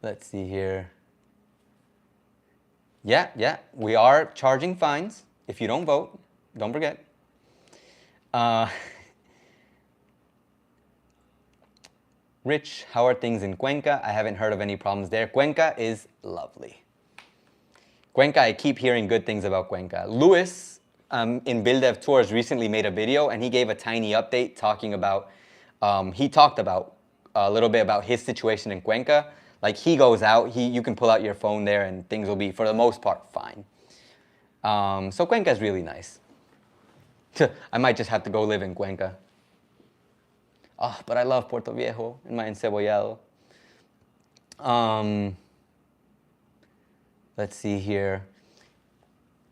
Let's see here. Yeah, we are charging fines if you don't vote. Don't forget. Rich, how are things in Cuenca? I haven't heard of any problems there. Cuenca is lovely. Cuenca, I keep hearing good things about Cuenca. Luis in BuildDev Tours recently made a video and he gave a tiny update talking about, he talked about a little bit about his situation in Cuenca. Like he goes out, you can pull out your phone there and things will be, for the most part, fine. So Cuenca is really nice. I might just have to go live in Cuenca. Oh, but I love Puerto Viejo and my encebollado. Let's see here.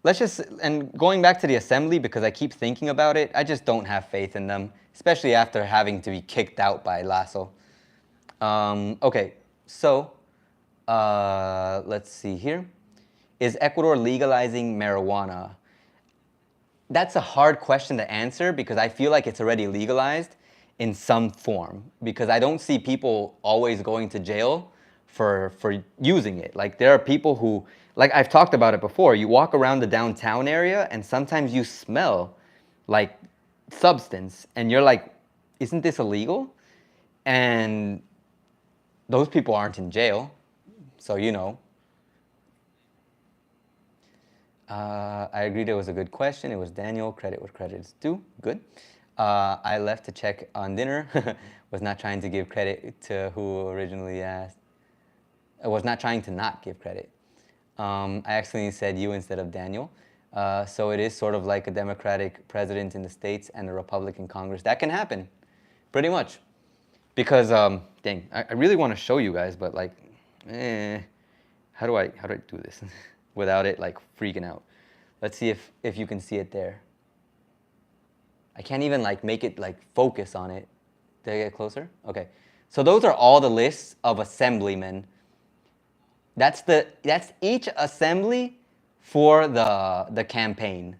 And going back to the assembly, because I keep thinking about it, I just don't have faith in them, especially after having to be kicked out by Lasso. Okay, so let's see here. Is Ecuador legalizing marijuana? That's a hard question to answer because I feel like it's already legalized in some form, because I don't see people always going to jail for using it. Like there are people who, like I've talked about it before, you walk around the downtown area and sometimes you smell like substance and you're like, isn't this illegal? And those people aren't in jail, so you know. I agreed it was a good question. It was Daniel, credit where credit is due, good. I left to check on dinner, was not trying to give credit to who originally asked. I was not trying to not give credit. I accidentally said you instead of Daniel. So it is sort of like a Democratic president in the States and a Republican Congress. That can happen, pretty much. Because, dang, I really want to show you guys, but like, how do I do this without it like freaking out? Let's see if you can see it there. I can't even like make it like focus on it. Did I get closer? Okay. So those are all the lists of assemblymen. That's each assembly for the campaign,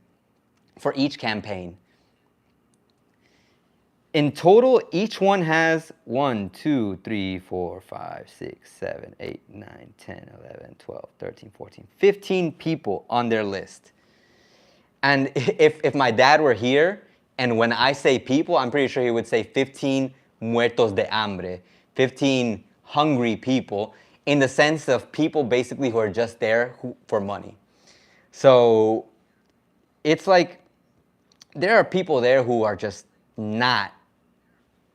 for each campaign. In total, each one has 1, 2, 3, 4, 5, 6, 7, 8, 9, 10, 11, 12, 13, 14, 15 people on their list. And if my dad were here, and when I say people, I'm pretty sure he would say 15 muertos de hambre, 15 hungry people, in the sense of people basically who are just there for money. So it's like there are people there who are just not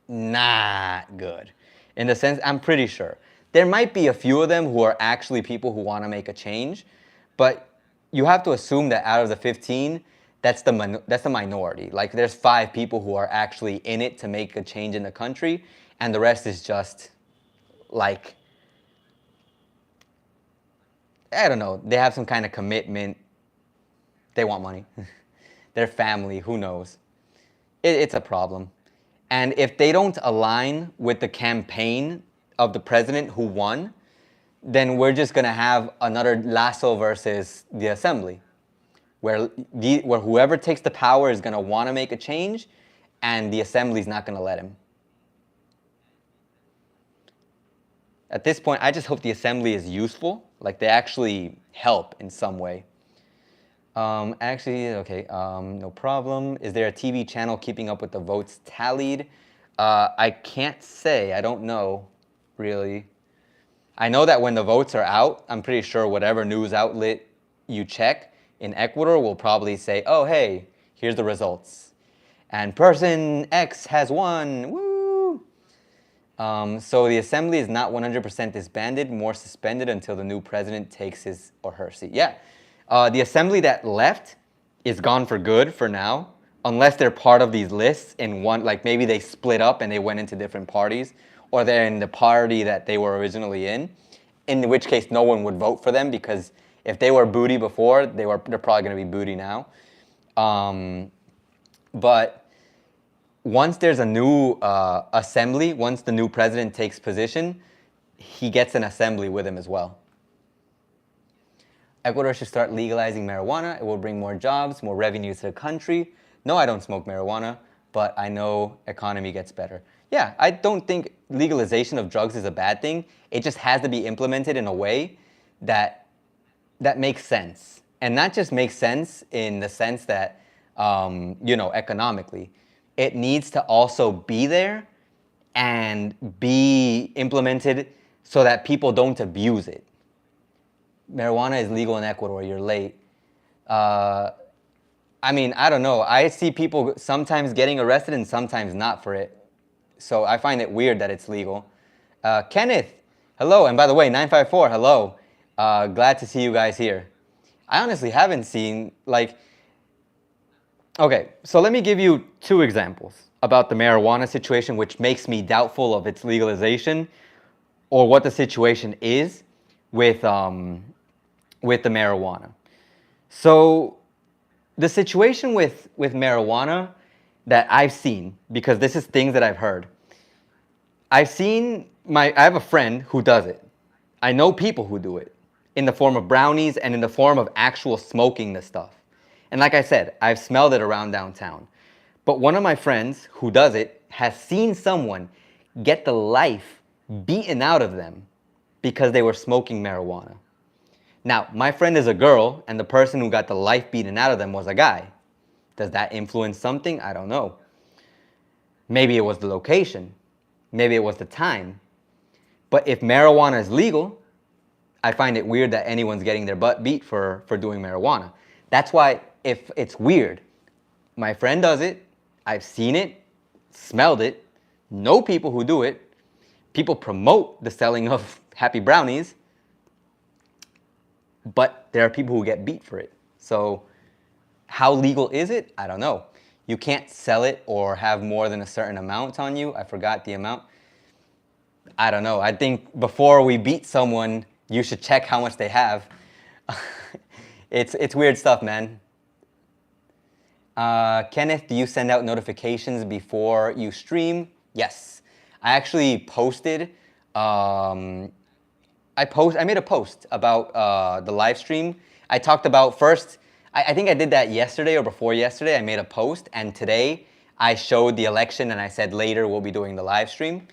good. In the sense, I'm pretty sure. There might be a few of them who are actually people who want to make a change, but you have to assume that out of the 15, that's the minority. Like there's 5 people who are actually in it to make a change in the country, and the rest is just like, I don't know, they have some kind of commitment. They want money. Their family, who knows? It's a problem. And if they don't align with the campaign of the president who won, then we're just going to have another Lasso versus the assembly, where whoever takes the power is going to want to make a change, and the assembly's not going to let him. At this point, I just hope the assembly is useful, like they actually help in some way. No problem. Is there a TV channel keeping up with the votes tallied? I can't say. I don't know, really. I know that when the votes are out, I'm pretty sure whatever news outlet you check in Ecuador will probably say, oh, hey, here's the results. And person X has won. Woo! So the assembly is not 100% disbanded, more suspended until the new president takes his or her seat. Yeah. The assembly that left is gone for good for now, unless they're part of these lists in one, like maybe they split up and they went into different parties, or they're in the party that they were originally in which case no one would vote for them, because if they were booty before, they're probably going to be booty now. But once there's a new assembly, once the new president takes position, he gets an assembly with him as well. Ecuador should start legalizing marijuana. It will bring more jobs, more revenue to the country. No, I don't smoke marijuana, but I know economy gets better. Yeah, I don't think legalization of drugs is a bad thing. It just has to be implemented in a way that makes sense. And not just makes sense in the sense that, economically. It needs to also be there and be implemented so that people don't abuse it. Marijuana is legal in Ecuador, you're late. I don't know. I see people sometimes getting arrested and sometimes not for it. So I find it weird that it's legal. Kenneth, hello. And by the way, 954, hello. Glad to see you guys here. I honestly haven't seen, okay, so let me give you 2 examples about the marijuana situation, which makes me doubtful of its legalization or what the situation is with the marijuana. So the situation with marijuana that I've seen, because this is things that I've heard. I have a friend who does it. I know people who do it in the form of brownies and in the form of actual smoking the stuff. And like I said, I've smelled it around downtown. But one of my friends who does it has seen someone get the life beaten out of them because they were smoking marijuana. Now, my friend is a girl, and the person who got the life beaten out of them was a guy. Does that influence something? I don't know. Maybe it was the location. Maybe it was the time. But if marijuana is legal, I find it weird that anyone's getting their butt beat for doing marijuana. That's why, if it's weird, my friend does it, I've seen it, smelled it, know people who do it, people promote the selling of happy brownies, but there are people who get beat for it. So how legal is it? I don't know. You can't sell it or have more than a certain amount on you. I forgot the amount. I don't know. I think before we beat someone, you should check how much they have. It's weird stuff, man. Kenneth, do you send out notifications before you stream? Yes. I actually posted, I made a post about the live stream. I talked about first, I think I did that yesterday or before yesterday. I made a post, and today I showed the election and I said later we'll be doing the live stream.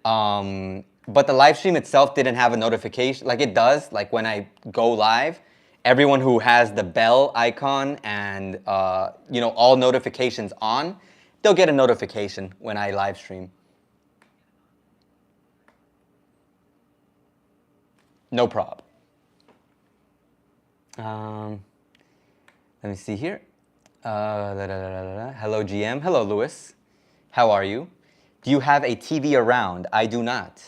But the live stream itself didn't have a notification. Like it does, like when I go live, everyone who has the bell icon and all notifications on, they'll get a notification when I live stream. No prob. Let me see here. Hello, GM. Hello, Lewis. How are you? Do you have a TV around? I do not.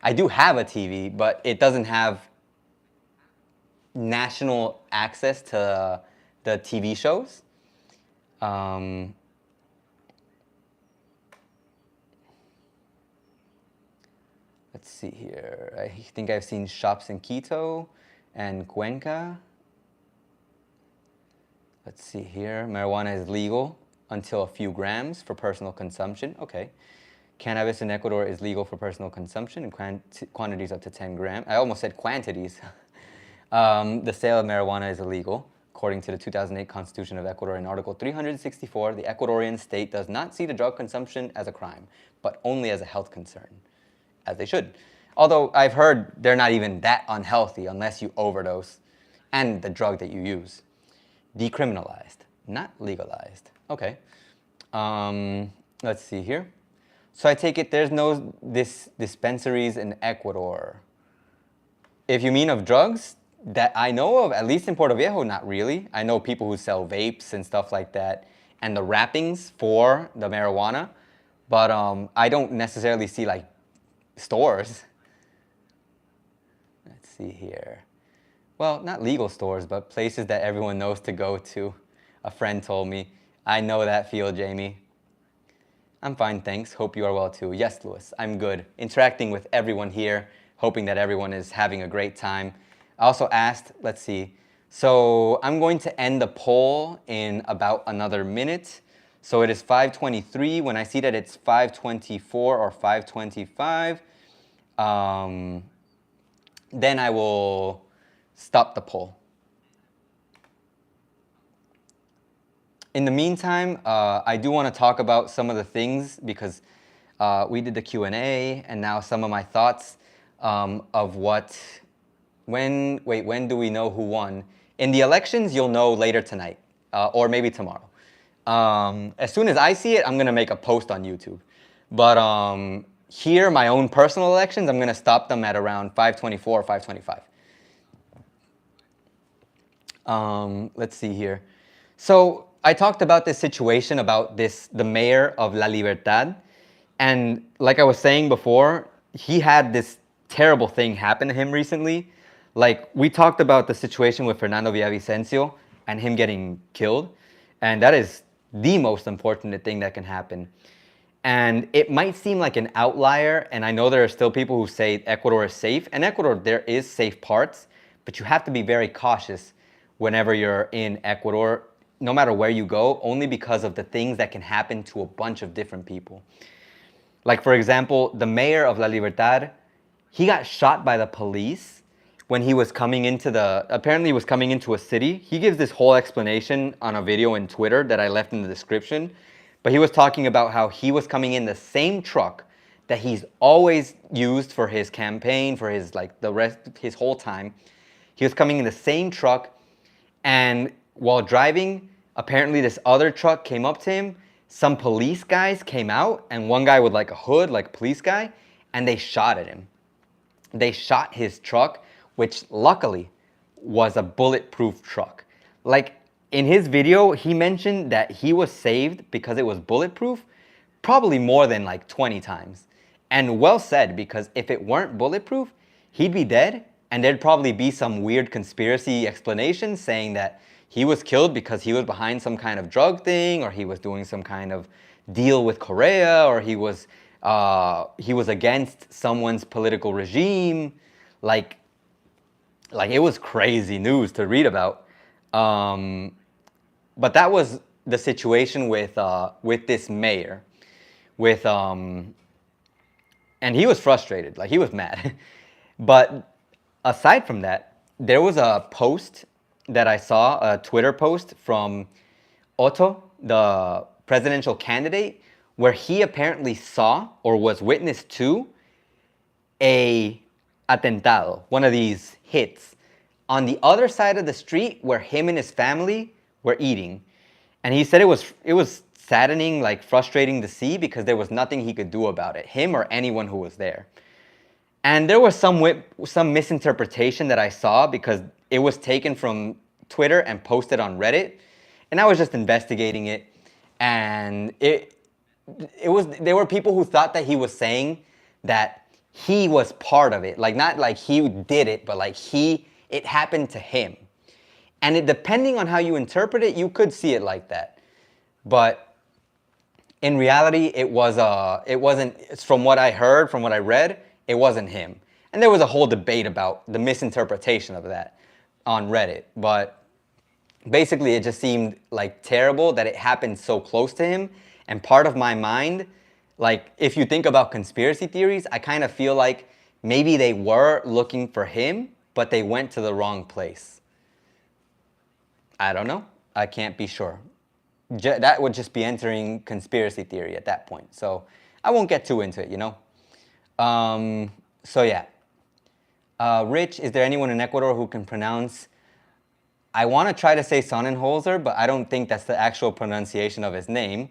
I do have a TV, but it doesn't have national access to the TV shows. Let's see here. I think I've seen shops in Quito and Cuenca. Let's see here. Marijuana is legal until a few grams for personal consumption. Okay. Cannabis in Ecuador is legal for personal consumption in quantities up to 10 grams. I almost said quantities. The sale of marijuana is illegal. According to the 2008 Constitution of Ecuador in Article 364, the Ecuadorian state does not see the drug consumption as a crime, but only as a health concern, as they should. Although I've heard they're not even that unhealthy unless you overdose and the drug that you use. Decriminalized, not legalized. Okay. Let's see here. So I take it there's no dispensaries in Ecuador. If you mean of drugs that I know of, at least in Puerto Viejo, not really. I know people who sell vapes and stuff like that and the wrappings for the marijuana, but I don't necessarily see like stores. Let's see here. Well, not legal stores, but places that everyone knows to go to. A friend told me. I know that feel, Jamie. I'm fine, thanks. Hope you are well too. Yes, Louis, I'm good. Interacting with everyone here, hoping that everyone is having a great time. I also asked, let's see. So I'm going to end the poll in about another minute. So it is 5:23. When I see that it's 5:24 or 5:25, then I will stop the poll. In the meantime, I do want to talk about some of the things because we did the Q&A and now some of my thoughts of what, when do we know who won? In the elections, you'll know later tonight or maybe tomorrow. As soon as I see it, I'm going to make a post on YouTube. But here, my own personal elections, I'm going to stop them at around 5:24 or 5:25. Let's see here. So I talked about this situation about the mayor of La Libertad. And like I was saying before, he had this terrible thing happen to him recently. Like we talked about the situation with Fernando Villavicencio and him getting killed. And that is the most unfortunate thing that can happen. And it might seem like an outlier. And I know there are still people who say Ecuador is safe. And Ecuador, there is safe parts, but you have to be very cautious whenever you're in Ecuador, no matter where you go, only because of the things that can happen to a bunch of different people. Like, for example, the mayor of La Libertad, he got shot by the police when he was coming into apparently he was coming into a city. He gives this whole explanation on a video in Twitter that I left in the description. But he was talking about how he was coming in the same truck that he's always used for his campaign, for his, his whole time. He was coming in the same truck. And while driving, apparently this other truck came up to him. Some police guys came out, and one guy with like a hood, like a police guy, and they shot at him. They shot his truck, which luckily was a bulletproof truck. Like in his video, he mentioned that he was saved because it was bulletproof, probably more than like 20 times. And well said, because if it weren't bulletproof, he'd be dead. And there'd probably be some weird conspiracy explanation saying that he was killed because he was behind some kind of drug thing, or he was doing some kind of deal with Korea, or he was against someone's political regime. Like it was crazy news to read about. But that was the situation with this mayor, and he was frustrated, like he was mad. But aside from that, there was a post that I saw, a Twitter post from Otto, the presidential candidate, where he apparently saw or was witness to a atentado, one of these hits, on the other side of the street where him and his family were eating. And he said it was saddening, like frustrating to see because there was nothing he could do about it, him or anyone who was there. And there was some misinterpretation that I saw because it was taken from Twitter and posted on Reddit, and I was just investigating it, and there were people who thought that he was saying that he was part of it, like not like he did it, but like it happened to him. And depending on how you interpret it, you could see it like that. But in reality, it wasn't, from what I heard, from what I read, it wasn't him. And there was a whole debate about the misinterpretation of that on Reddit. But basically, it just seemed like terrible that it happened so close to him. And part of my mind, like if you think about conspiracy theories, I kind of feel like maybe they were looking for him, but they went to the wrong place. I don't know. I can't be sure. That would just be entering conspiracy theory at that point. So I won't get too into it, you know? So yeah. Rich, is there anyone in Ecuador who can pronounce... I want to try to say Sonnenholzer, but I don't think that's the actual pronunciation of his name.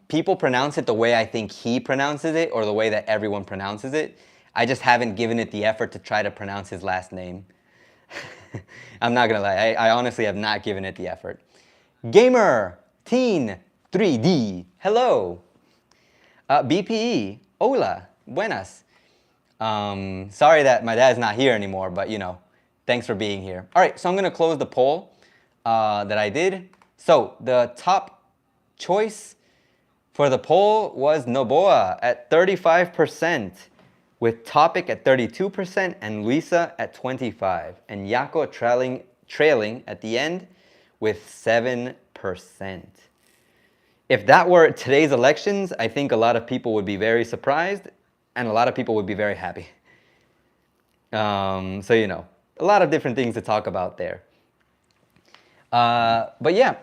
People pronounce it the way I think he pronounces it, or the way that everyone pronounces it. I just haven't given it the effort to try to pronounce his last name. I'm not going to lie. I honestly have not given it the effort. Gamer Teen 3D, hello. BPE, hola, buenas. Sorry that my dad's not here anymore, but you know, thanks for being here. All right, so I'm going to close the poll that I did. So the top choice for the poll was Noboa at 35%, with Topic at 32% and Luisa at 25%, and Yako trailing at the end with 7%. If that were today's elections, I think a lot of people would be very surprised, and a lot of people would be very happy. So you know, a lot of different things to talk about there. But yeah,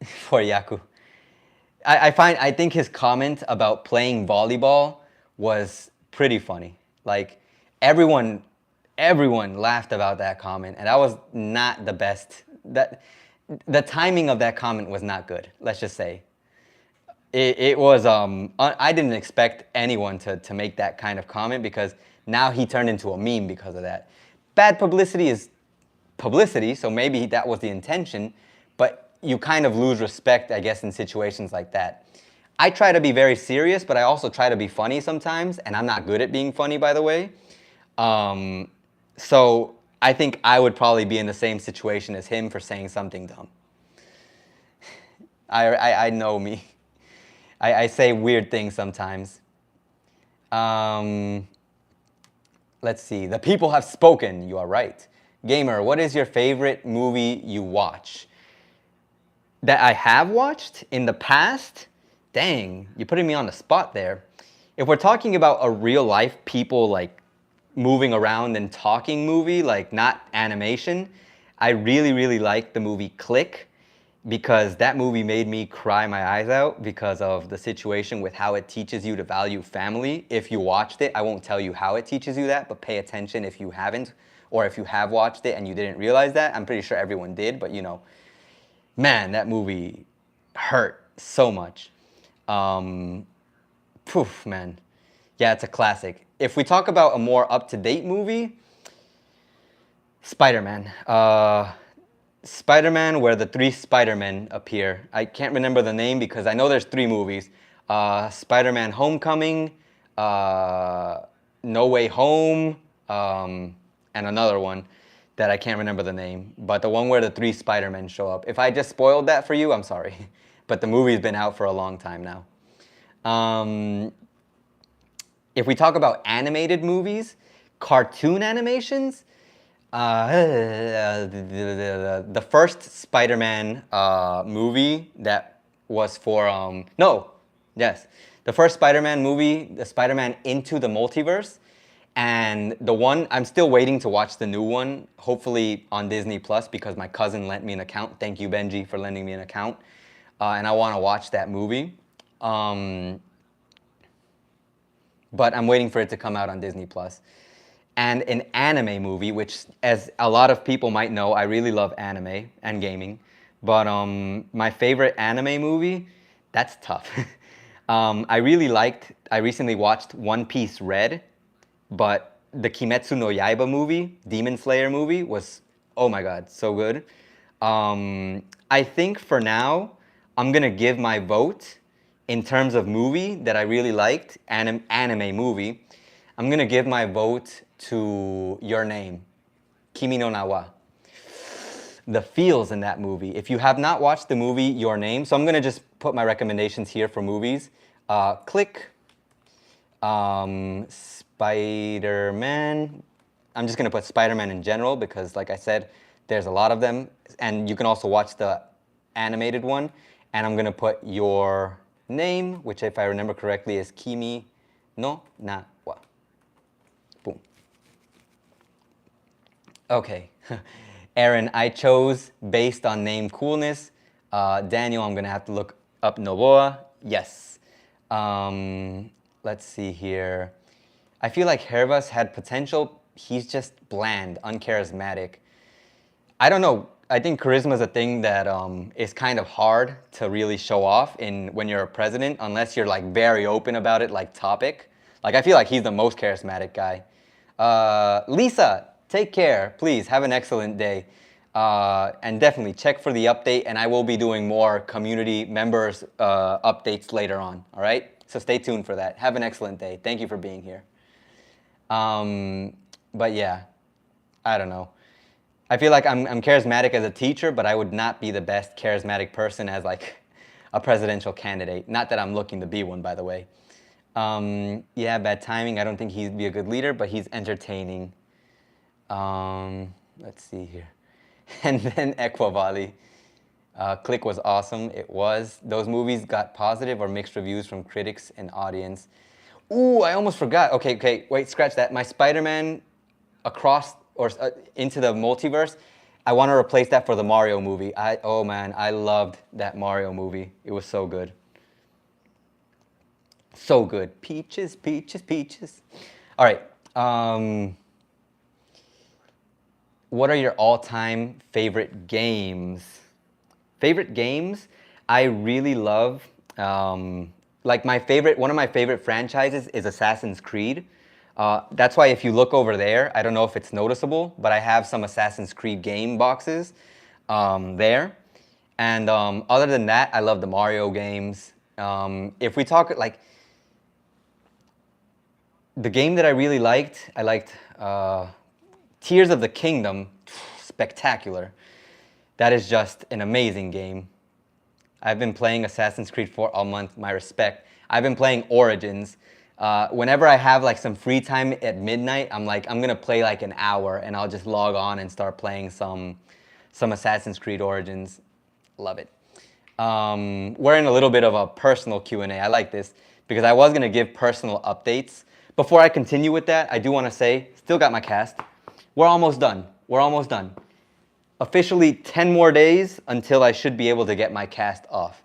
for Yaku. I think his comment about playing volleyball was pretty funny. Like everyone laughed about that comment, and that was not the best. The timing of that comment was not good. Let's just say it was. I didn't expect anyone to make that kind of comment, because now he turned into a meme because of that. Bad publicity is publicity, so maybe that was the intention, but you kind of lose respect, I guess, in situations like that. I try to be very serious, but I also try to be funny sometimes, and I'm not good at being funny, by the way. So I think I would probably be in the same situation as him for saying something dumb. I know me. I say weird things sometimes. Let's see. The people have spoken. You are right. Gamer, what is your favorite movie you watch? That I have watched in the past? Dang, you're putting me on the spot there. If we're talking about a real life people like moving around and talking movie, like not animation, I really like the movie Click, because that movie made me cry my eyes out because of the situation with how it teaches you to value family. If you watched it, I won't tell you how it teaches you that, but pay attention if you haven't, or if you have watched it and you didn't realize that. I'm pretty sure everyone did, but you know, man, that movie hurt so much. Poof, man. Yeah, it's a classic. If we talk about a more up-to-date movie, Spider-Man. Spider-Man, where the 3 Spider-Men appear. I can't remember the name because I know there's 3 movies. Spider-Man Homecoming, No Way Home, and another one that I can't remember the name, but the one where the 3 Spider-Men show up. If I just spoiled that for you, I'm sorry. But the movie's been out for a long time now. If we talk about animated movies, cartoon animations, the first Spider-Man movie that was for, the first Spider-Man movie, the Spider-Man Into the Multiverse, and the one, I'm still waiting to watch the new one, hopefully on Disney Plus, because my cousin lent me an account. Thank you, Benji, for lending me an account. And I want to watch that movie. But I'm waiting for it to come out on Disney Plus. And an anime movie, which, as a lot of people might know, I really love anime and gaming. But my favorite anime movie, that's tough. I recently watched One Piece Red, but the Kimetsu no Yaiba movie, Demon Slayer movie, was, oh my god, so good. I think for now, I'm gonna give my vote in terms of movie that I really liked, anime movie. I'm gonna give my vote to Your Name, Kimi no Na wa. The feels in that movie. If you have not watched the movie Your Name, so I'm gonna just put my recommendations here for movies. Click, Spider-Man. I'm just gonna put Spider-Man in general because, like I said, there's a lot of them, and you can also watch the animated one. And I'm gonna put Your Name, which, if I remember correctly, is Kimi no Na wa. Boom. Okay. Aaron, I chose based on name coolness. Daniel, I'm gonna have to look up Novoa. Yes. Let's see here. I feel like Hervas had potential. He's just bland, uncharismatic. I don't know. I think charisma is a thing that is kind of hard to really show off when you're a president, unless you're like very open about it, like Topic. Like I feel like he's the most charismatic guy. Lisa, take care. Please have an excellent day. And definitely check for the update, and I will be doing more community members updates later on. All right? So stay tuned for that. Have an excellent day. Thank you for being here. But yeah, I don't know. I feel like I'm charismatic as a teacher, but I would not be the best charismatic person as like a presidential candidate. Not that I'm looking to be one, by the way. Yeah, bad timing. I don't think he'd be a good leader, but he's entertaining. Let's see here. And then Equavali. Click was awesome. It was. Those movies got positive or mixed reviews from critics and audience. Ooh, I almost forgot. Okay, wait, scratch that. My Spider-Man across or into the multiverse, I want to replace that for the Mario movie. Oh man, I loved that Mario movie. It was so good. So good. Peaches, peaches, peaches. All right. What are your all-time favorite games? Favorite games? I really love, like one of my favorite franchises is Assassin's Creed. That's why if you look over there, I don't know if it's noticeable, but I have some Assassin's Creed game boxes there. And other than that, I love the Mario games. If we talk like the game that I really liked, I liked Tears of the Kingdom. Spectacular. That is just an amazing game. I've been playing Assassin's Creed for a month, my respect. I've been playing Origins. Whenever I have like some free time at midnight, I'm gonna play like an hour and I'll just log on and start playing some Assassin's Creed Origins. Love it. We're in a little bit of a personal Q&A. I like this because I was gonna give personal updates. Before I continue with that, I do wanna say, still got my cast. We're almost done. We're almost done. Officially 10 more days until I should be able to get my cast off.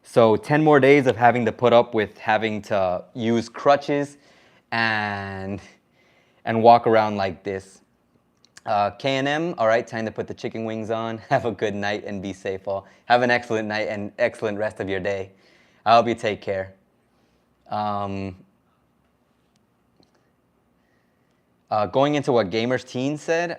So 10 more days of having to put up with having to use crutches and walk around like this. K&M, all right, time to put the chicken wings on. Have a good night and be safe all. Have an excellent night and excellent rest of your day. I hope you take care. Going into what Gamers Teen said,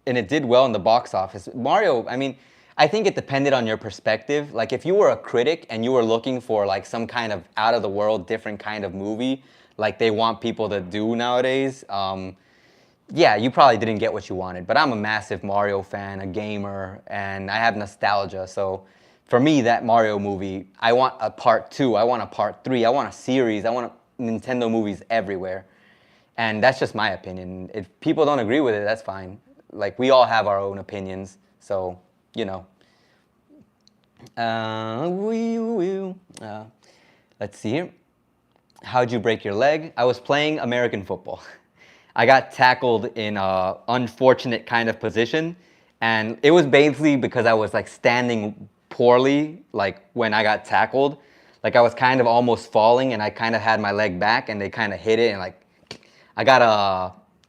and it did well in the box office. Mario, I mean, I think it depended on your perspective. Like if you were a critic and you were looking for like some kind of out of the world, different kind of movie, like they want people to do nowadays, yeah, you probably didn't get what you wanted. But I'm a massive Mario fan, a gamer, and I have nostalgia. So for me, that Mario movie, I want a part 2, I want a part 3, I want a series, I want Nintendo movies everywhere. And that's just my opinion. If people don't agree with it, that's fine. Like, we all have our own opinions, so, you know. Let's see here. How'd you break your leg? I was playing American football. I got tackled in an unfortunate kind of position, and it was basically because I was, like, standing poorly, like, when I got tackled. Like, I was kind of almost falling, and I kind of had my leg back, and they kind of hit it, and, like,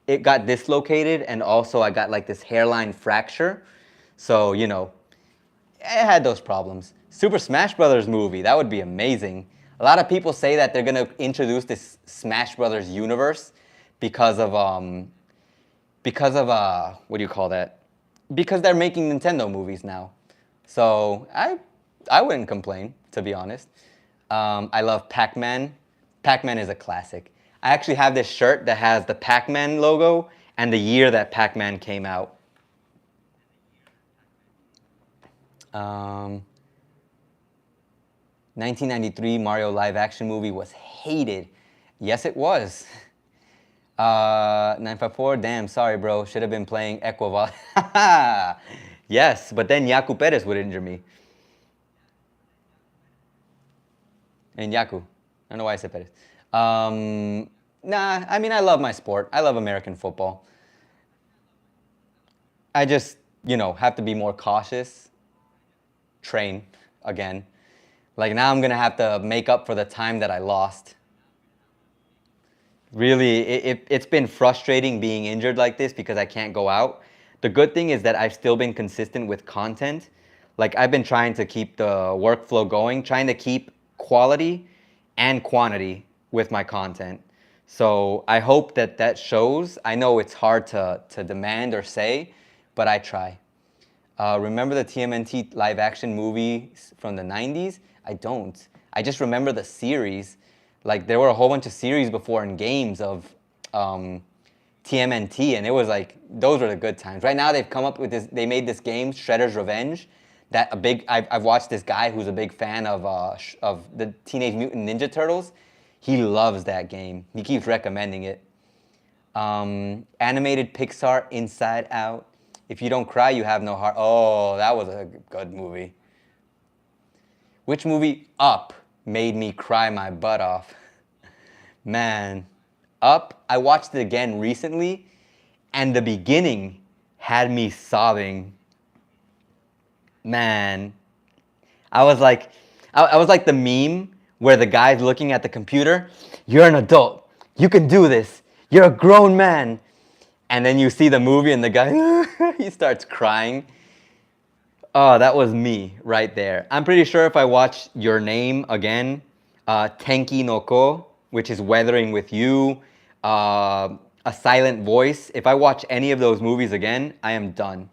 it got dislocated, and also I got like this hairline fracture. So, you know, I had those problems. Super Smash Brothers movie, that would be amazing. A lot of people say that they're gonna introduce this Smash Brothers universe because of what do you call that? Because they're making Nintendo movies now. So I wouldn't complain, to be honest. I love Pac-Man. Pac-Man is a classic. I actually have this shirt that has the Pac-Man logo and the year that Pac-Man came out. 1993 Mario live action movie was hated. Yes, it was. 954, damn, sorry, bro. Should have been playing Ecuador. Yes, but then Yaku Perez would injure me. And Yaku. I don't know why I said Perez. Nah, I mean, I love my sport. I love American football. I just, have to be more cautious. Train again. Like now I'm going to have to make up for the time that I lost. Really, it's been frustrating being injured like this because I can't go out. The good thing is that I've still been consistent with content. Like I've been trying to keep the workflow going, trying to keep quality and quantity with my content. So I hope that that shows. I know it's hard to demand or say, but I try. Remember the TMNT live action movie from the 90s? I don't. I just remember the series. Like there were a whole bunch of series before in games of TMNT, and it was like, those were the good times. Right now they've come up with this, they made this game, Shredder's Revenge, that I've watched this guy who's a big fan of the Teenage Mutant Ninja Turtles. He loves that game. He keeps recommending it. Animated Pixar Inside Out. If you don't cry, you have no heart. Oh, that was a good movie. Which movie? Up made me cry my butt off. Man, Up, I watched it again recently, and the beginning had me sobbing. Man, I was like the meme where the guy's looking at the computer. You're an adult. You can do this. You're a grown man. And then you see the movie and the guy, he starts crying. Oh, that was me right there. I'm pretty sure if I watch Your Name again, Tenki no Ko, which is Weathering with You, A Silent Voice, if I watch any of those movies again, I am done.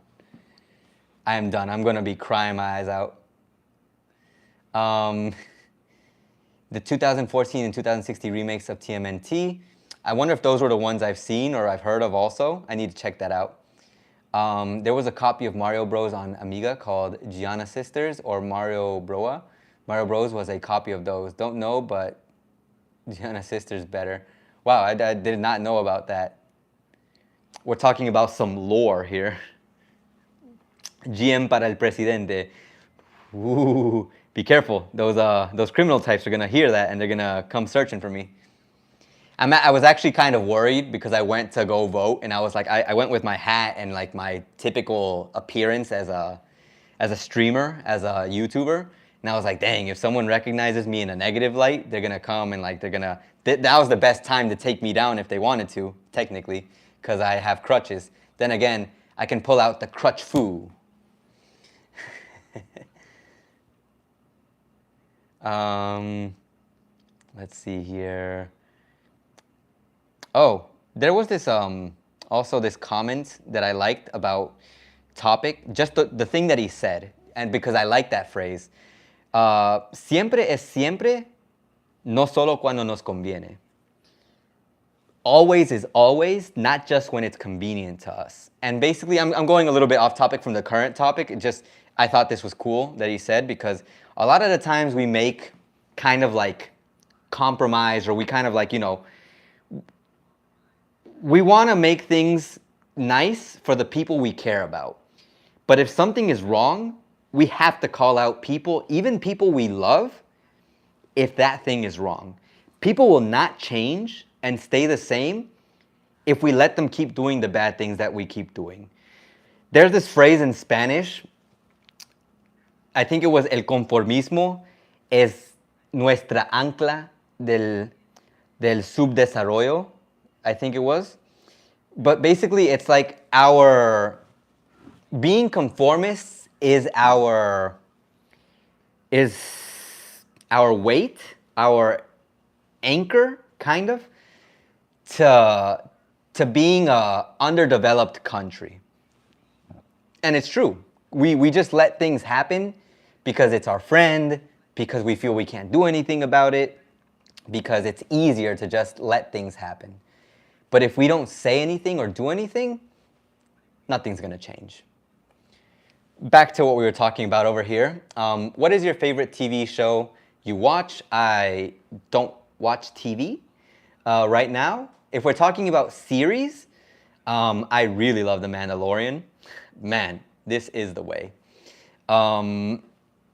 I am done. I'm going to be crying my eyes out. The 2014 and 2016 remakes of TMNT. I wonder if those were the ones I've seen or I've heard of also. I need to check that out. There was a copy of Mario Bros. On Amiga called Gianna Sisters or Mario Broa. Mario Bros. Was a copy of those. Don't know, but Gianna Sisters better. Wow, I did not know about that. We're talking about some lore here. GM para el presidente. Ooh, be careful. Those criminal types are going to hear that and they're going to come searching for me. I was actually kind of worried because I went to go vote and I was like, I went with my hat and like my typical appearance as a streamer, as a YouTuber. And I was like, dang, if someone recognizes me in a negative light, they're going to come and like that was the best time to take me down if they wanted to, technically, because I have crutches. Then again, I can pull out the crutch foo. Let's see here. Oh, there was this also this comment that I liked about topic, just the thing that he said, and because I like that phrase. Siempre es siempre, no solo cuando nos conviene. Always is always, not just when it's convenient to us. And basically, I'm going a little bit off topic from the current topic. I thought this was cool that he said, because a lot of the times we make kind of like compromise, or we kind of like, we want to make things nice for the people we care about. But if something is wrong, we have to call out people, even people we love, if that thing is wrong. People will not change and stay the same if we let them keep doing the bad things that we keep doing. There's this phrase in Spanish, I think it was el conformismo es nuestra ancla del subdesarrollo, I think it was. But basically it's like our being conformists is our weight, our anchor, kind of, to being a underdeveloped country. And it's true. We just let things happen because it's our friend, because we feel we can't do anything about it, because it's easier to just let things happen. But if we don't say anything or do anything, nothing's going to change. Back to what we were talking about over here. What is your favorite TV show you watch? I don't watch TV right now. If we're talking about series, I really love The Mandalorian. Man, this is the way.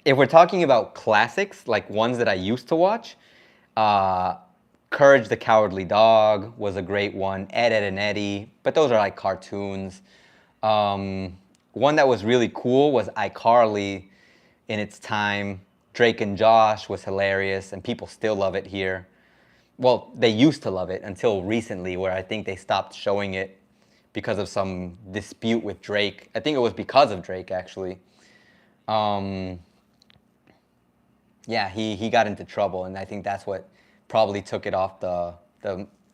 If we're talking about classics, like ones that I used to watch, Courage the Cowardly Dog was a great one. Ed, Edd and Eddy, but those are like cartoons. One that was really cool was iCarly in its time. Drake and Josh was hilarious, and people still love it here. Well, they used to love it until recently, where I think they stopped showing it because of some dispute with Drake. I think it was because of Drake, actually. Yeah, he got into trouble, and I think that's what probably took it off the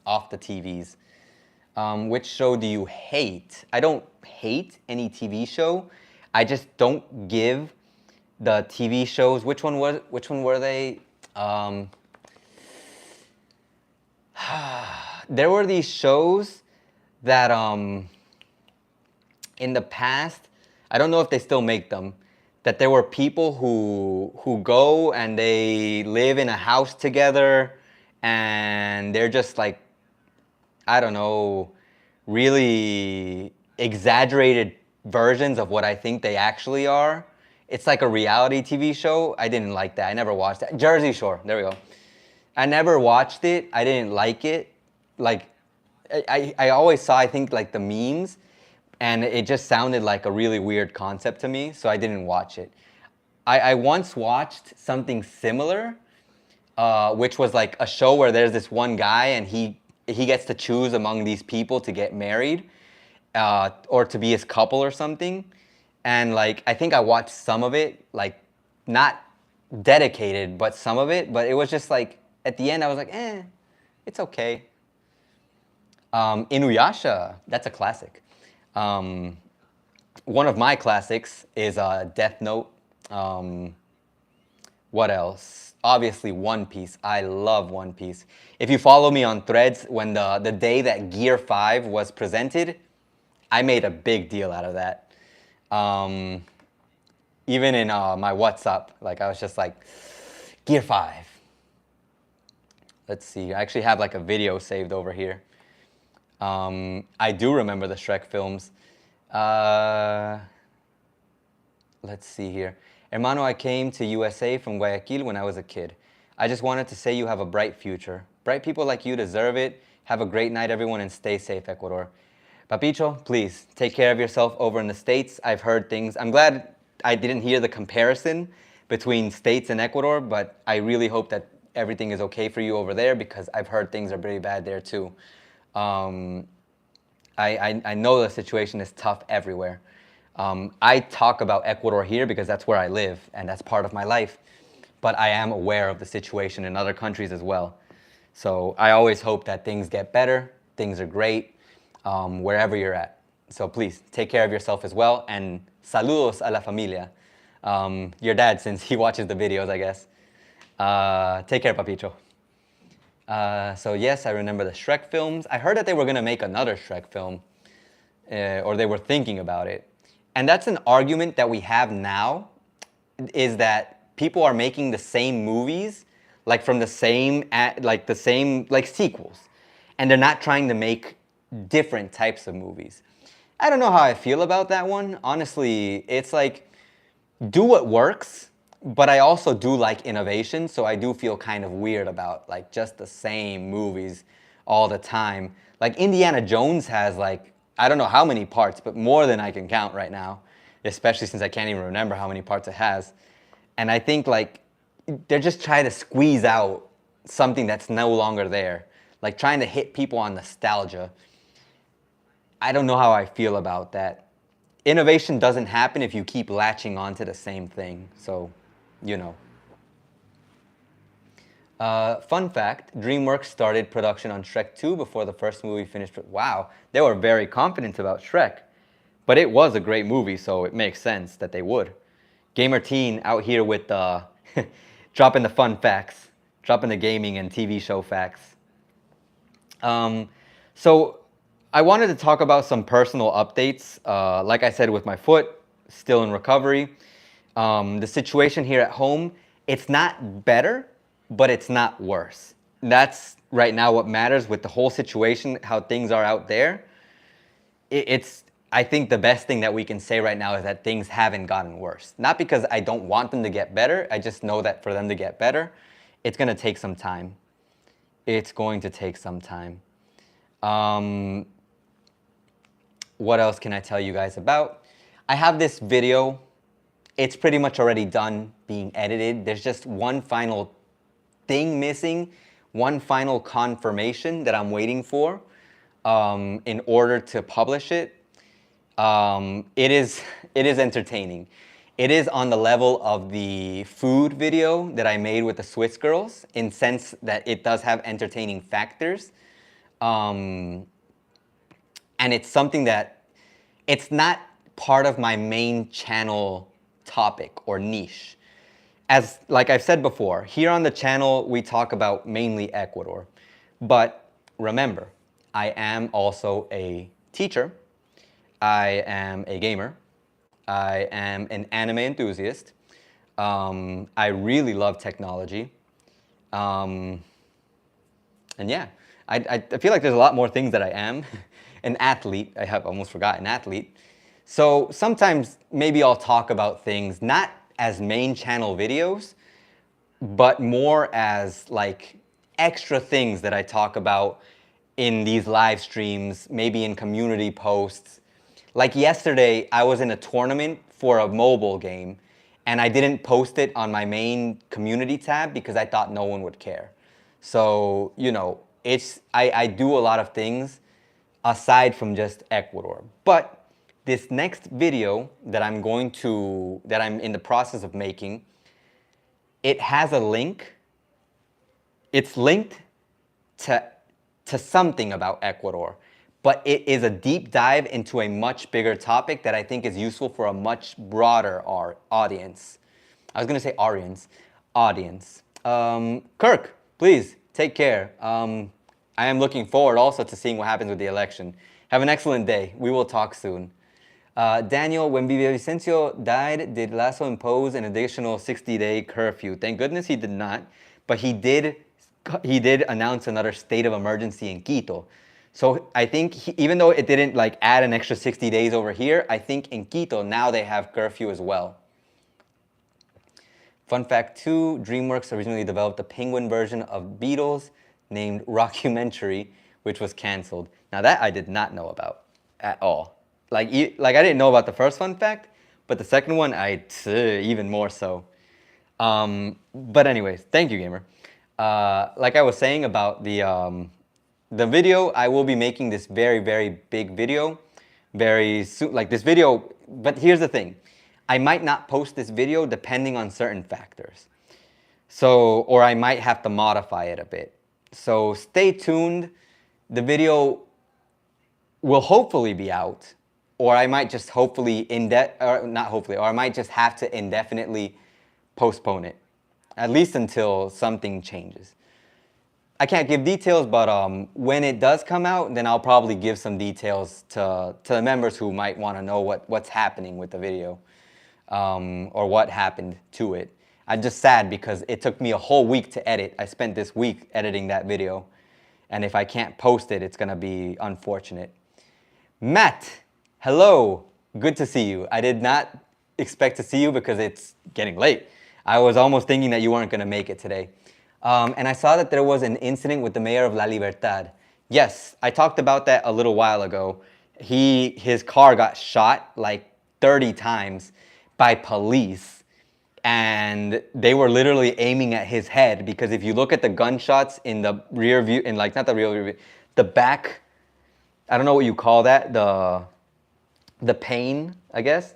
TVs. Which show do you hate? I don't hate any TV show. I just don't give the TV shows. Which one were they? There were these shows that in the past, I don't know if they still make them, that there were people who go and they live in a house together and they're just like, I don't know, really exaggerated versions of what I think they actually are. It's like a reality TV show. I didn't like that. I never watched that. Jersey Shore, there we go. I never watched it. I didn't like it. Like, I always saw, I think, like the memes, and it just sounded like a really weird concept to me, so I didn't watch it. I once watched something similar, which was like a show where there's this one guy and he gets to choose among these people to get married or to be his couple or something. And like, I think I watched some of it, like not dedicated, but some of it. But it was just like, at the end I was like, it's okay. Inuyasha, that's a classic. One of my classics is Death Note. What else? Obviously One Piece. I love One Piece. If you follow me on Threads, when the day that Gear 5 was presented, I made a big deal out of that. Even in my WhatsApp, like I was just like, Gear 5. Let's see, I actually have like a video saved over here. I do remember the Shrek films. Let's see here. Hermano, I came to USA from Guayaquil when I was a kid. I just wanted to say you have a bright future. Bright people like you deserve it. Have a great night, everyone, and stay safe, Ecuador. Papicho, please, take care of yourself over in the States. I've heard things. I'm glad I didn't hear the comparison between States and Ecuador, but I really hope that everything is okay for you over there, because I've heard things are pretty bad there too. I know the situation is tough everywhere. I talk about Ecuador here because that's where I live and that's part of my life, but I am aware of the situation in other countries as well. So I always hope that things get better, things are great, wherever you're at. So please, take care of yourself as well, and saludos a la familia. Your dad, since he watches the videos, I guess. Take care, Papito. So yes, I remember the Shrek films. I heard that they were gonna make another Shrek film, or they were thinking about it. And that's an argument that we have now, is that people are making the same movies, like from the same, like sequels. And they're not trying to make different types of movies. I don't know how I feel about that one. Honestly, it's like, do what works, but I also do like innovation, so I do feel kind of weird about like just the same movies all the time. Like Indiana Jones has like, I don't know how many parts, but more than I can count right now, especially since I can't even remember how many parts it has. And I think like they're just trying to squeeze out something that's no longer there, like trying to hit people on nostalgia. I don't know how I feel about that. Innovation doesn't happen if you keep latching onto the same thing, so, you know. Fun fact, DreamWorks started production on Shrek 2 before the first movie finished. Wow, they were very confident about Shrek. But it was a great movie, so it makes sense that they would. Gamer Teen out here with dropping the fun facts, dropping the gaming and TV show facts. So I wanted to talk about some personal updates. Like I said, with my foot, still in recovery. The situation here at home, it's not better, but it's not worse. That's right now what matters with the whole situation, how things are out there. It's, I think the best thing that we can say right now is that things haven't gotten worse. Not because I don't want them to get better, I just know that for them to get better, it's gonna take some time. It's going to take some time. What else can I tell you guys about? I have this video. It's pretty much already done being edited. There's just one final thing missing, one final confirmation that I'm waiting for in order to publish it. It is entertaining. It is on the level of the food video that I made with the Swiss girls, in sense that it does have entertaining factors. And it's something that, it's not part of my main channel topic or niche. As, like I've said before, here on the channel, we talk about mainly Ecuador. But remember, I am also a teacher. I am a gamer. I am an anime enthusiast. I really love technology. And yeah, I feel like there's a lot more things that I am. An athlete, I have almost forgotten, athlete. So sometimes maybe I'll talk about things not as main channel videos, but more as like extra things that I talk about in these live streams, maybe in community posts. Like yesterday, I was in a tournament for a mobile game, and I didn't post it on my main community tab because I thought no one would care. So, you know, I do a lot of things aside from just Ecuador. But this next video that I'm in the process of making, it has a link. It's linked to something about Ecuador, but it is a deep dive into a much bigger topic that I think is useful for a much broader audience. I was gonna say audience. Kirk, please take care. I am looking forward also to seeing what happens with the election. Have an excellent day. We will talk soon. Daniel, when Villavicencio died, did Lasso impose an additional 60-day curfew? Thank goodness he did not, but he did announce another state of emergency in Quito. So I think even though it didn't like add an extra 60 days over here, I think in Quito now they have curfew as well. Fun fact 2, DreamWorks originally developed a penguin version of Beatles named Rockumentary, which was canceled. Now that I did not know about at all. Like I didn't know about the first fun fact, but the second one, even more so. But anyways, thank you, gamer. Like I was saying about the video, I will be making this very, very big video very soon. Like this video, but here's the thing. I might not post this video depending on certain factors. So, or I might have to modify it a bit. So stay tuned. The video will hopefully be out, or I might just hopefully or I might just have to indefinitely postpone it, at least until something changes. I can't give details, but when it does come out, then I'll probably give some details to the members who might want to know what's happening with the video, or what happened to it. I'm just sad because it took me a whole week to edit. I spent this week editing that video, and if I can't post it, it's gonna be unfortunate. Matt, hello, good to see you. I did not expect to see you because it's getting late. I was almost thinking that you weren't gonna make it today. And I saw that there was an incident with the mayor of La Libertad. Yes, I talked about that a little while ago. His car got shot like 30 times by police, and they were literally aiming at his head, because if you look at the gunshots in the rear view, in like, not the rear view, the back, I don't know what you call that, the pane, I guess.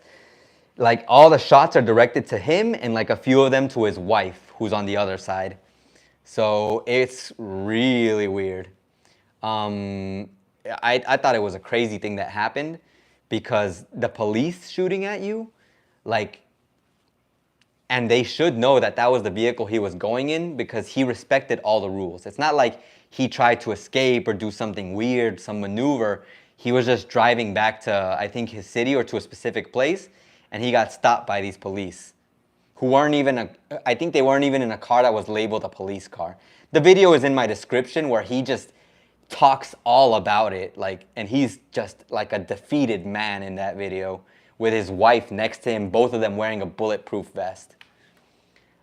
Like all the shots are directed to him, and like a few of them to his wife, who's on the other side. So it's really weird. I thought it was a crazy thing that happened because the police shooting at you, like, and they should know that that was the vehicle he was going in because he respected all the rules. It's not like he tried to escape or do something weird, some maneuver. He was just driving back to, I think, his city or to a specific place, and he got stopped by these police who weren't even, I think they weren't even in a car that was labeled a police car. The video is in my description where he just talks all about it, like, and he's just like a defeated man in that video with his wife next to him, both of them wearing a bulletproof vest.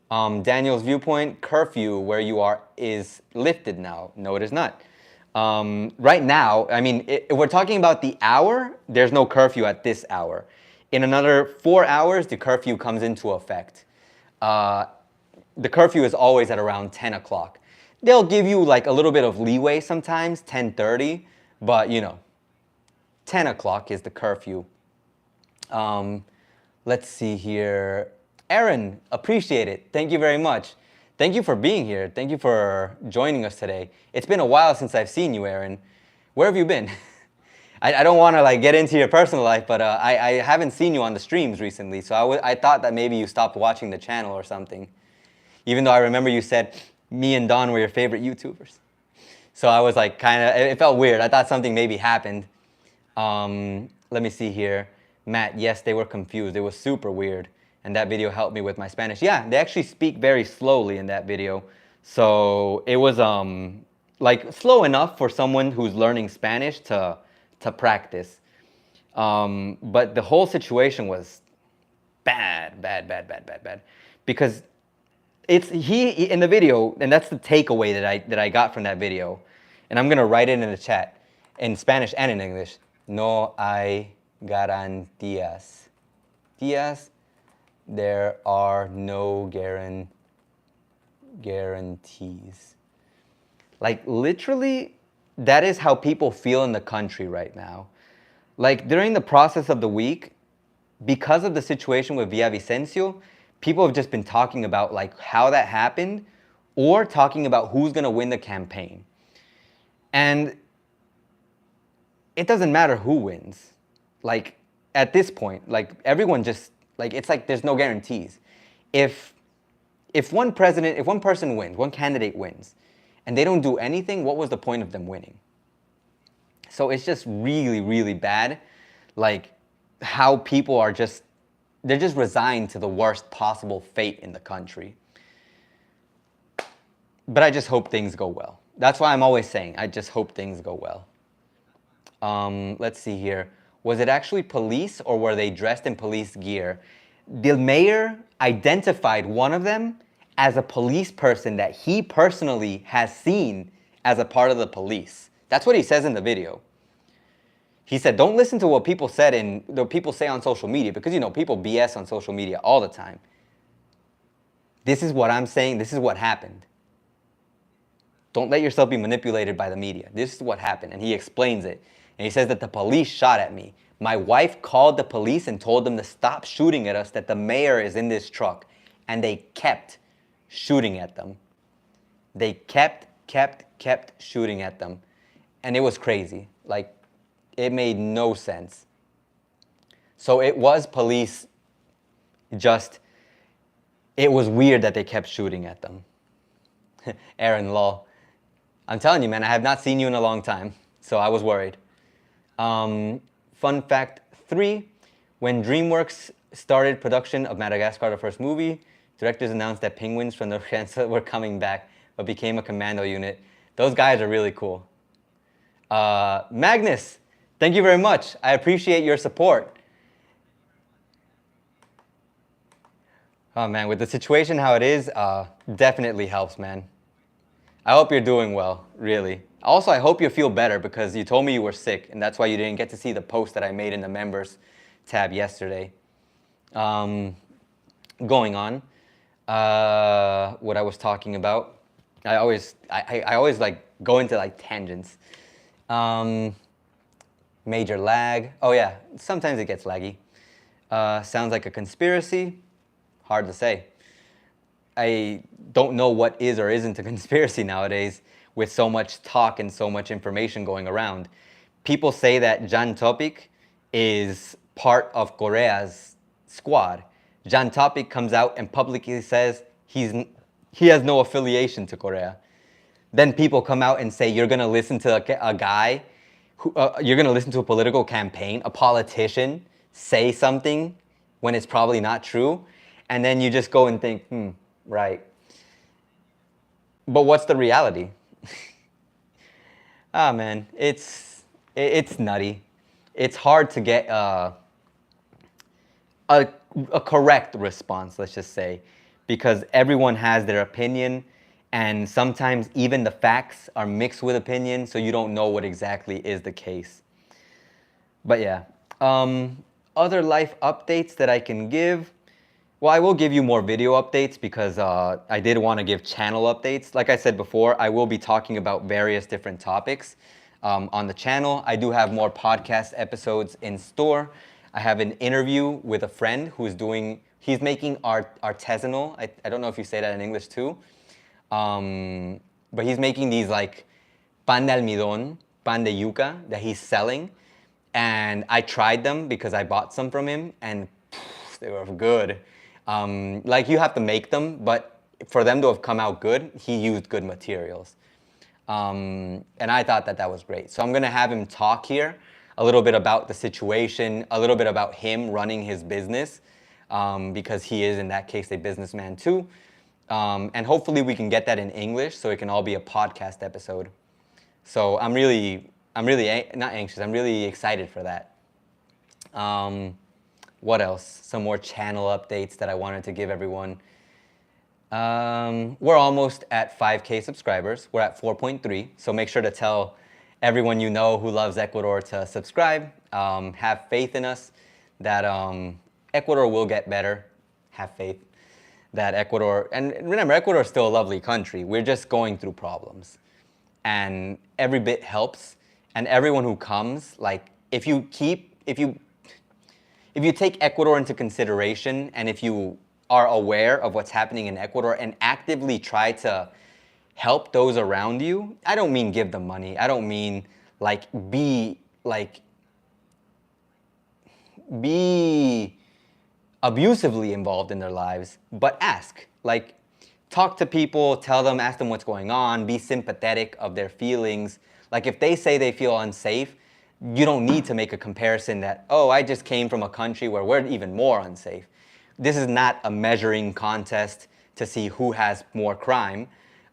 Daniel's viewpoint, curfew where you are is lifted now. No, it is not. Right now, I mean, if we're talking about the hour, there's no curfew at this hour. In another 4 hours, the curfew comes into effect. The curfew is always at around 10 o'clock. They'll give you like a little bit of leeway sometimes, 10:30, but you know, 10 o'clock is the curfew. Let's see here. Aaron, appreciate it. Thank you very much. Thank you for being here. Thank you for joining us today. It's been a while since I've seen you, Aaron. Where have you been? I don't want to like get into your personal life, but I haven't seen you on the streams recently, so I thought that maybe you stopped watching the channel or something. Even though I remember you said me and Don were your favorite YouTubers. So I was like it felt weird. I thought something maybe happened. Let me see here. Matt, yes, they were confused. It was super weird. And that video helped me with my Spanish. Yeah, they actually speak very slowly in that video. So it was like slow enough for someone who's learning Spanish to practice. But the whole situation was bad. Because he in the video, and that's the takeaway that I got from that video. And I'm gonna write it in the chat in Spanish and in English. No hay garantías. There are no guarantees. Like literally, that is how people feel in the country right now. Like during the process of the week, because of the situation with Villavicencio, people have just been talking about like how that happened or talking about who's gonna win the campaign. And it doesn't matter who wins. Like at this point, like everyone just, like it's like there's no guarantees. If one person wins, one candidate wins, and they don't do anything, what was the point of them winning? So it's just really bad, like how people are they're just resigned to the worst possible fate in the country. But I just hope things go well. That's why I'm always saying, I just hope things go well. Let's see here. Was it actually police or were they dressed in police gear? The mayor identified one of them as a police person that he personally has seen as a part of the police. That's what he says in the video. He said, don't listen to what people said and the people say on social media, because you know people BS on social media all the time. This is what I'm saying. This is what happened. Don't let yourself be manipulated by the media. This is what happened. And he explains it. And he says that the police shot at me. My wife called the police and told them to stop shooting at us, that the mayor is in this truck. And they kept shooting at them. They kept shooting at them. And it was crazy. Like, it made no sense. So it was police, it was weird that they kept shooting at them. Aaron, lol. I'm telling you, man, I have not seen you in a long time, so I was worried. Fun fact 3, when DreamWorks started production of Madagascar, the first movie, directors announced that penguins from the Urgenza were coming back, but became a commando unit. Those guys are really cool. Magnus, thank you very much. I appreciate your support. Oh man, with the situation how it is, definitely helps, man. I hope you're doing well, really. Also, I hope you feel better because you told me you were sick, and that's why you didn't get to see the post that I made in the members tab yesterday. Going on, what I was talking about. I always like go into like tangents. Major lag. Oh yeah, sometimes it gets laggy. Sounds like a conspiracy. Hard to say. I don't know what is or isn't a conspiracy nowadays with so much talk and so much information going around. People say that Jan Topic is part of Korea's squad. Jan Topic comes out and publicly says he has no affiliation to Korea. Then people come out and say you're going to listen to a guy, you're going to listen to a political campaign, a politician say something when it's probably not true, and then you just go and think, right. But what's the reality? Ah, man, it's nutty. It's hard to get a correct response, let's just say, because everyone has their opinion, and sometimes even the facts are mixed with opinion, so you don't know what exactly is the case. But yeah, other life updates that I can give. Well, I will give you more video updates because I did want to give channel updates. Like I said before, I will be talking about various different topics on the channel. I do have more podcast episodes in store. I have an interview with a friend who's he's making artisanal. I don't know if you say that in English too. But he's making these like pan de almidón, pan de yuca that he's selling. And I tried them because I bought some from him and they were good. Like you have to make them, but for them to have come out good, he used good materials. And I thought that was great. So I'm gonna have him talk here a little bit about the situation, a little bit about him running his business, because he is in that case a businessman too. And hopefully we can get that in English so it can all be a podcast episode. So I'm really not anxious, I'm really excited for that. What else? Some more channel updates that I wanted to give everyone. We're almost at 5K subscribers. We're at 4.3, so make sure to tell everyone you know who loves Ecuador to subscribe. Have faith in us that Ecuador will get better. Have faith that Ecuador, and remember, Ecuador is still a lovely country. We're just going through problems. And every bit helps. And everyone who comes, like, if you take Ecuador into consideration and if you are aware of what's happening in Ecuador and actively try to help those around you, I don't mean give them money. I don't mean be abusively involved in their lives, but ask. Like, talk to people, tell them, ask them what's going on, be sympathetic of their feelings. Like if they say they feel unsafe, you don't need to make a comparison that, oh, I just came from a country where we're even more unsafe. This is not a measuring contest to see who has more crime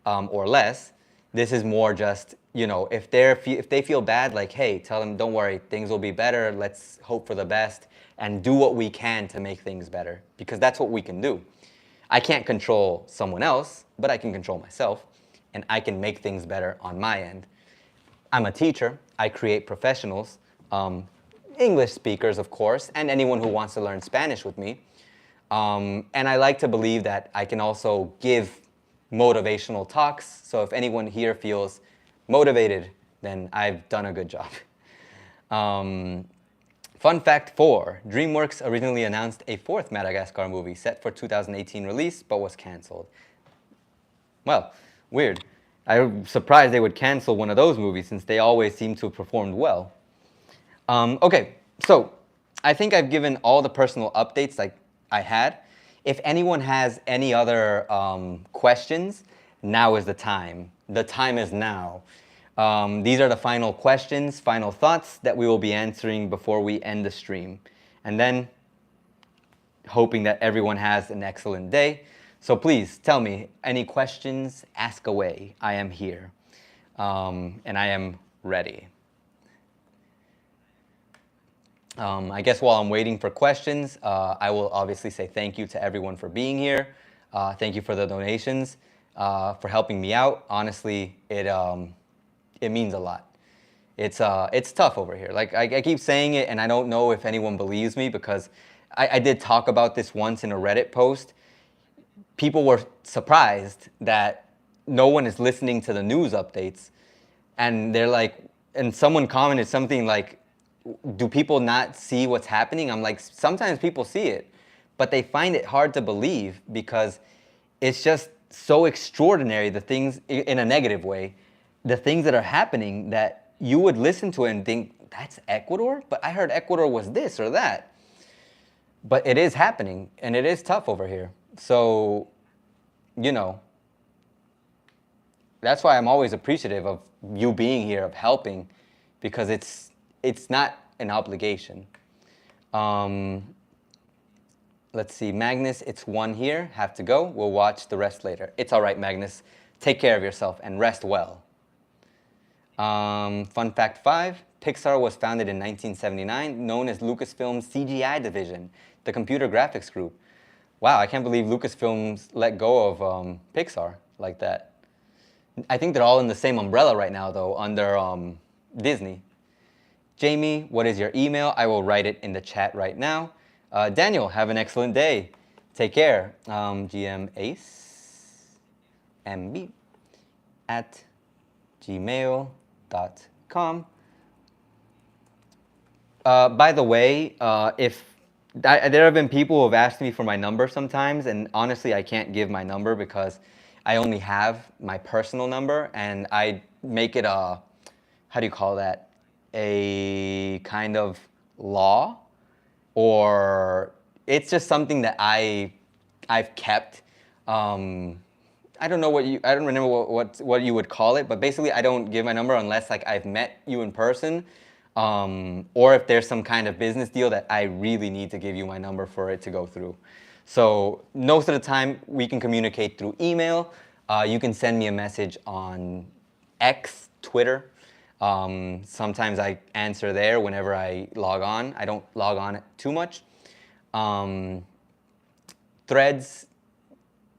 or less. This is more just, if they feel bad, like, hey, tell them, don't worry, things will be better. Let's hope for the best and do what we can to make things better, because that's what we can do. I can't control someone else, but I can control myself, and I can make things better on my end. I'm a teacher. I create professionals, English speakers, of course, and anyone who wants to learn Spanish with me. And I like to believe that I can also give motivational talks. So if anyone here feels motivated, then I've done a good job. Fun fact 4, DreamWorks originally announced a 4th Madagascar movie set for 2018 release, but was canceled. Well, weird. I'm surprised they would cancel one of those movies since they always seem to have performed well. Okay, so I think I've given all the personal updates like I had. If anyone has any other questions, now is the time. The time is now. These are the final questions, final thoughts that we will be answering before we end the stream. And then hoping that everyone has an excellent day. So please tell me any questions, ask away. I am here and I am ready. I guess while I'm waiting for questions, I will obviously say thank you to everyone for being here. Thank you for the donations, for helping me out. Honestly, it means a lot. It's tough over here. Like I keep saying it, and I don't know if anyone believes me because I did talk about this once in a Reddit post. People were surprised that no one is listening to the news updates, and they're like, and someone commented something like, do people not see what's happening? I'm like, sometimes people see it, but they find it hard to believe because it's just so extraordinary, the things, in a negative way, the things that are happening that you would listen to it and think, that's Ecuador? But I heard Ecuador was this or that. But it is happening, and it is tough over here. So, you know, that's why I'm always appreciative of you being here, of helping, because it's not an obligation. Let's see, Magnus, it's 1 here, have to go. We'll watch the rest later. It's all right, Magnus. Take care of yourself and rest well. Fun fact 5, Pixar was founded in 1979, known as Lucasfilm's CGI division, the computer graphics group. Wow, I can't believe Lucasfilms let go of Pixar like that. I think they're all in the same umbrella right now, though, under Disney. Jamie, what is your email? I will write it in the chat right now. Daniel, have an excellent day. Take care. gmace.mb@gmail.com. By the way, there have been people who have asked me for my number sometimes, and honestly, I can't give my number because I only have my personal number, and I make it a, how do you call that? A kind of law, or it's just something that I've kept. I don't remember what you would call it, but basically I don't give my number unless like I've met you in person, or if there's some kind of business deal that I really need to give you my number for it to go through. So most of the time we can communicate through email. You can send me a message on X, Twitter. Sometimes I answer there whenever I log on. I don't log on too much. Threads,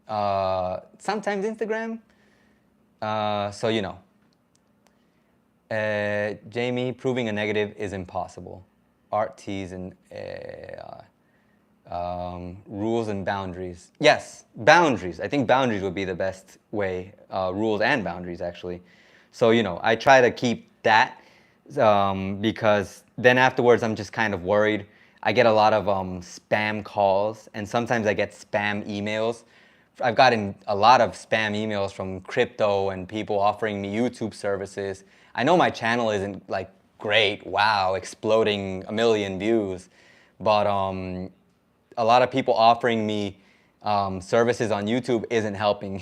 sometimes Instagram. So, you know. Jamie, proving a negative is impossible. Art, teas, and rules and boundaries. Yes, boundaries. I think boundaries would be the best way. Rules and boundaries, actually. So, you know, I try to keep that because then afterwards I'm just kind of worried. I get a lot of spam calls, and sometimes I get spam emails. I've gotten a lot of spam emails from crypto and people offering me YouTube services. I know my channel isn't like great, wow, exploding 1 million views, but a lot of people offering me services on YouTube isn't helping.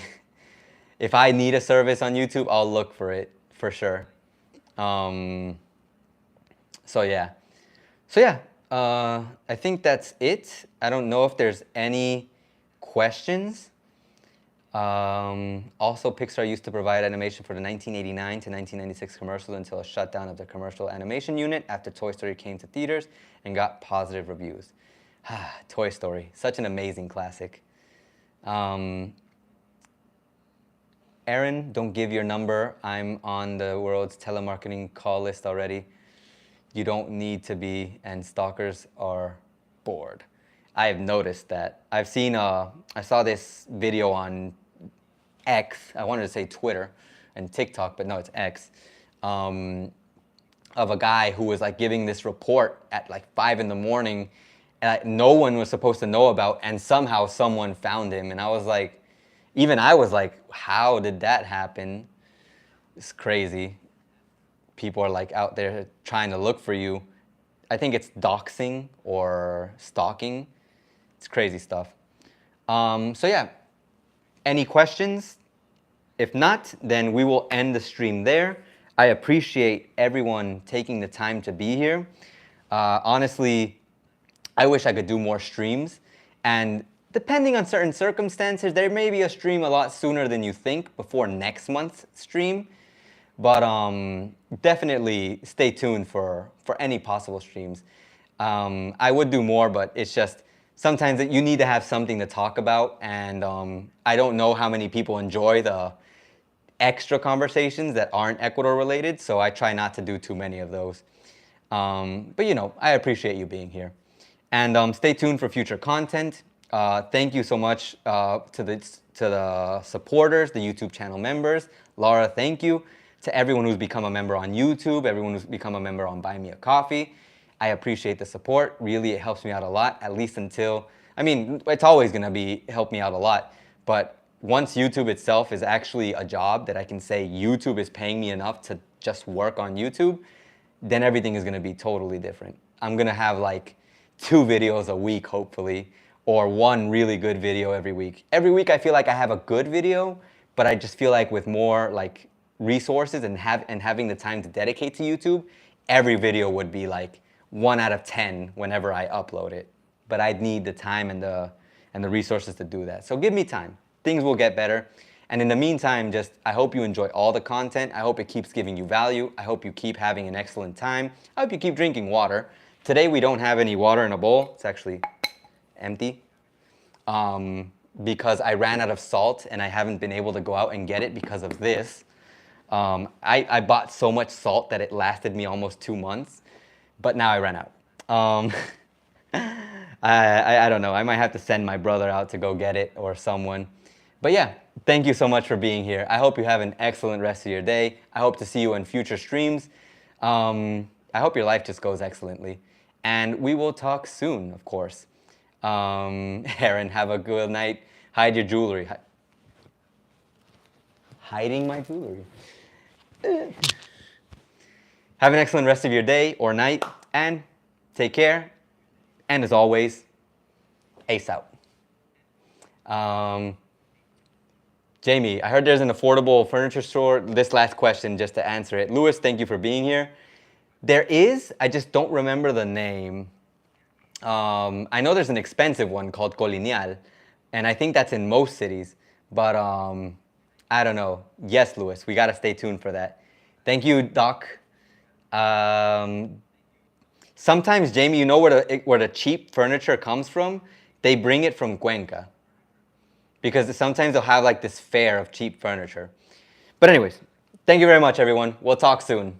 If I need a service on YouTube, I'll look for it, for sure. So yeah. I think that's it. I don't know if there's any questions. Also, Pixar used to provide animation for the 1989 to 1996 commercials until a shutdown of the commercial animation unit after Toy Story came to theaters and got positive reviews. Toy Story, such an amazing classic. Aaron, don't give your number. I'm on the world's telemarketing call list already. You don't need to be, and stalkers are bored. I have noticed that. I saw this video on X, I wanted to say Twitter and TikTok, but no, it's X, of a guy who was like giving this report at like 5 in the morning that no one was supposed to know about, and somehow someone found him. And I was like, even I was like, how did that happen? It's crazy. People are like out there trying to look for you. I think it's doxing or stalking. It's crazy stuff. So yeah, any questions? If not, then we will end the stream there. I appreciate everyone taking the time to be here. Honestly, I wish I could do more streams. And depending on certain circumstances, there may be a stream a lot sooner than you think before next month's stream. But definitely stay tuned for any possible streams. I would do more, but it's just sometimes you need to have something to talk about. And I don't know how many people enjoy the extra conversations that aren't Ecuador related, so I try not to do too many of those. But you know, I appreciate you being here. And stay tuned for future content. Thank you so much to the supporters, the YouTube channel members. Laura, thank you. To everyone who's become a member on YouTube, everyone who's become a member on Buy Me a Coffee. I appreciate the support. Really, it helps me out a lot, at least until, I mean, it's always gonna help me out a lot, but once YouTube itself is actually a job that I can say YouTube is paying me enough to just work on YouTube, then everything is going to be totally different. I'm going to have like 2 videos a week, hopefully, or 1 really good video every week. Every week I feel like I have a good video, but I just feel like with more like resources and having the time to dedicate to YouTube, every video would be like 1 out of 10 whenever I upload it. But I'd need the time and the resources to do that. So give me time. Things will get better. And in the meantime, just I hope you enjoy all the content. I hope it keeps giving you value. I hope you keep having an excellent time. I hope you keep drinking water. Today we don't have any water in a bowl. It's actually empty. Because I ran out of salt and I haven't been able to go out and get it because of this. I bought so much salt that it lasted me almost 2 months, but now I ran out. I don't know. I might have to send my brother out to go get it or someone. But yeah, thank you so much for being here. I hope you have an excellent rest of your day. I hope to see you in future streams. I hope your life just goes excellently. And we will talk soon, of course. Aaron, have a good night. Hide your jewelry. Hiding my jewelry. Have an excellent rest of your day or night. And take care. And as always, ace out. Jamie, I heard there's an affordable furniture store. This last question, just to answer it. Louis, thank you for being here. There is, I just don't remember the name. I know there's an expensive one called Colonial, and I think that's in most cities. But I don't know. Yes, Louis, we got to stay tuned for that. Thank you, Doc. Sometimes, Jamie, you know where the cheap furniture comes from? They bring it from Cuenca. Because sometimes they'll have like this fair of cheap furniture. But anyways, thank you very much, everyone. We'll talk soon.